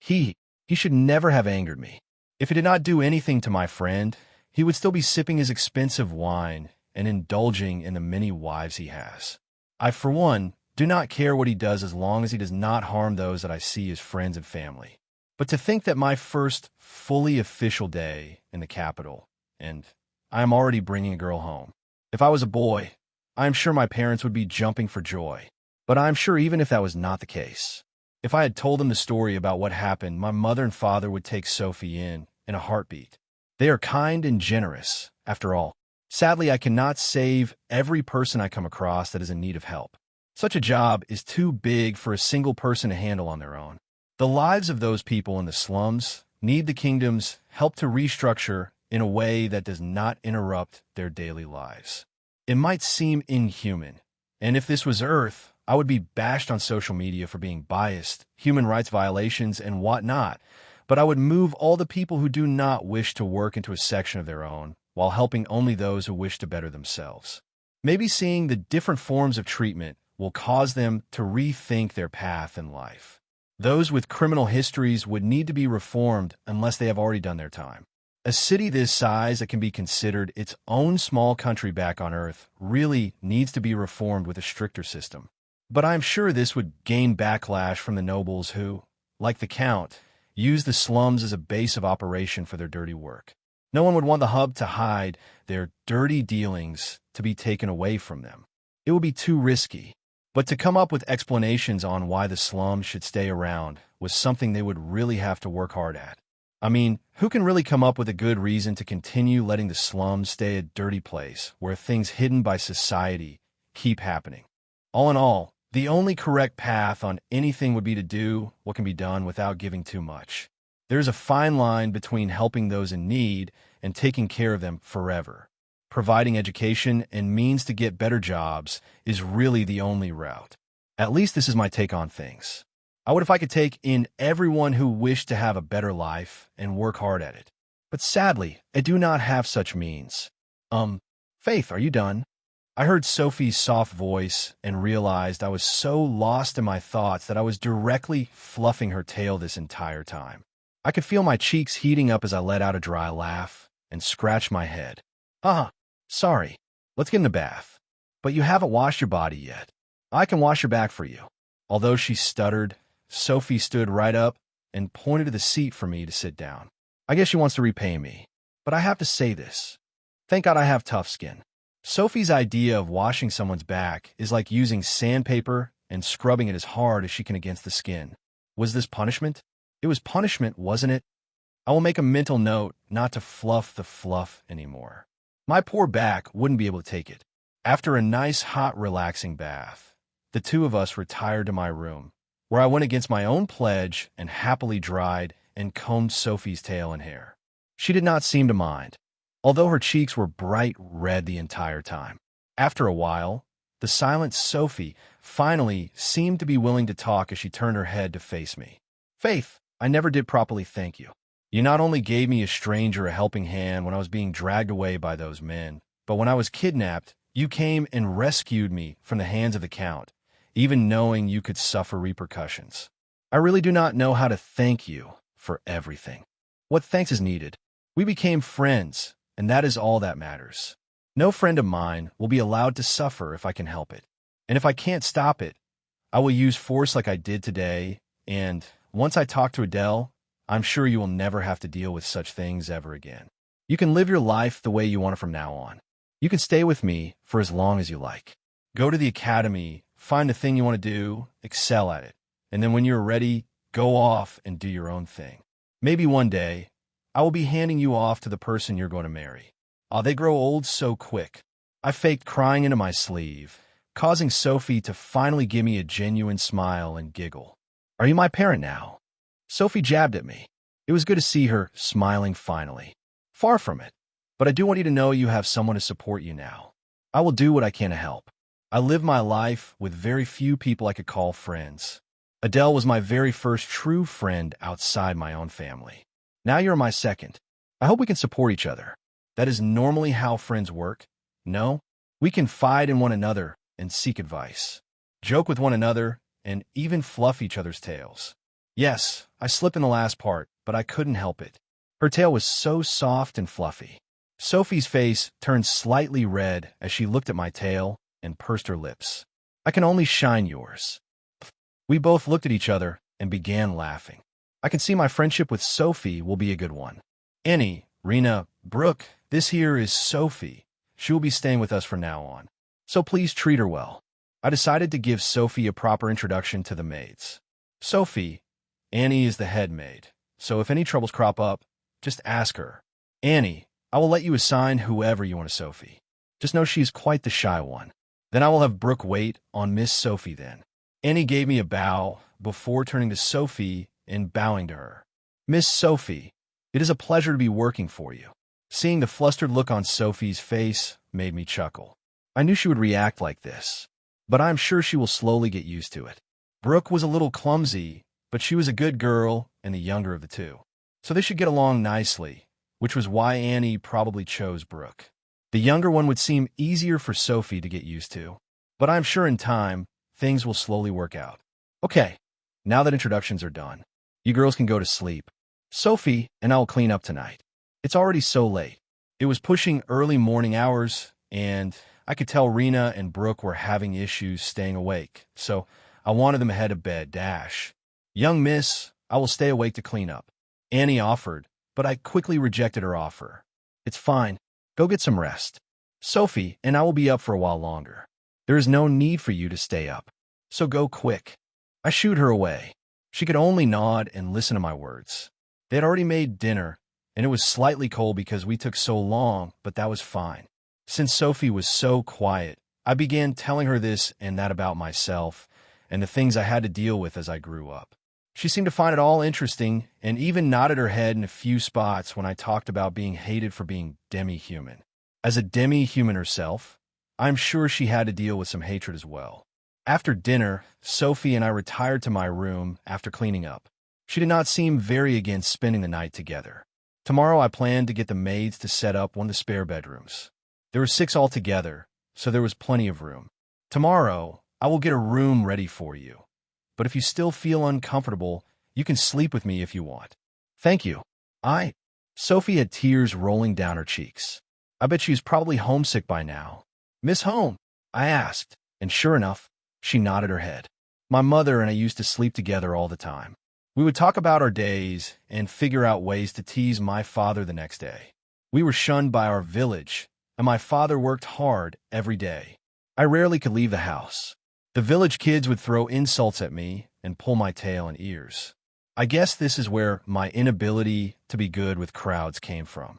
he should never have angered me. If he did not do anything to my friend, he would still be sipping his expensive wine and indulging in the many wives he has. I, for one, do not care what he does as long as he does not harm those that I see as friends and family. But to think that my first fully official day in the capital, and I am already bringing a girl home. If I was a boy, I am sure my parents would be jumping for joy. But I am sure even if that was not the case, if I had told them the story about what happened, my mother and father would take Sophie in a heartbeat. They are kind and generous, after all. Sadly, I cannot save every person I come across that is in need of help. Such a job is too big for a single person to handle on their own. The lives of those people in the slums need the kingdom's help to restructure in a way that does not interrupt their daily lives. It might seem inhuman, and if this was Earth, I would be bashed on social media for being biased, human rights violations, and whatnot, but I would move all the people who do not wish to work into a section of their own, while helping only those who wish to better themselves. Maybe seeing the different forms of treatment will cause them to rethink their path in life. Those with criminal histories would need to be reformed unless they have already done their time. A city this size that can be considered its own small country back on Earth really needs to be reformed with a stricter system. But I'm sure this would gain backlash from the nobles who, like the Count, use the slums as a base of operation for their dirty work. No one would want the hub to hide their dirty dealings to be taken away from them. It would be too risky. But to come up with explanations on why the slums should stay around was something they would really have to work hard at. I mean, who can really come up with a good reason to continue letting the slums stay a dirty place where things hidden by society keep happening? All in all, the only correct path on anything would be to do what can be done without giving too much. There's a fine line between helping those in need and taking care of them forever. Providing education and means to get better jobs is really the only route. At least this is my take on things. I would if I could take in everyone who wished to have a better life and work hard at it. But sadly, I do not have such means. Faith, are you done? I heard Sophie's soft voice and realized I was so lost in my thoughts that I was directly fluffing her tail this entire time. I could feel my cheeks heating up as I let out a dry laugh and scratched my head. Sorry. Let's get in the bath. But you haven't washed your body yet. I can wash your back for you. Although she stuttered, Sophie stood right up and pointed to the seat for me to sit down. I guess she wants to repay me. But I have to say this. Thank God I have tough skin. Sophie's idea of washing someone's back is like using sandpaper and scrubbing it as hard as she can against the skin. Was this punishment? It was punishment, wasn't it? I will make a mental note not to fluff the fluff anymore. My poor back wouldn't be able to take it. After a nice, hot, relaxing bath, the two of us retired to my room, where I went against my own pledge and happily dried and combed Sophie's tail and hair. She did not seem to mind, although her cheeks were bright red the entire time. After a while, the silent Sophie finally seemed to be willing to talk as she turned her head to face me. Faith, I never did properly thank you. You not only gave me a stranger a helping hand when I was being dragged away by those men, but when I was kidnapped, you came and rescued me from the hands of the Count, even knowing you could suffer repercussions. I really do not know how to thank you for everything. What thanks is needed? We became friends, and that is all that matters. No friend of mine will be allowed to suffer if I can help it. And if I can't stop it, I will use force like I did today, and once I talk to Adele, I'm sure you will never have to deal with such things ever again. You can live your life the way you want it from now on. You can stay with me for as long as you like. Go to the academy, find the thing you want to do, excel at it, and then when you're ready, go off and do your own thing. Maybe one day, I will be handing you off to the person you're going to marry. They grow old so quick. I faked crying into my sleeve, causing Sophie to finally give me a genuine smile and giggle. Are you my parent now? Sophie jabbed at me. It was good to see her smiling finally. Far from it. But I do want you to know you have someone to support you now. I will do what I can to help. I live my life with very few people I could call friends. Adele was my very first true friend outside my own family. Now you're my second. I hope we can support each other. That is normally how friends work. No, we confide in one another and seek advice, joke with one another, and even fluff each other's tails. Yes, I slipped in the last part, but I couldn't help it. Her tail was so soft and fluffy. Sophie's face turned slightly red as she looked at my tail and pursed her lips. I can only shine yours. We both looked at each other and began laughing. I can see my friendship with Sophie will be a good one. Annie, Rena, Brooke, this here is Sophie. She will be staying with us from now on. So please treat her well. I decided to give Sophie a proper introduction to the maids. Sophie, Annie is the head maid, so if any troubles crop up, just ask her. Annie, I will let you assign whoever you want to Sophie. Just know she is quite the shy one. Then I will have Brooke wait on Miss Sophie then. Annie gave me a bow before turning to Sophie and bowing to her. Miss Sophie, it is a pleasure to be working for you. Seeing the flustered look on Sophie's face made me chuckle. I knew she would react like this, but I am sure she will slowly get used to it. Brooke was a little clumsy, but she was a good girl and the younger of the two, so they should get along nicely, which was why Annie probably chose Brooke. The younger one would seem easier for Sophie to get used to, but I'm sure in time, things will slowly work out. Okay, now that introductions are done, you girls can go to sleep. Sophie and I will clean up tonight. It's already so late. It was pushing early morning hours, and I could tell Rena and Brooke were having issues staying awake, so I wanted them ahead of bed. Young miss, I will stay awake to clean up. Annie offered, but I quickly rejected her offer. It's fine. Go get some rest. Sophie and I will be up for a while longer. There is no need for you to stay up, so go quick. I shooed her away. She could only nod and listen to my words. They had already made dinner, and it was slightly cold because we took so long, but that was fine. Since Sophie was so quiet, I began telling her this and that about myself and the things I had to deal with as I grew up. She seemed to find it all interesting and even nodded her head in a few spots when I talked about being hated for being demi-human. As a demi-human herself, I'm sure she had to deal with some hatred as well. After dinner, Sophie and I retired to my room after cleaning up. She did not seem very against spending the night together. Tomorrow I planned to get the maids to set up one of the spare bedrooms. There were 6 altogether, so there was plenty of room. Tomorrow, I will get a room ready for you. But if you still feel uncomfortable, you can sleep with me if you want. Thank you. Sophie had tears rolling down her cheeks. I bet she's probably homesick by now. Miss Home? I asked, and sure enough, she nodded her head. My mother and I used to sleep together all the time. We would talk about our days and figure out ways to tease my father the next day. We were shunned by our village, and my father worked hard every day. I rarely could leave the house. The village kids would throw insults at me and pull my tail and ears. I guess this is where my inability to be good with crowds came from.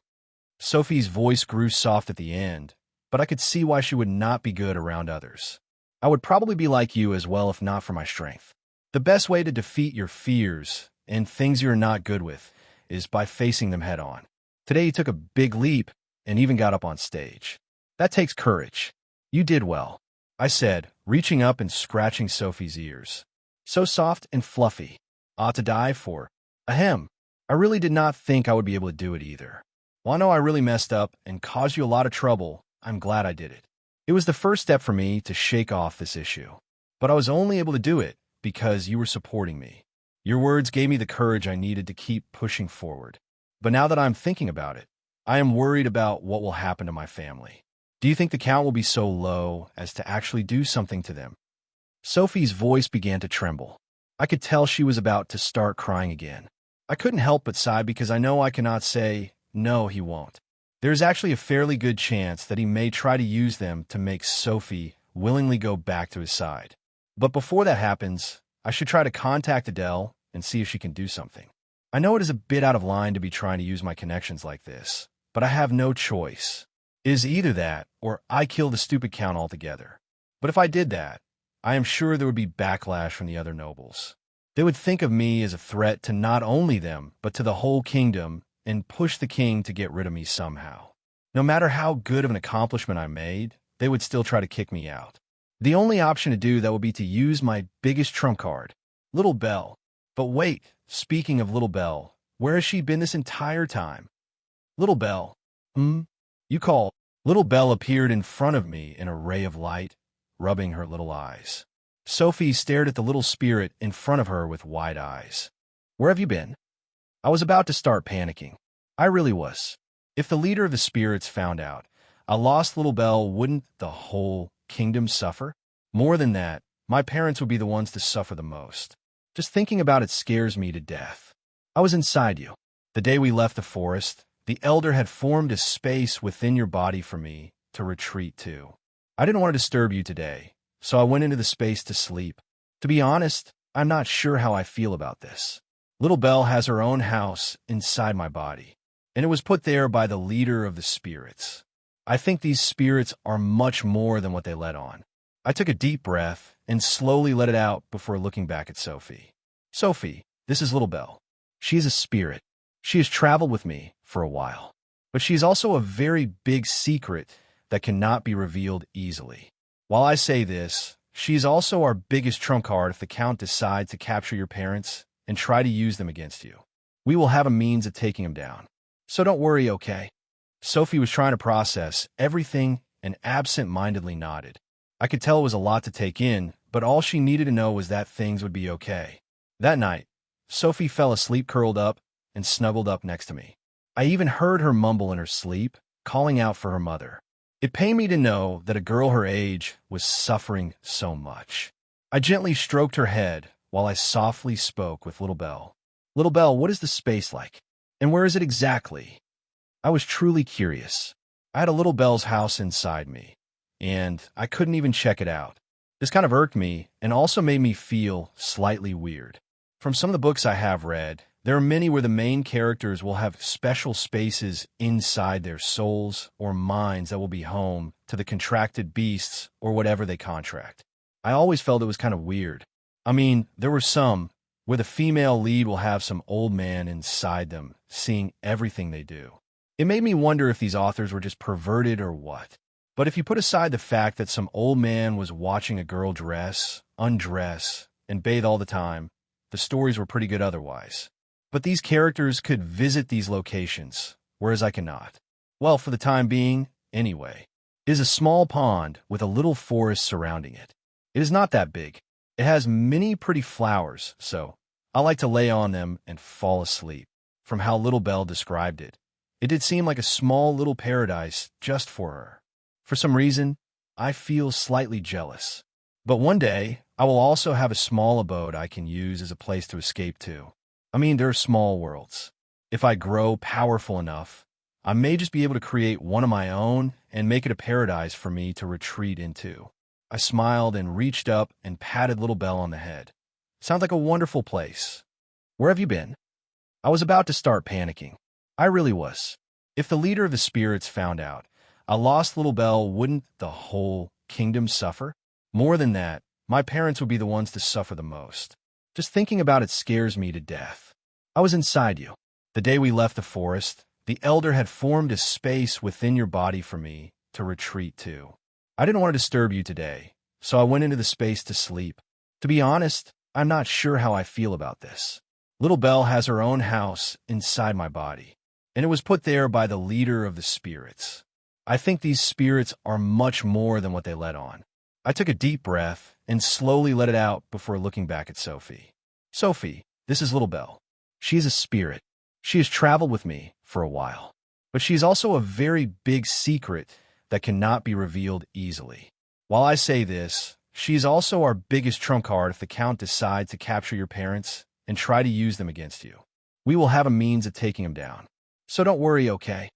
Sophie's voice grew soft at the end, but I could see why she would not be good around others. I would probably be like you as well if not for my strength. The best way to defeat your fears and things you're not good with is by facing them head on. Today you took a big leap and even got up on stage. That takes courage. You did well, I said, reaching up and scratching Sophie's ears. So soft and fluffy. Ought to die for. Ahem. I really did not think I would be able to do it either. While I know I really messed up and caused you a lot of trouble, I'm glad I did it. It was the first step for me to shake off this issue. But I was only able to do it because you were supporting me. Your words gave me the courage I needed to keep pushing forward. But now that I'm thinking about it, I am worried about what will happen to my family. Do you think the count will be so low as to actually do something to them? Sophie's voice began to tremble. I could tell she was about to start crying again. I couldn't help but sigh because I know I cannot say, no, he won't. There is actually a fairly good chance that he may try to use them to make Sophie willingly go back to his side. But before that happens, I should try to contact Adele and see if she can do something. I know it is a bit out of line to be trying to use my connections like this, but I have no choice. It is either that or I kill the stupid count altogether. But if I did that, I am sure there would be backlash from the other nobles. They would think of me as a threat to not only them, but to the whole kingdom and push the king to get rid of me somehow. No matter how good of an accomplishment I made, they would still try to kick me out. The only option to do that would be to use my biggest trump card, Little Belle. But wait, speaking of Little Belle, Where has she been this entire time? Little Belle. You call. Little Belle appeared in front of me in a ray of light, rubbing her little eyes. Sophie stared at the little spirit in front of her with wide eyes. Where have you been? I was about to start panicking. I really was. If the leader of the spirits found out I lost Little Belle, wouldn't the whole kingdom suffer? More than that, my parents would be the ones to suffer the most. Just thinking about it scares me to death. I was inside you. The day we left the forest, the elder had formed a space within your body for me to retreat to. I didn't want to disturb you today, so I went into the space to sleep. To be honest, I'm not sure how I feel about this. Little Belle has her own house inside my body, and it was put there by the leader of the spirits. I think these spirits are much more than what they let on. I took a deep breath and slowly let it out before looking back at Sophie. Sophie, this is Little Belle. She is a spirit. She has traveled with me for a while, but she is also a very big secret that cannot be revealed easily. While I say this, she is also our biggest trump card if the Count decides to capture your parents and try to use them against you. We will have a means of taking them down. So don't worry, okay? Sophie was trying to process everything and absent-mindedly nodded. I could tell it was a lot to take in, but all she needed to know was that things would be okay. That night, Sophie fell asleep curled up and snuggled up next to me. I even heard her mumble in her sleep, calling out for her mother. It pained me to know that a girl her age was suffering so much. I gently stroked her head while I softly spoke with Little Belle. Little Belle, what is the space like? And where is it exactly? I was truly curious. I had a Little Belle's house inside me, and I couldn't even check it out. This kind of irked me and also made me feel slightly weird. From some of the books I have read, there are many where the main characters will have special spaces inside their souls or minds that will be home to the contracted beasts or whatever they contract. I always felt it was kind of weird. I mean, there were some where the female lead will have some old man inside them, seeing everything they do. It made me wonder if these authors were just perverted or what. But if you put aside the fact that some old man was watching a girl dress, undress, and bathe all the time, the stories were pretty good otherwise. But these characters could visit these locations, whereas I cannot. Well, for the time being, anyway. It is a small pond with a little forest surrounding it. It is not that big. It has many pretty flowers, so I like to lay on them and fall asleep. From how Little Belle described it, it did seem like a small little paradise just for her. For some reason, I feel slightly jealous. But one day, I will also have a small abode I can use as a place to escape to. I mean, there are small worlds. If I grow powerful enough, I may just be able to create one of my own and make it a paradise for me to retreat into. I smiled and reached up and patted Little Belle on the head. Sounds like a wonderful place. Where have you been? I was about to start panicking. I really was. If the leader of the spirits found out I lost Little Belle, wouldn't the whole kingdom suffer? More than that, my parents would be the ones to suffer the most. Just thinking about it scares me to death. I was inside you. The day we left the forest, the elder had formed a space within your body for me to retreat to. I didn't want to disturb you today, so I went into the space to sleep. To be honest, I'm not sure how I feel about this. Little Belle has her own house inside my body, and it was put there by the leader of the spirits. I think these spirits are much more than what they let on. I took a deep breath and slowly let it out before looking back at Sophie. Sophie, this is Little Belle. She is a spirit. She has traveled with me for a while, but she is also a very big secret that cannot be revealed easily. While I say this, she is also our biggest trump card if the Count decides to capture your parents and try to use them against you. We will have a means of taking them down. So don't worry, okay?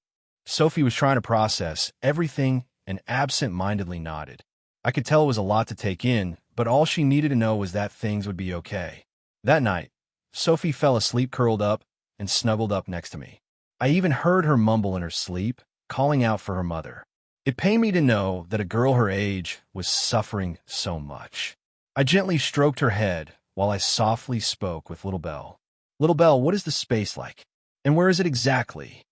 Sophie was trying to process everything and absent-mindedly nodded. I could tell it was a lot to take in, but all she needed to know was that things would be okay. That night, Sophie fell asleep curled up and snuggled up next to me. I even heard her mumble in her sleep, calling out for her mother. It pained me to know that a girl her age was suffering so much. I gently stroked her head while I softly spoke with Little Belle. Little Belle, what is the space like? And where is it exactly?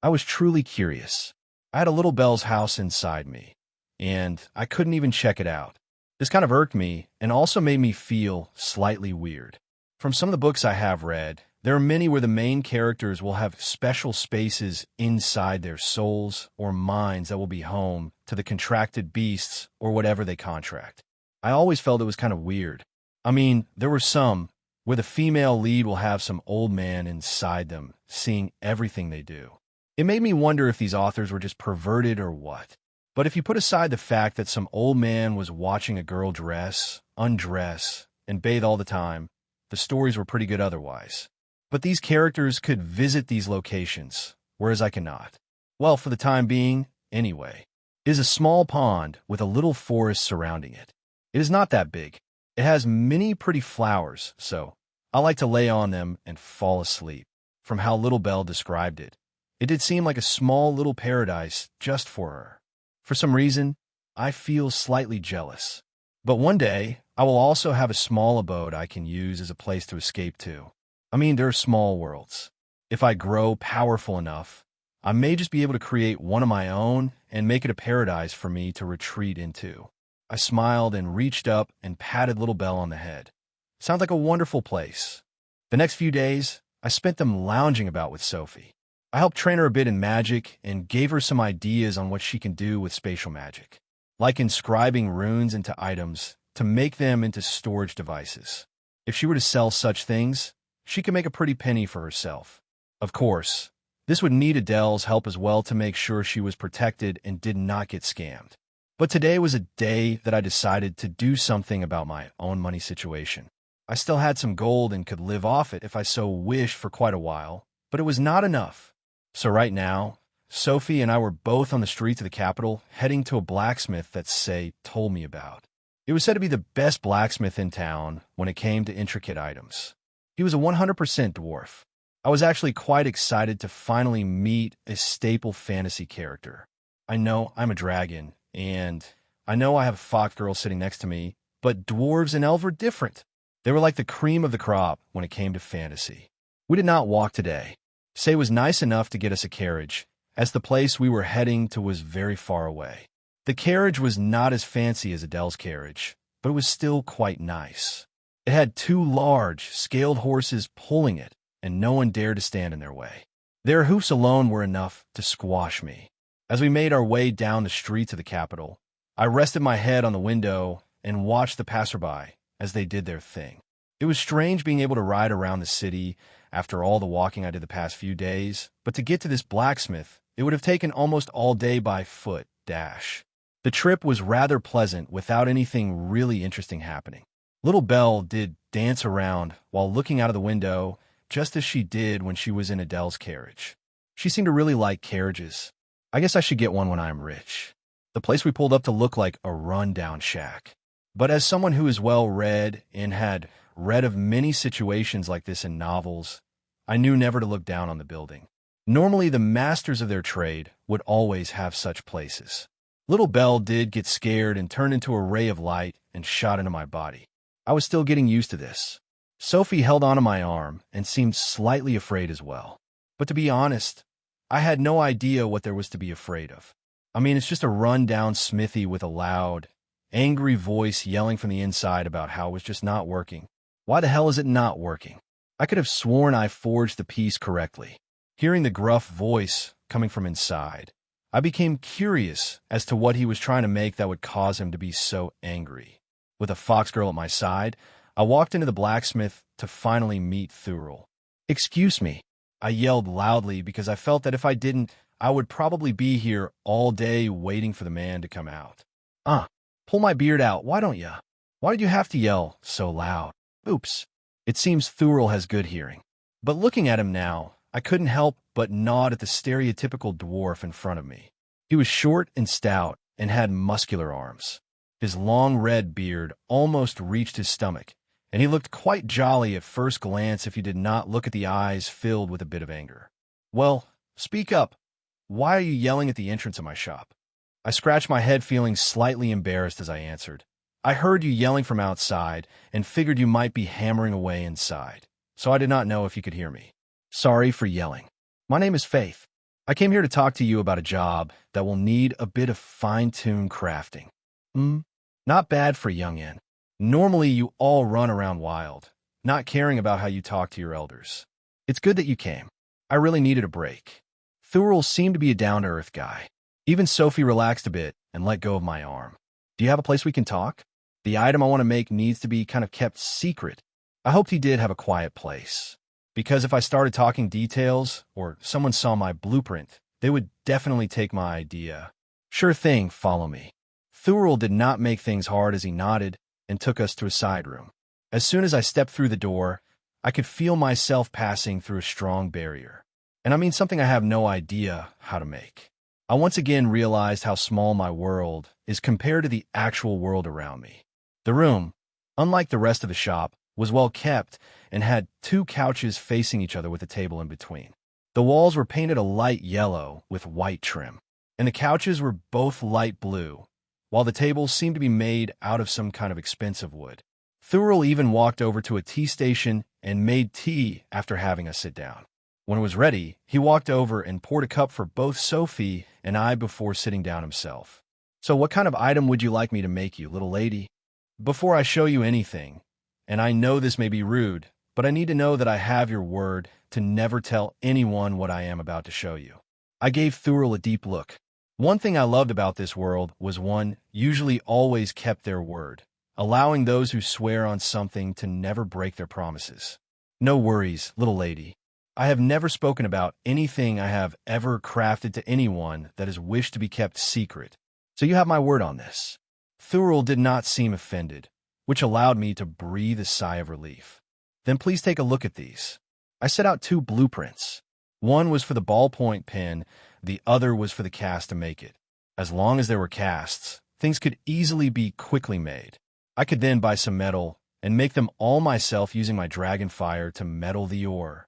I was truly curious. I had a Little Belle's house inside me, and I couldn't even check it out. This kind of irked me and also made me feel slightly weird. From some of the books I have read, There are many where the main characters will have special spaces inside their souls or minds that will be home to the contracted beasts or whatever they contract. I always felt it was kind of weird. I mean, there were some where the female lead will have some old man inside them, seeing everything they do. It made me wonder if these authors were just perverted or what. But if you put aside the fact that some old man was watching a girl dress, undress, and bathe all the time, the stories were pretty good otherwise. But these characters could visit these locations, whereas I cannot. Well, for the time being, anyway. It is a small pond with a little forest surrounding it. It is not that big. It has many pretty flowers, so I like to lay on them and fall asleep. From how Little Belle described it, it did seem like a small little paradise just for her. For some reason, I feel slightly jealous. But one day, I will also have a small abode I can use as a place to escape to. I mean, there are small worlds. If I grow powerful enough, I may just be able to create one of my own and make it a paradise for me to retreat into. I smiled and reached up and patted Little Belle on the head. Sounds like a wonderful place. The next few days, I spent them lounging about with Sophie. I helped train her a bit in magic and gave her some ideas on what she can do with spatial magic, like inscribing runes into items to make them into storage devices. If she were to sell such things, she could make a pretty penny for herself. Of course, this would need Adele's help as well to make sure she was protected and did not get scammed. But today was a day that I decided to do something about my own money situation. I still had some gold and could live off it if I so wished for quite a while, but it was not enough. So right now, Sophie and I were both on the streets of the capital, heading to a blacksmith that Say told me about. It was said to be the best blacksmith in town when it came to intricate items. He was a 100% dwarf. I was actually quite excited to finally meet a staple fantasy character. I know I'm a dragon, and I know I have a fox girl sitting next to me, but dwarves and elves were different. They were like the cream of the crop when it came to fantasy. We did not walk today. Say was nice enough to get us a carriage, as the place we were heading to was very far away. The carriage was not as fancy as Adele's carriage, but it was still quite nice. It had two large, scaled horses pulling it, and no one dared to stand in their way. Their hoofs alone were enough to squash me. As we made our way down the streets of the capital, I rested my head on the window and watched the passerby as they did their thing. It was strange being able to ride around the city after all the walking I did the past few days, but to get to this blacksmith, it would have taken almost all day by foot. The trip was rather pleasant without anything really interesting happening. Little Belle did dance around while looking out of the window, just as she did when she was in Adele's carriage. She seemed to really like carriages. I guess I should get one when I am rich. The place we pulled up to looked like a run-down shack. But as someone who is well-read and had read of many situations like this in novels, I knew never to look down on the building. Normally, the masters of their trade would always have such places. Little Belle did get scared and turned into a ray of light and shot into my body. I was still getting used to this. Sophie held onto my arm and seemed slightly afraid as well. But to be honest, I had no idea what there was to be afraid of. I mean, it's just a run-down smithy with a loud, angry voice yelling from the inside about how it was just not working. Why the hell is it not working? I could have sworn I forged the piece correctly. Hearing the gruff voice coming from inside, I became curious as to what he was trying to make that would cause him to be so angry. With a fox girl at my side, I walked into the blacksmith to finally meet Thurl. "Excuse me," I yelled loudly because I felt that if I didn't, I would probably be here all day waiting for the man to come out. Pull my beard out, why don't ya? Why did you have to yell so loud? Oops. It seems Thurl has good hearing. But looking at him now, I couldn't help but nod at the stereotypical dwarf in front of me. He was short and stout and had muscular arms. His long red beard almost reached his stomach, and he looked quite jolly at first glance if you did not look at the eyes filled with a bit of anger. "Well, speak up. Why are you yelling at the entrance of my shop?" I scratched my head, feeling slightly embarrassed as I answered. "I heard you yelling from outside and figured you might be hammering away inside, so I did not know if you could hear me. Sorry for yelling. My name is Faith. I came here to talk to you about a job that will need a bit of fine-tuned crafting." Not bad for a youngin'. Normally you all run around wild, not caring about how you talk to your elders. It's good that you came. I really needed a break. Thurl seemed to be a down-to-earth guy. Even Sophie relaxed a bit and let go of my arm. Do you have a place we can talk? The item I want to make needs to be kind of kept secret. I hoped he did have a quiet place, because if I started talking details or someone saw my blueprint, they would definitely take my idea. Sure thing, follow me. Thurl did not make things hard as he nodded and took us to a side room. As soon as I stepped through the door, I could feel myself passing through a strong barrier. And I mean something I have no idea how to make. I once again realized how small my world is compared to the actual world around me. The room, unlike the rest of the shop, was well kept and had 2 couches facing each other with a table in between. The walls were painted a light yellow with white trim, and the couches were both light blue, while the tables seemed to be made out of some kind of expensive wood. Thurl even walked over to a tea station and made tea after having us sit down. When it was ready, he walked over and poured a cup for both Sophie and I before sitting down himself. So what kind of item would you like me to make you, little lady? Before I show you anything, and I know this may be rude, but I need to know that I have your word to never tell anyone what I am about to show you. I gave Thurl a deep look. One thing I loved about this world was one usually always kept their word, allowing those who swear on something to never break their promises. No worries, little lady. I have never spoken about anything I have ever crafted to anyone that has wished to be kept secret, so you have my word on this. Thurl did not seem offended, which allowed me to breathe a sigh of relief. Then please take a look at these. I set out 2 blueprints. One was for the ballpoint pen, the other was for the cast to make it. As long as there were casts, things could easily be quickly made. I could then buy some metal and make them all myself using my dragon fire to metal the ore.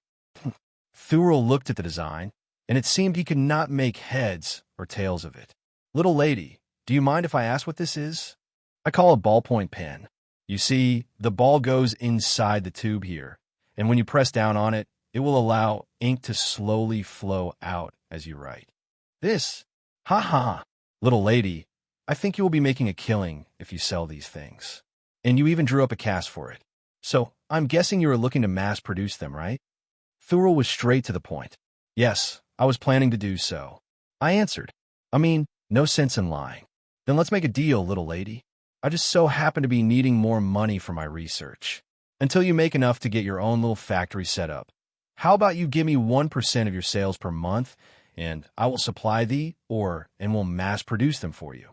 Thurl looked at the design, and it seemed he could not make heads or tails of it. Little lady, do you mind if I ask what this is? I call a ballpoint pen. You see, the ball goes inside the tube here, and when you press down on it, it will allow ink to slowly flow out as you write. This? Ha ha! Little lady, I think you will be making a killing if you sell these things. And you even drew up a cast for it. So, I'm guessing you are looking to mass-produce them, right? Thurl was straight to the point. Yes, I was planning to do so. I answered. I mean, no sense in lying. Then let's make a deal, little lady. I just so happen to be needing more money for my research. Until you make enough to get your own little factory set up. How about you give me 1% of your sales per month, and I will supply thee, and will mass produce them for you.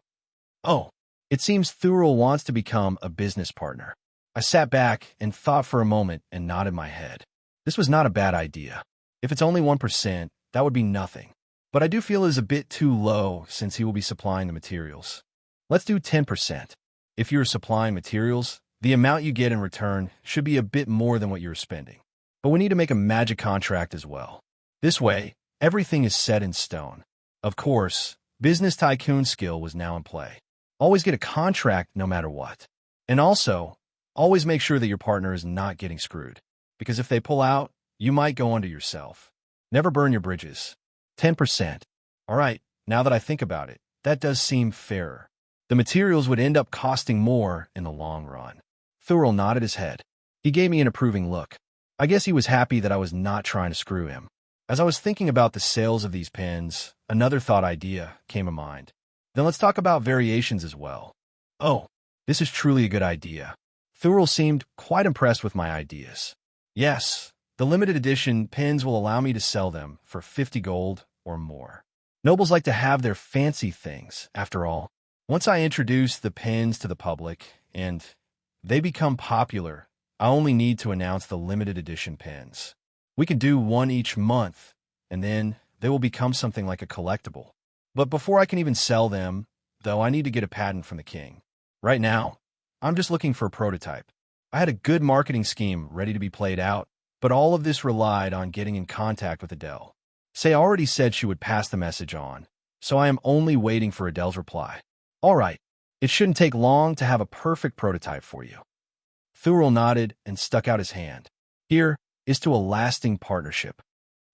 Oh, it seems Thurl wants to become a business partner. I sat back and thought for a moment and nodded my head. This was not a bad idea. If it's only 1%, that would be nothing. But I do feel it is a bit too low since he will be supplying the materials. Let's do 10%. If you're supplying materials, the amount you get in return should be a bit more than what you're spending. But we need to make a magic contract as well. This way, everything is set in stone. Of course, business tycoon skill was now in play. Always get a contract no matter what. And also, always make sure that your partner is not getting screwed. Because if they pull out, you might go under yourself. Never burn your bridges. 10%. All right, now that I think about it, that does seem fairer. The materials would end up costing more in the long run. Thurl nodded his head. He gave me an approving look. I guess he was happy that I was not trying to screw him. As I was thinking about the sales of these pens, another thought idea came to mind. Then let's talk about variations as well. Oh, this is truly a good idea. Thurl seemed quite impressed with my ideas. Yes, the limited edition pens will allow me to sell them for 50 gold or more. Nobles like to have their fancy things, after all. Once I introduce the pens to the public, and they become popular, I only need to announce the limited edition pens. We can do one each month, and then they will become something like a collectible. But before I can even sell them, though, I need to get a patent from the king. Right now, I'm just looking for a prototype. I had a good marketing scheme ready to be played out, but all of this relied on getting in contact with Adele. Say already said she would pass the message on, so I am only waiting for Adele's reply. All right, it shouldn't take long to have a perfect prototype for you. Thurl nodded and stuck out his hand. Here is to a lasting partnership.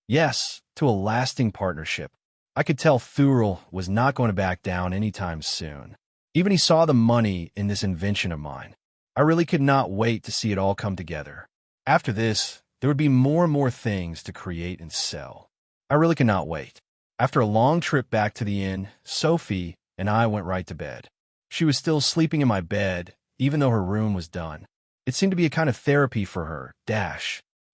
Yes, to a lasting partnership. I could tell Thurl was not going to back down anytime soon. Even he saw the money in this invention of mine. I really could not wait to see it all come together. After this, There would be more and more things to create and sell. I really cannot wait. After a long trip back to the inn, Sophie and I went right to bed. She was still sleeping in my bed, even though her room was done. It seemed to be a kind of therapy for her.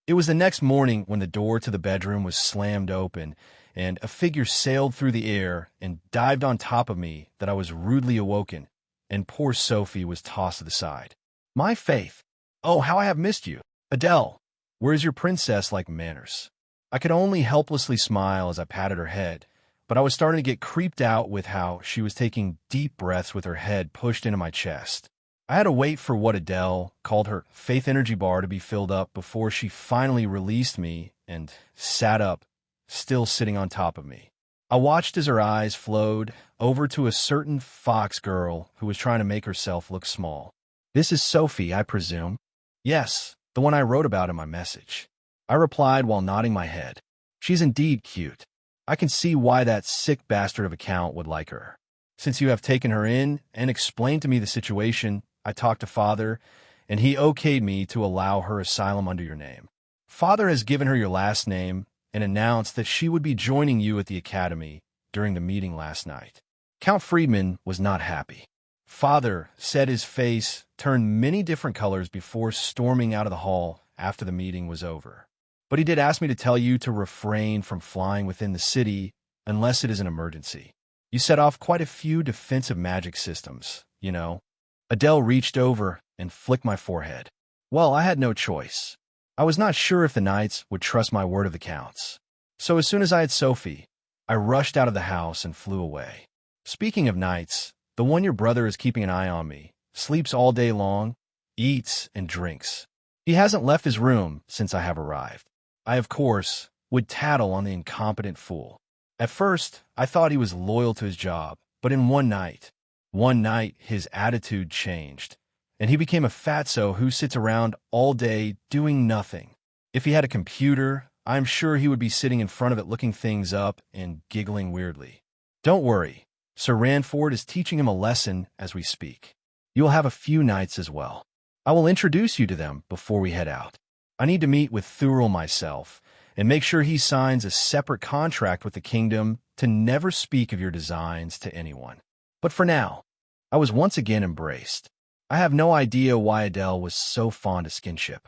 It was the next morning when the door to the bedroom was slammed open, and a figure sailed through the air and dived on top of me that I was rudely awoken, and poor Sophie was tossed to the side. My faith! Oh, how I have missed you! Adele, where is your princess-like manners? I could only helplessly smile as I patted her head, but I was starting to get creeped out with how she was taking deep breaths with her head pushed into my chest. I had to wait for what Adele called her faith energy bar to be filled up before she finally released me and sat up, still sitting on top of me. I watched as her eyes flowed over to a certain fox girl who was trying to make herself look small. This is Sophie, I presume? Yes, the one I wrote about in my message. I replied while nodding my head. She's indeed cute. I can see why that sick bastard of a count would like her. Since you have taken her in and explained to me the situation, I talked to Father, and he okayed me to allow her asylum under your name. Father has given her your last name and announced that she would be joining you at the academy during the meeting last night. Count Friedman was not happy. Father said his face turned many different colors before storming out of the hall after the meeting was over. But he did ask me to tell you to refrain from flying within the city unless it is an emergency. You set off quite a few defensive magic systems, you know. Adele reached over and flicked my forehead. Well, I had no choice. I was not sure if the knights would trust my word of the counts. So as soon as I had Sophie, I rushed out of the house and flew away. Speaking of knights, the one your brother is keeping an eye on me, sleeps all day long, eats and drinks. He hasn't left his room since I have arrived. I, of course, would tattle on the incompetent fool. At first, I thought he was loyal to his job, but in one night, his attitude changed, and he became a fatso who sits around all day doing nothing. If he had a computer, I'm sure he would be sitting in front of it looking things up and giggling weirdly. Don't worry, Sir Ranford is teaching him a lesson as we speak. You will have a few knights as well. I will introduce you to them before we head out. I need to meet with Thurl myself and make sure he signs a separate contract with the kingdom to never speak of your designs to anyone. But for now, I was once again embraced. I have no idea why Adele was so fond of skinship,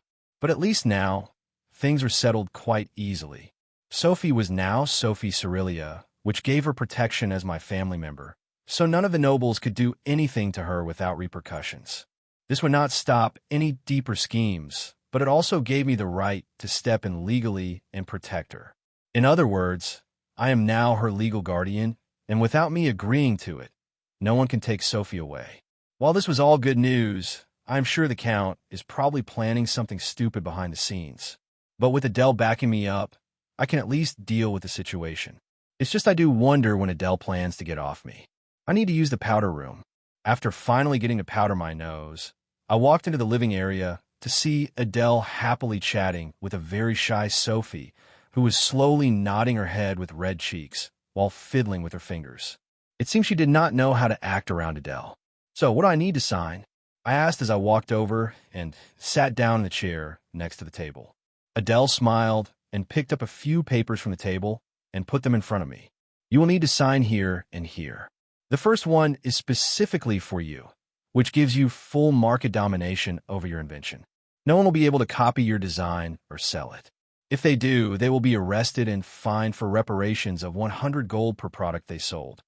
but at least now, things were settled quite easily. Sophie was now Sophie Cerelia, which gave her protection as my family member, so none of the nobles could do anything to her without repercussions. This would not stop any deeper schemes, but it also gave me the right to step in legally and protect her. In other words, I am now her legal guardian, and without me agreeing to it, no one can take Sophie away. While this was all good news, I'm sure the Count is probably planning something stupid behind the scenes. But with Adele backing me up, I can at least deal with the situation. It's just I do wonder when Adele plans to get off me. I need to use the powder room. After finally getting to powder my nose, I walked into the living area to see Adele happily chatting with a very shy Sophie, who was slowly nodding her head with red cheeks while fiddling with her fingers. It seemed she did not know how to act around Adele. So, what do I need to sign? I asked as I walked over and sat down in the chair next to the table. Adele smiled and picked up a few papers from the table and put them in front of me. You will need to sign here and here. The first one is specifically for you, which gives you full market domination over your invention. No one will be able to copy your design or sell it. If they do, they will be arrested and fined for reparations of 100 gold per product they sold.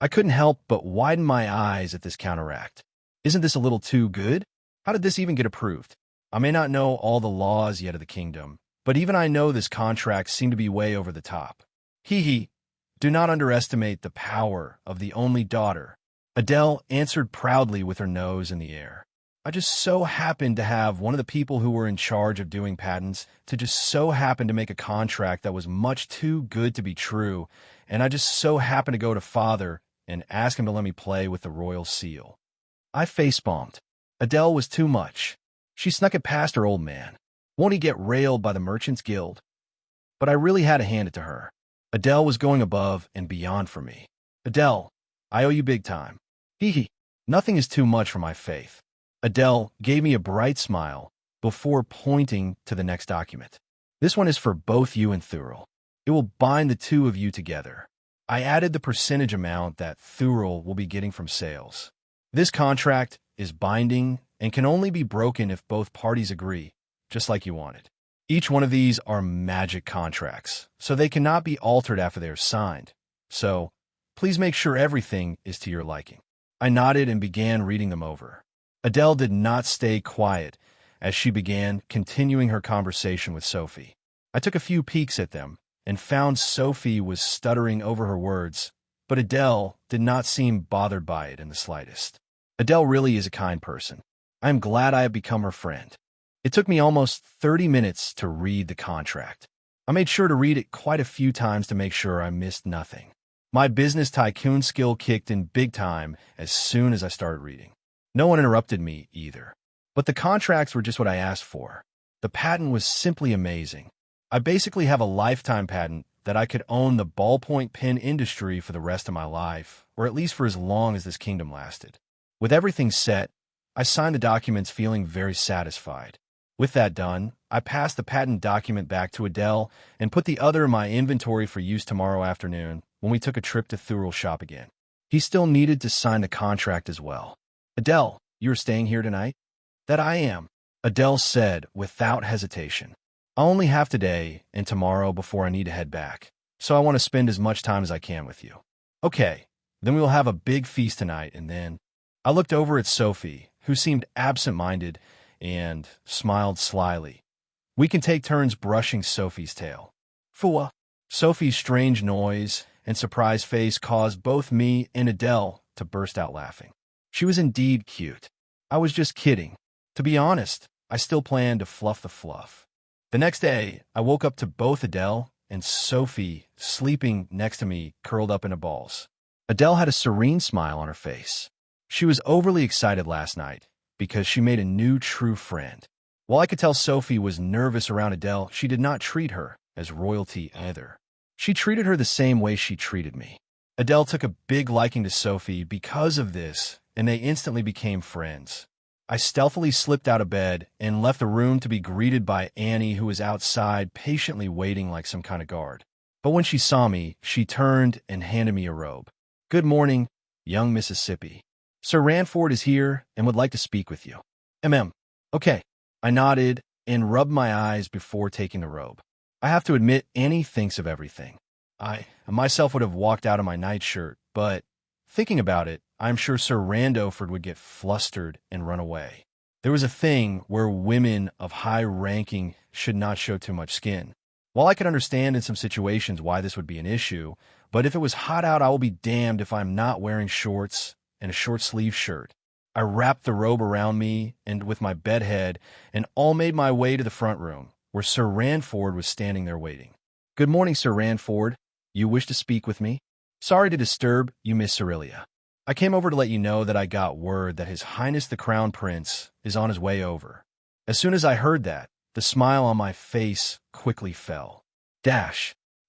I couldn't help but widen my eyes at this counteract. Isn't this a little too good? How did this even get approved? I may not know all the laws yet of the kingdom, but even I know this contract seemed to be way over the top. Hee. Do not underestimate the power of the only daughter. Adele answered proudly with her nose in the air. I just so happened to have one of the people who were in charge of doing patents to just so happen to make a contract that was much too good to be true, and I just so happened to go to Father and ask him to let me play with the royal seal. I facepalmed. Adele was too much. She snuck it past her old man. Won't he get railed by the Merchants Guild? But I really had to hand it to her. Adele was going above and beyond for me. Adele, I owe you big time. Hee. Nothing is too much for my faith. Adele gave me a bright smile before pointing to the next document. This one is for both you and Thurl. It will bind the two of you together. I added the percentage amount that Thurl will be getting from sales. This contract is binding and can only be broken if both parties agree, just like you wanted. Each one of these are magic contracts, so they cannot be altered after they are signed. So, please make sure everything is to your liking. I nodded and began reading them over. Adele did not stay quiet as she began continuing her conversation with Sophie. I took a few peeks at them and found Sophie was stuttering over her words, but Adele did not seem bothered by it in the slightest. Adele really is a kind person. I am glad I have become her friend. It took me almost 30 minutes to read the contract. I made sure to read it quite a few times to make sure I missed nothing. My business tycoon skill kicked in big time as soon as I started reading. No one interrupted me either. But the contracts were just what I asked for. The patent was simply amazing. I basically have a lifetime patent that I could own the ballpoint pen industry for the rest of my life, or at least for as long as this kingdom lasted. With everything set, I signed the documents feeling very satisfied. With that done, I passed the patent document back to Adele and put the other in my inventory for use tomorrow afternoon when we took a trip to Thurl's shop again. He still needed to sign the contract as well. Adele, you are staying here tonight? That I am, Adele said without hesitation. I only have today and tomorrow before I need to head back, so I want to spend as much time as I can with you. Okay, then we will have a big feast tonight, and then... I looked over at Sophie, who seemed absent-minded, and smiled slyly. We can take turns brushing Sophie's tail. Fua. Sophie's strange noise and surprised face caused both me and Adele to burst out laughing. She was indeed cute. I was just kidding. To be honest, I still planned to fluff the fluff. The next day, I woke up to both Adele and Sophie sleeping next to me, curled up into balls. Adele had a serene smile on her face. She was overly excited last night because she made a new true friend. While I could tell Sophie was nervous around Adele, she did not treat her as royalty either. She treated her the same way she treated me. Adele took a big liking to Sophie because of this, and they instantly became friends. I stealthily slipped out of bed and left the room to be greeted by Annie, who was outside patiently waiting like some kind of guard. But when she saw me, she turned and handed me a robe. Good morning, young Mississippi. Sir Ranford is here and would like to speak with you. Okay. I nodded and rubbed my eyes before taking the robe. I have to admit, Annie thinks of everything. I myself would have walked out in my nightshirt, but thinking about it, I'm sure Sir Randoford would get flustered and run away. There was a thing where women of high ranking should not show too much skin. While I could understand in some situations why this would be an issue, but if it was hot out, I will be damned if I'm not wearing shorts and a short-sleeved shirt. I wrapped the robe around me and with my bedhead and all made my way to the front room, where Sir Ranford was standing there waiting. Good morning, Sir Ranford. You wish to speak with me? Sorry to disturb you, Miss Cerelia. I came over to let you know that I got word that His Highness the Crown Prince is on his way over. As soon as I heard that, the smile on my face quickly fell.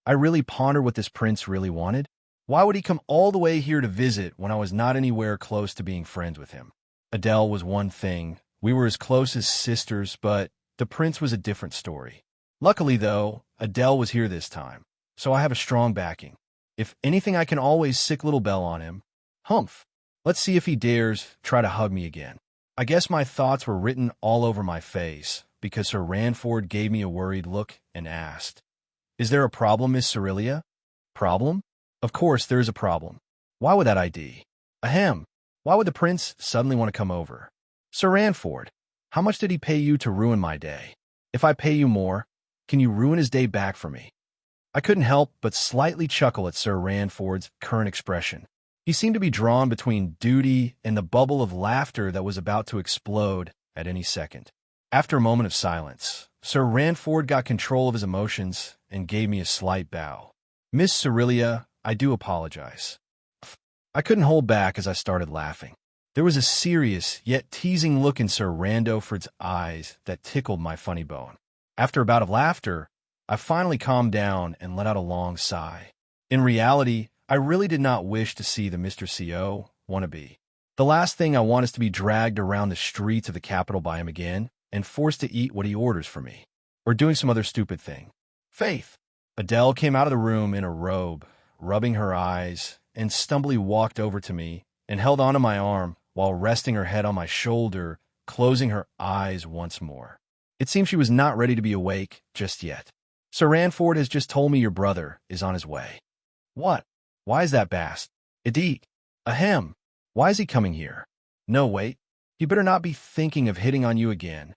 I really pondered what this prince really wanted. Why would he come all the way here to visit when I was not anywhere close to being friends with him? Adele was one thing. We were as close as sisters, but the prince was a different story. Luckily, though, Adele was here this time, so I have a strong backing. If anything, I can always sick little Belle on him. Humph. Let's see if he dares try to hug me again. I guess my thoughts were written all over my face, because Sir Ranford gave me a worried look and asked, Is there a problem, Miss Cerelia? Problem? Of course there is a problem. Why would that ID? Ahem. Why would the prince suddenly want to come over? Sir Ranford, how much did he pay you to ruin my day? If I pay you more, can you ruin his day back for me? I couldn't help but slightly chuckle at Sir Ranford's current expression. He seemed to be drawn between duty and the bubble of laughter that was about to explode at any second. After a moment of silence, Sir Ranford got control of his emotions and gave me a slight bow. Miss Cerelia, I do apologize. I couldn't hold back as I started laughing. There was a serious yet teasing look in Sir Randoford's eyes that tickled my funny bone. After a bout of laughter, I finally calmed down and let out a long sigh. In reality, I really did not wish to see the Mr. CO wannabe. The last thing I want is to be dragged around the streets of the capital by him again and forced to eat what he orders for me. or doing some other stupid thing. Faith. Adele came out of the room in a robe, rubbing her eyes, and stumbly walked over to me and held onto my arm while resting her head on my shoulder, closing her eyes once more. It seemed she was not ready to be awake just yet. Sir Ranford has just told me your brother is on his way. What? Why is that, Bast? Idiot. Ahem. Why is he coming here? No, wait. You better not be thinking of hitting on you again.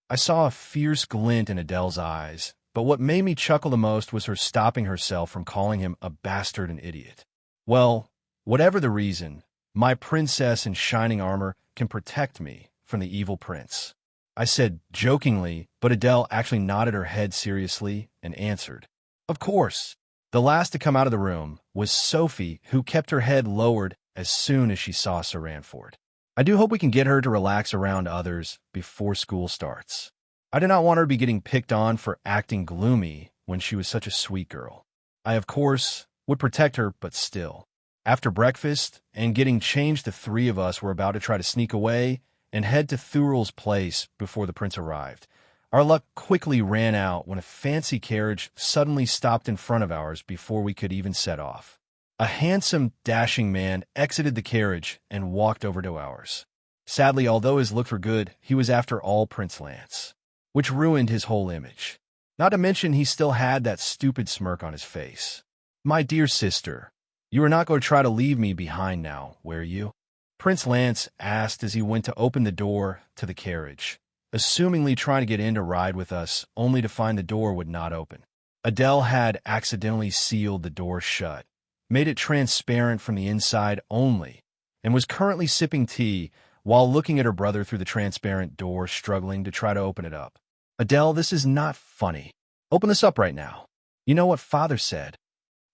I saw a fierce glint in Adele's eyes, but what made me chuckle the most was her stopping herself from calling him a bastard and idiot. Well, whatever the reason, my princess in shining armor can protect me from the evil prince. I said jokingly, but Adele actually nodded her head seriously and answered. Of course. The last to come out of the room was Sophie, who kept her head lowered as soon as she saw Sir Ranford. I do hope we can get her to relax around others before school starts. I did not want her to be getting picked on for acting gloomy when she was such a sweet girl. I, of course, would protect her, but still. After breakfast and getting changed, the three of us were about to try to sneak away and head to Thurel's place before the prince arrived. Our luck quickly ran out when a fancy carriage suddenly stopped in front of ours before we could even set off. A handsome, dashing man exited the carriage and walked over to ours. Sadly, although his looks were good, he was after all Prince Lance, which ruined his whole image. Not to mention he still had that stupid smirk on his face. My dear sister, you are not going to try to leave me behind now, were you? Prince Lance asked as he went to open the door to the carriage, assumingly trying to get in to ride with us, only to find the door would not open. Adele had accidentally sealed the door shut, made it transparent from the inside only, and was currently sipping tea while looking at her brother through the transparent door, struggling to try to open it up. Adele, this is not funny. Open this up right now. You know what father said.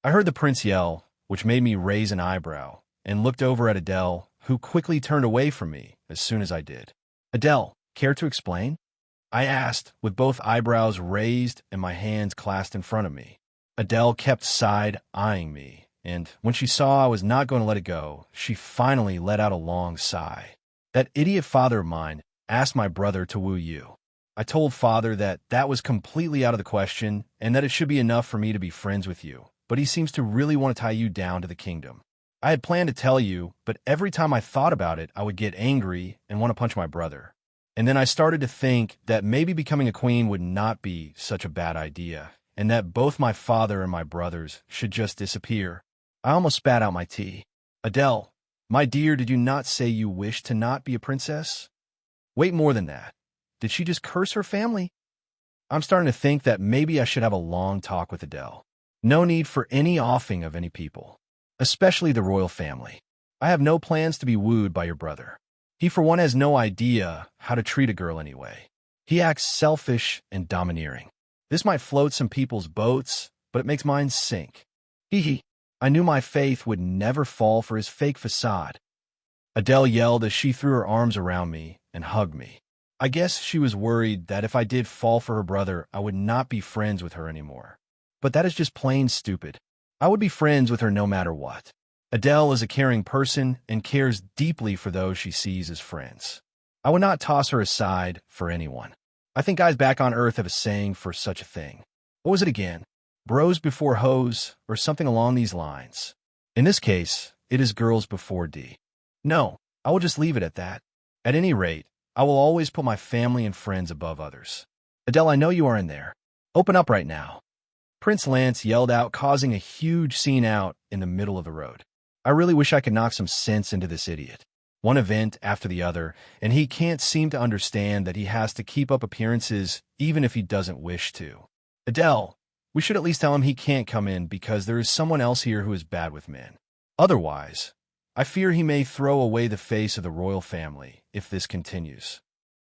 I heard the prince yell, which made me raise an eyebrow, and looked over at Adele, who quickly turned away from me as soon as I did. Adele, care to explain? I asked, with both eyebrows raised and my hands clasped in front of me. Adele kept side-eyeing me, and when she saw I was not going to let it go, she finally let out a long sigh. That idiot father of mine asked my brother to woo you. I told father that that was completely out of the question and that it should be enough for me to be friends with you, but he seems to really want to tie you down to the kingdom. I had planned to tell you, but every time I thought about it, I would get angry and want to punch my brother. And then I started to think that maybe becoming a queen would not be such a bad idea, and that both my father and my brothers should just disappear. I almost spat out my tea. Adele, my dear, did you not say you wished to not be a princess? Wait, more than that. Did she just curse her family? I'm starting to think that maybe I should have a long talk with Adele. No need for any offing of any people, especially the royal family. I have no plans to be wooed by your brother. He, for one, has no idea how to treat a girl anyway. He acts selfish and domineering. This might float some people's boats, but it makes mine sink. Hee. I knew my faith would never fall for his fake facade. Adele yelled as she threw her arms around me and hugged me. I guess she was worried that if I did fall for her brother, I would not be friends with her anymore. But that is just plain stupid. I would be friends with her no matter what. Adele is a caring person and cares deeply for those she sees as friends. I would not toss her aside for anyone. I think guys back on Earth have a saying for such a thing. What was it again? Bros before hoes, or something along these lines. In this case, it is girls before D. No, I will just leave it at that. At any rate, I will always put my family and friends above others. Adele, I know you are in there. Open up right now. Prince Lance yelled out, causing a huge scene out in the middle of the road. I really wish I could knock some sense into this idiot. One event after the other, and he can't seem to understand that he has to keep up appearances even if he doesn't wish to. Adele, we should at least tell him he can't come in because there is someone else here who is bad with men. Otherwise, I fear he may throw away the face of the royal family if this continues.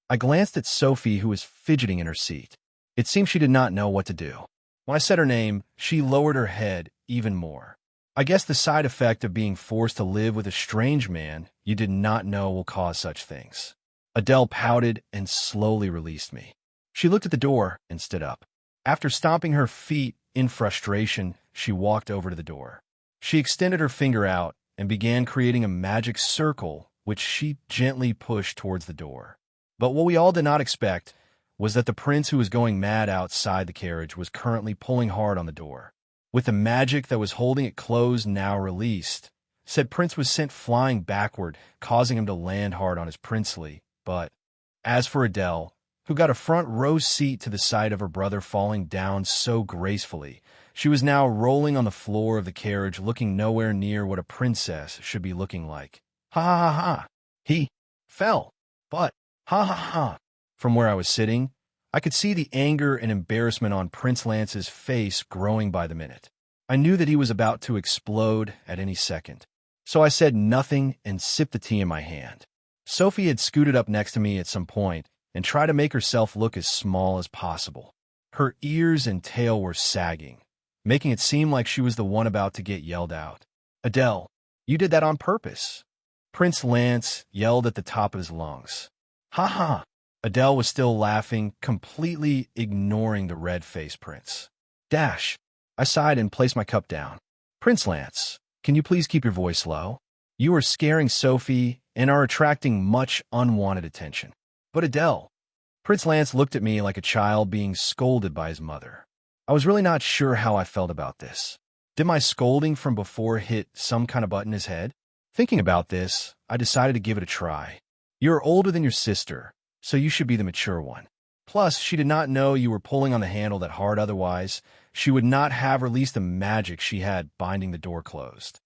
I glanced at Sophie, who was fidgeting in her seat. It seemed she did not know what to do. When I said her name, she lowered her head even more. I guess the side effect of being forced to live with a strange man you did not know will cause such things. Adele pouted and slowly released me. She looked at the door and stood up. After stomping her feet in frustration, she walked over to the door. She extended her finger out and began creating a magic circle, which she gently pushed towards the door. But what we all did not expect was that the prince who was going mad outside the carriage was currently pulling hard on the door. With the magic that was holding it closed now released, said prince was sent flying backward, causing him to land hard on his princely. But as for Adele, who got a front row seat to the sight of her brother falling down so gracefully, she was now rolling on the floor of the carriage, looking nowhere near what a princess should be looking like. Ha ha ha ha! He fell. But ha ha ha! From where I was sitting, I could see the anger and embarrassment on Prince Lance's face growing by the minute. I knew that he was about to explode at any second. So I said nothing and sipped the tea in my hand. Sophie had scooted up next to me at some point and tried to make herself look as small as possible. Her ears and tail were sagging, making it seem like she was the one about to get yelled out. Adele, you did that on purpose. Prince Lance yelled at the top of his lungs. Ha ha! Adele was still laughing, completely ignoring the red-faced prince. Dash! I sighed and placed my cup down. Prince Lance, can you please keep your voice low? You are scaring Sophie and are attracting much unwanted attention. But Adele, Prince Lance looked at me like a child being scolded by his mother. I was really not sure how I felt about this. Did my scolding from before hit some kind of button in his head? Thinking about this, I decided to give it a try. You're older than your sister, so you should be the mature one. Plus, she did not know you were pulling on the handle that hard, otherwise she would not have released the magic she had binding the door closed.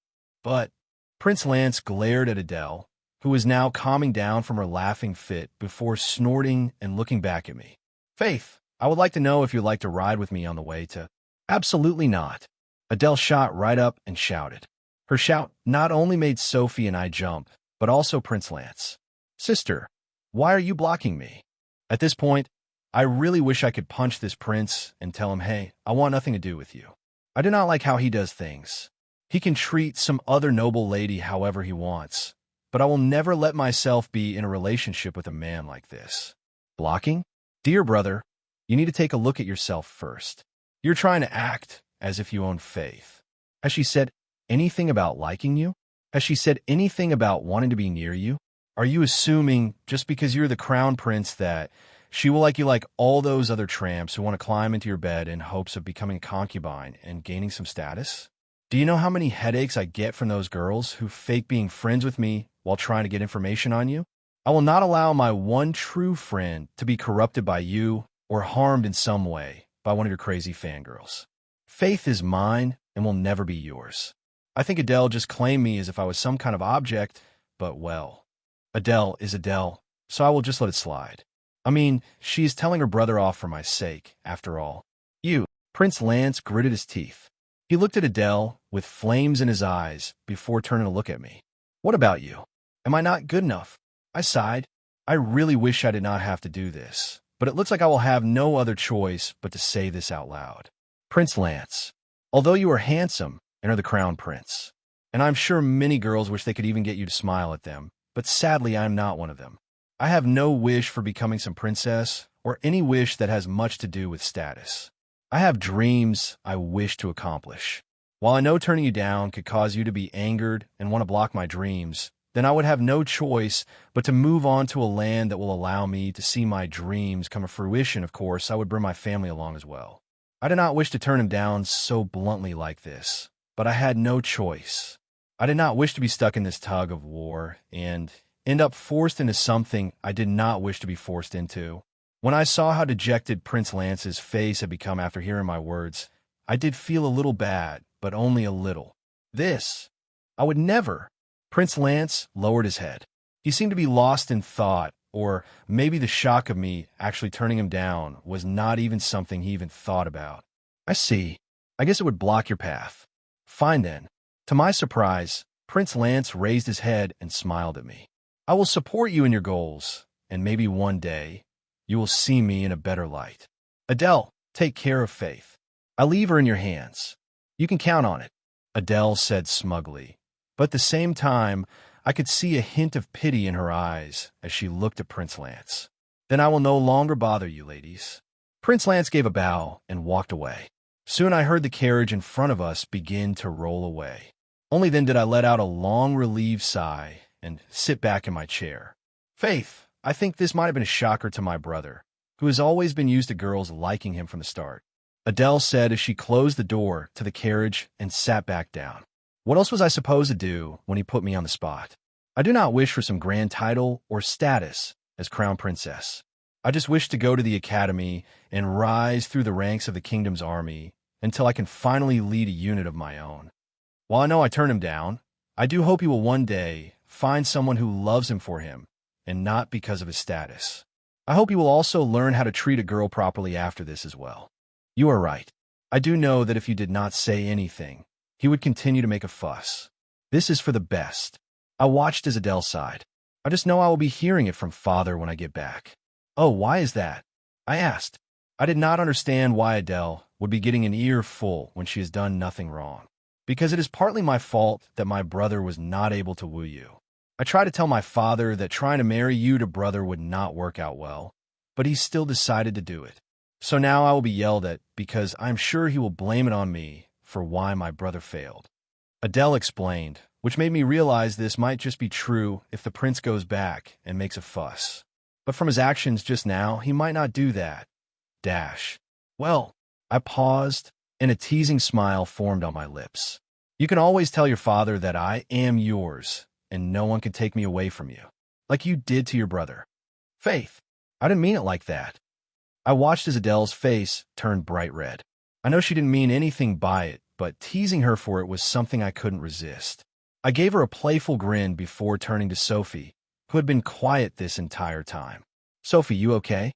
But Prince Lance glared at Adele, who was now calming down from her laughing fit before snorting and looking back at me. Faith, I would like to know if you'd like to ride with me on the way to... Absolutely not. Adele shot right up and shouted. Her shout not only made Sophie and I jump, but also Prince Lance. Sister, why are you blocking me? At this point, I really wish I could punch this prince and tell him, hey, I want nothing to do with you. I do not like how he does things. He can treat some other noble lady however he wants, but I will never let myself be in a relationship with a man like this. Blocking? Dear brother, you need to take a look at yourself first. You're trying to act as if you own faith. Has she said anything about liking you? Has she said anything about wanting to be near you? Are you assuming, just because you're the crown prince, that she will like you like all those other tramps who want to climb into your bed in hopes of becoming a concubine and gaining some status? Do you know how many headaches I get from those girls who fake being friends with me while trying to get information on you? I will not allow my one true friend to be corrupted by you or harmed in some way by one of your crazy fangirls. Faith is mine and will never be yours. I think Adele just claimed me as if I was some kind of object, but well, Adele is Adele, so I will just let it slide. I mean, she is telling her brother off for my sake, after all. You, Prince Lance gritted his teeth. He looked at Adele with flames in his eyes before turning to look at me. What about you? Am I not good enough? I sighed. I really wish I did not have to do this, but it looks like I will have no other choice but to say this out loud. Prince Lance, although you are handsome and are the crown prince, and I'm sure many girls wish they could even get you to smile at them, but sadly I am not one of them. I have no wish for becoming some princess or any wish that has much to do with status. I have dreams I wish to accomplish. While I know turning you down could cause you to be angered and want to block my dreams, then I would have no choice but to move on to a land that will allow me to see my dreams come to fruition. Of course, I would bring my family along as well. I did not wish to turn him down so bluntly like this, but I had no choice. I did not wish to be stuck in this tug of war and end up forced into something I did not wish to be forced into. When I saw how dejected Prince Lance's face had become after hearing my words, I did feel a little bad, but only a little. I would never. Prince Lance lowered his head. He seemed to be lost in thought, or maybe the shock of me actually turning him down was not even something he even thought about. I see. I guess it would block your path. Fine then. To my surprise, Prince Lance raised his head and smiled at me. I will support you in your goals, and maybe one day you will see me in a better light. Adele, take care of Faith. I leave her in your hands. You can count on it, Adele said smugly, but at the same time, I could see a hint of pity in her eyes as she looked at Prince Lance. Then I will no longer bother you, ladies. Prince Lance gave a bow and walked away. Soon I heard the carriage in front of us begin to roll away. Only then did I let out a long, relieved sigh and sit back in my chair. Faith, I think this might have been a shocker to my brother, who has always been used to girls liking him from the start. Adele said as she closed the door to the carriage and sat back down. What else was I supposed to do when he put me on the spot? I do not wish for some grand title or status as crown princess. I just wish to go to the academy and rise through the ranks of the kingdom's army until I can finally lead a unit of my own. While I know I turned him down, I do hope he will one day find someone who loves him for him and not because of his status. I hope he will also learn how to treat a girl properly after this as well. You are right. I do know that if you did not say anything, he would continue to make a fuss. This is for the best. I watched as Adele sighed. I just know I will be hearing it from father when I get back. Oh, why is that? I asked. I did not understand why Adele would be getting an ear full when she has done nothing wrong. Because it is partly my fault that my brother was not able to woo you. I tried to tell my father that trying to marry you to brother would not work out well, but he still decided to do it. So now I will be yelled at because I'm sure he will blame it on me for why my brother failed. Adele explained, which made me realize this might just be true if the prince goes back and makes a fuss. But from his actions just now, he might not do that. Well, I paused, and a teasing smile formed on my lips. You can always tell your father that I am yours, and no one can take me away from you, like you did to your brother. Faith, I didn't mean it like that. I watched as Adele's face turned bright red. I know she didn't mean anything by it, but teasing her for it was something I couldn't resist. I gave her a playful grin before turning to Sophie, who had been quiet this entire time. Sophie, you okay?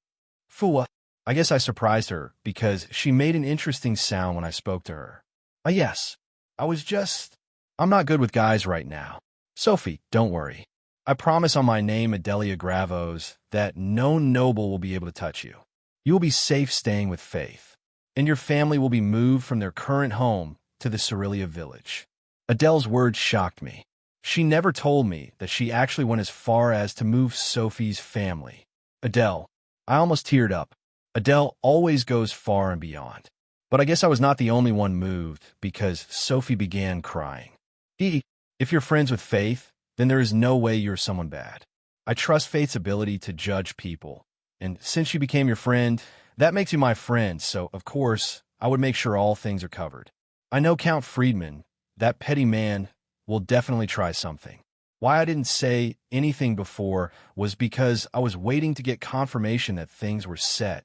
Fua. I guess I surprised her because she made an interesting sound when I spoke to her. Yes. I'm not good with guys right now. Sophie, don't worry. I promise on my name, Adelia Gravos, that no noble will be able to touch you. You will be safe staying with Faith, and your family will be moved from their current home to the Cerelia village. Adele's words shocked me. She never told me that she actually went as far as to move Sophie's family. Adele, I almost teared up. Adele always goes far and beyond. But I guess I was not the only one moved because Sophie began crying. If you're friends with Faith, then there is no way you're someone bad. I trust Faith's ability to judge people. And since she became your friend, that makes you my friend, so, of course, I would make sure all things are covered. I know Count Friedman, that petty man, will definitely try something. Why I didn't say anything before was because I was waiting to get confirmation that things were set.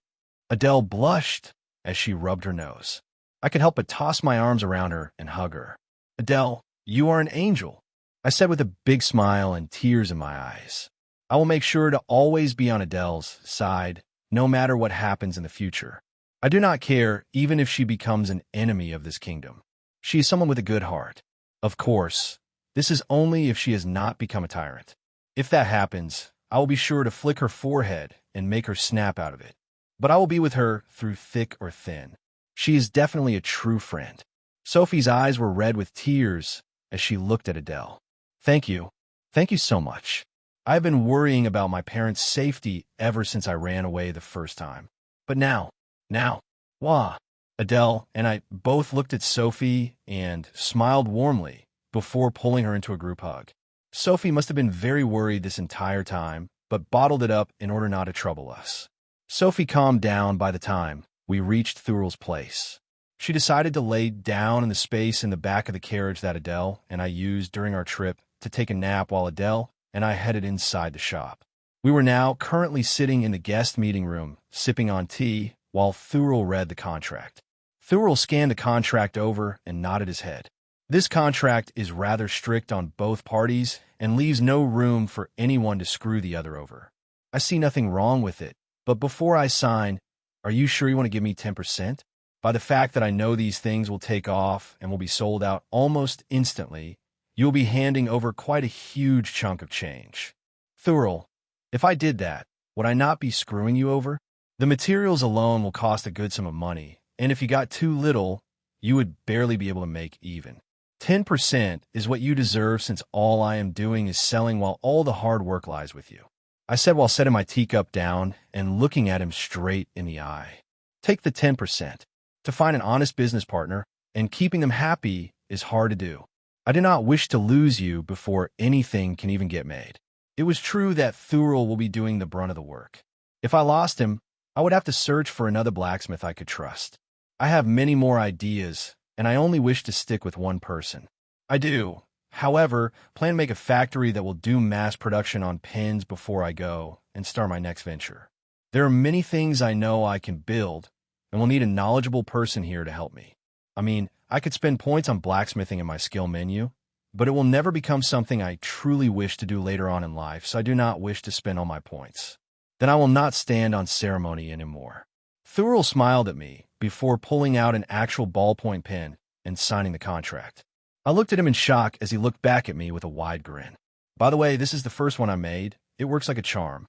Adele blushed as she rubbed her nose. I could help but toss my arms around her and hug her. Adele, you are an angel, I said with a big smile and tears in my eyes. I will make sure to always be on Adele's side, no matter what happens in the future. I do not care even if she becomes an enemy of this kingdom. She is someone with a good heart. Of course, this is only if she has not become a tyrant. If that happens, I will be sure to flick her forehead and make her snap out of it. But I will be with her through thick or thin. She is definitely a true friend. Sophie's eyes were red with tears as she looked at Adele. Thank you. Thank you so much. I've been worrying about my parents' safety ever since I ran away the first time. But now, wah. Adele and I both looked at Sophie and smiled warmly before pulling her into a group hug. Sophie must have been very worried this entire time, but bottled it up in order not to trouble us. Sophie calmed down by the time we reached Thurel's place. She decided to lay down in the space in the back of the carriage that Adele and I used during our trip to take a nap while Adele and I headed inside the shop. We were now currently sitting in the guest meeting room, sipping on tea, while Thurel read the contract. Thurel scanned the contract over and nodded his head. This contract is rather strict on both parties and leaves no room for anyone to screw the other over. I see nothing wrong with it, but before I sign, are you sure you want to give me 10%? By the fact that I know these things will take off and will be sold out almost instantly, you'll be handing over quite a huge chunk of change. Thurel, if I did that, would I not be screwing you over? The materials alone will cost a good sum of money, and if you got too little, you would barely be able to make even. 10% is what you deserve since all I am doing is selling while all the hard work lies with you. I said while setting my teacup down and looking at him straight in the eye. Take the 10%. To find an honest business partner and keeping them happy is hard to do. I do not wish to lose you before anything can even get made. It was true that Thurel will be doing the brunt of the work. If I lost him, I would have to search for another blacksmith I could trust. I have many more ideas, and I only wish to stick with one person. I do, however, plan to make a factory that will do mass production on pins before I go and start my next venture. There are many things I know I can build, and will need a knowledgeable person here to help me. I mean, I could spend points on blacksmithing in my skill menu, but it will never become something I truly wish to do later on in life, so I do not wish to spend all my points. Then I will not stand on ceremony anymore. Thurl smiled at me before pulling out an actual ballpoint pen and signing the contract. I looked at him in shock as he looked back at me with a wide grin. By the way, this is the first one I made. It works like a charm.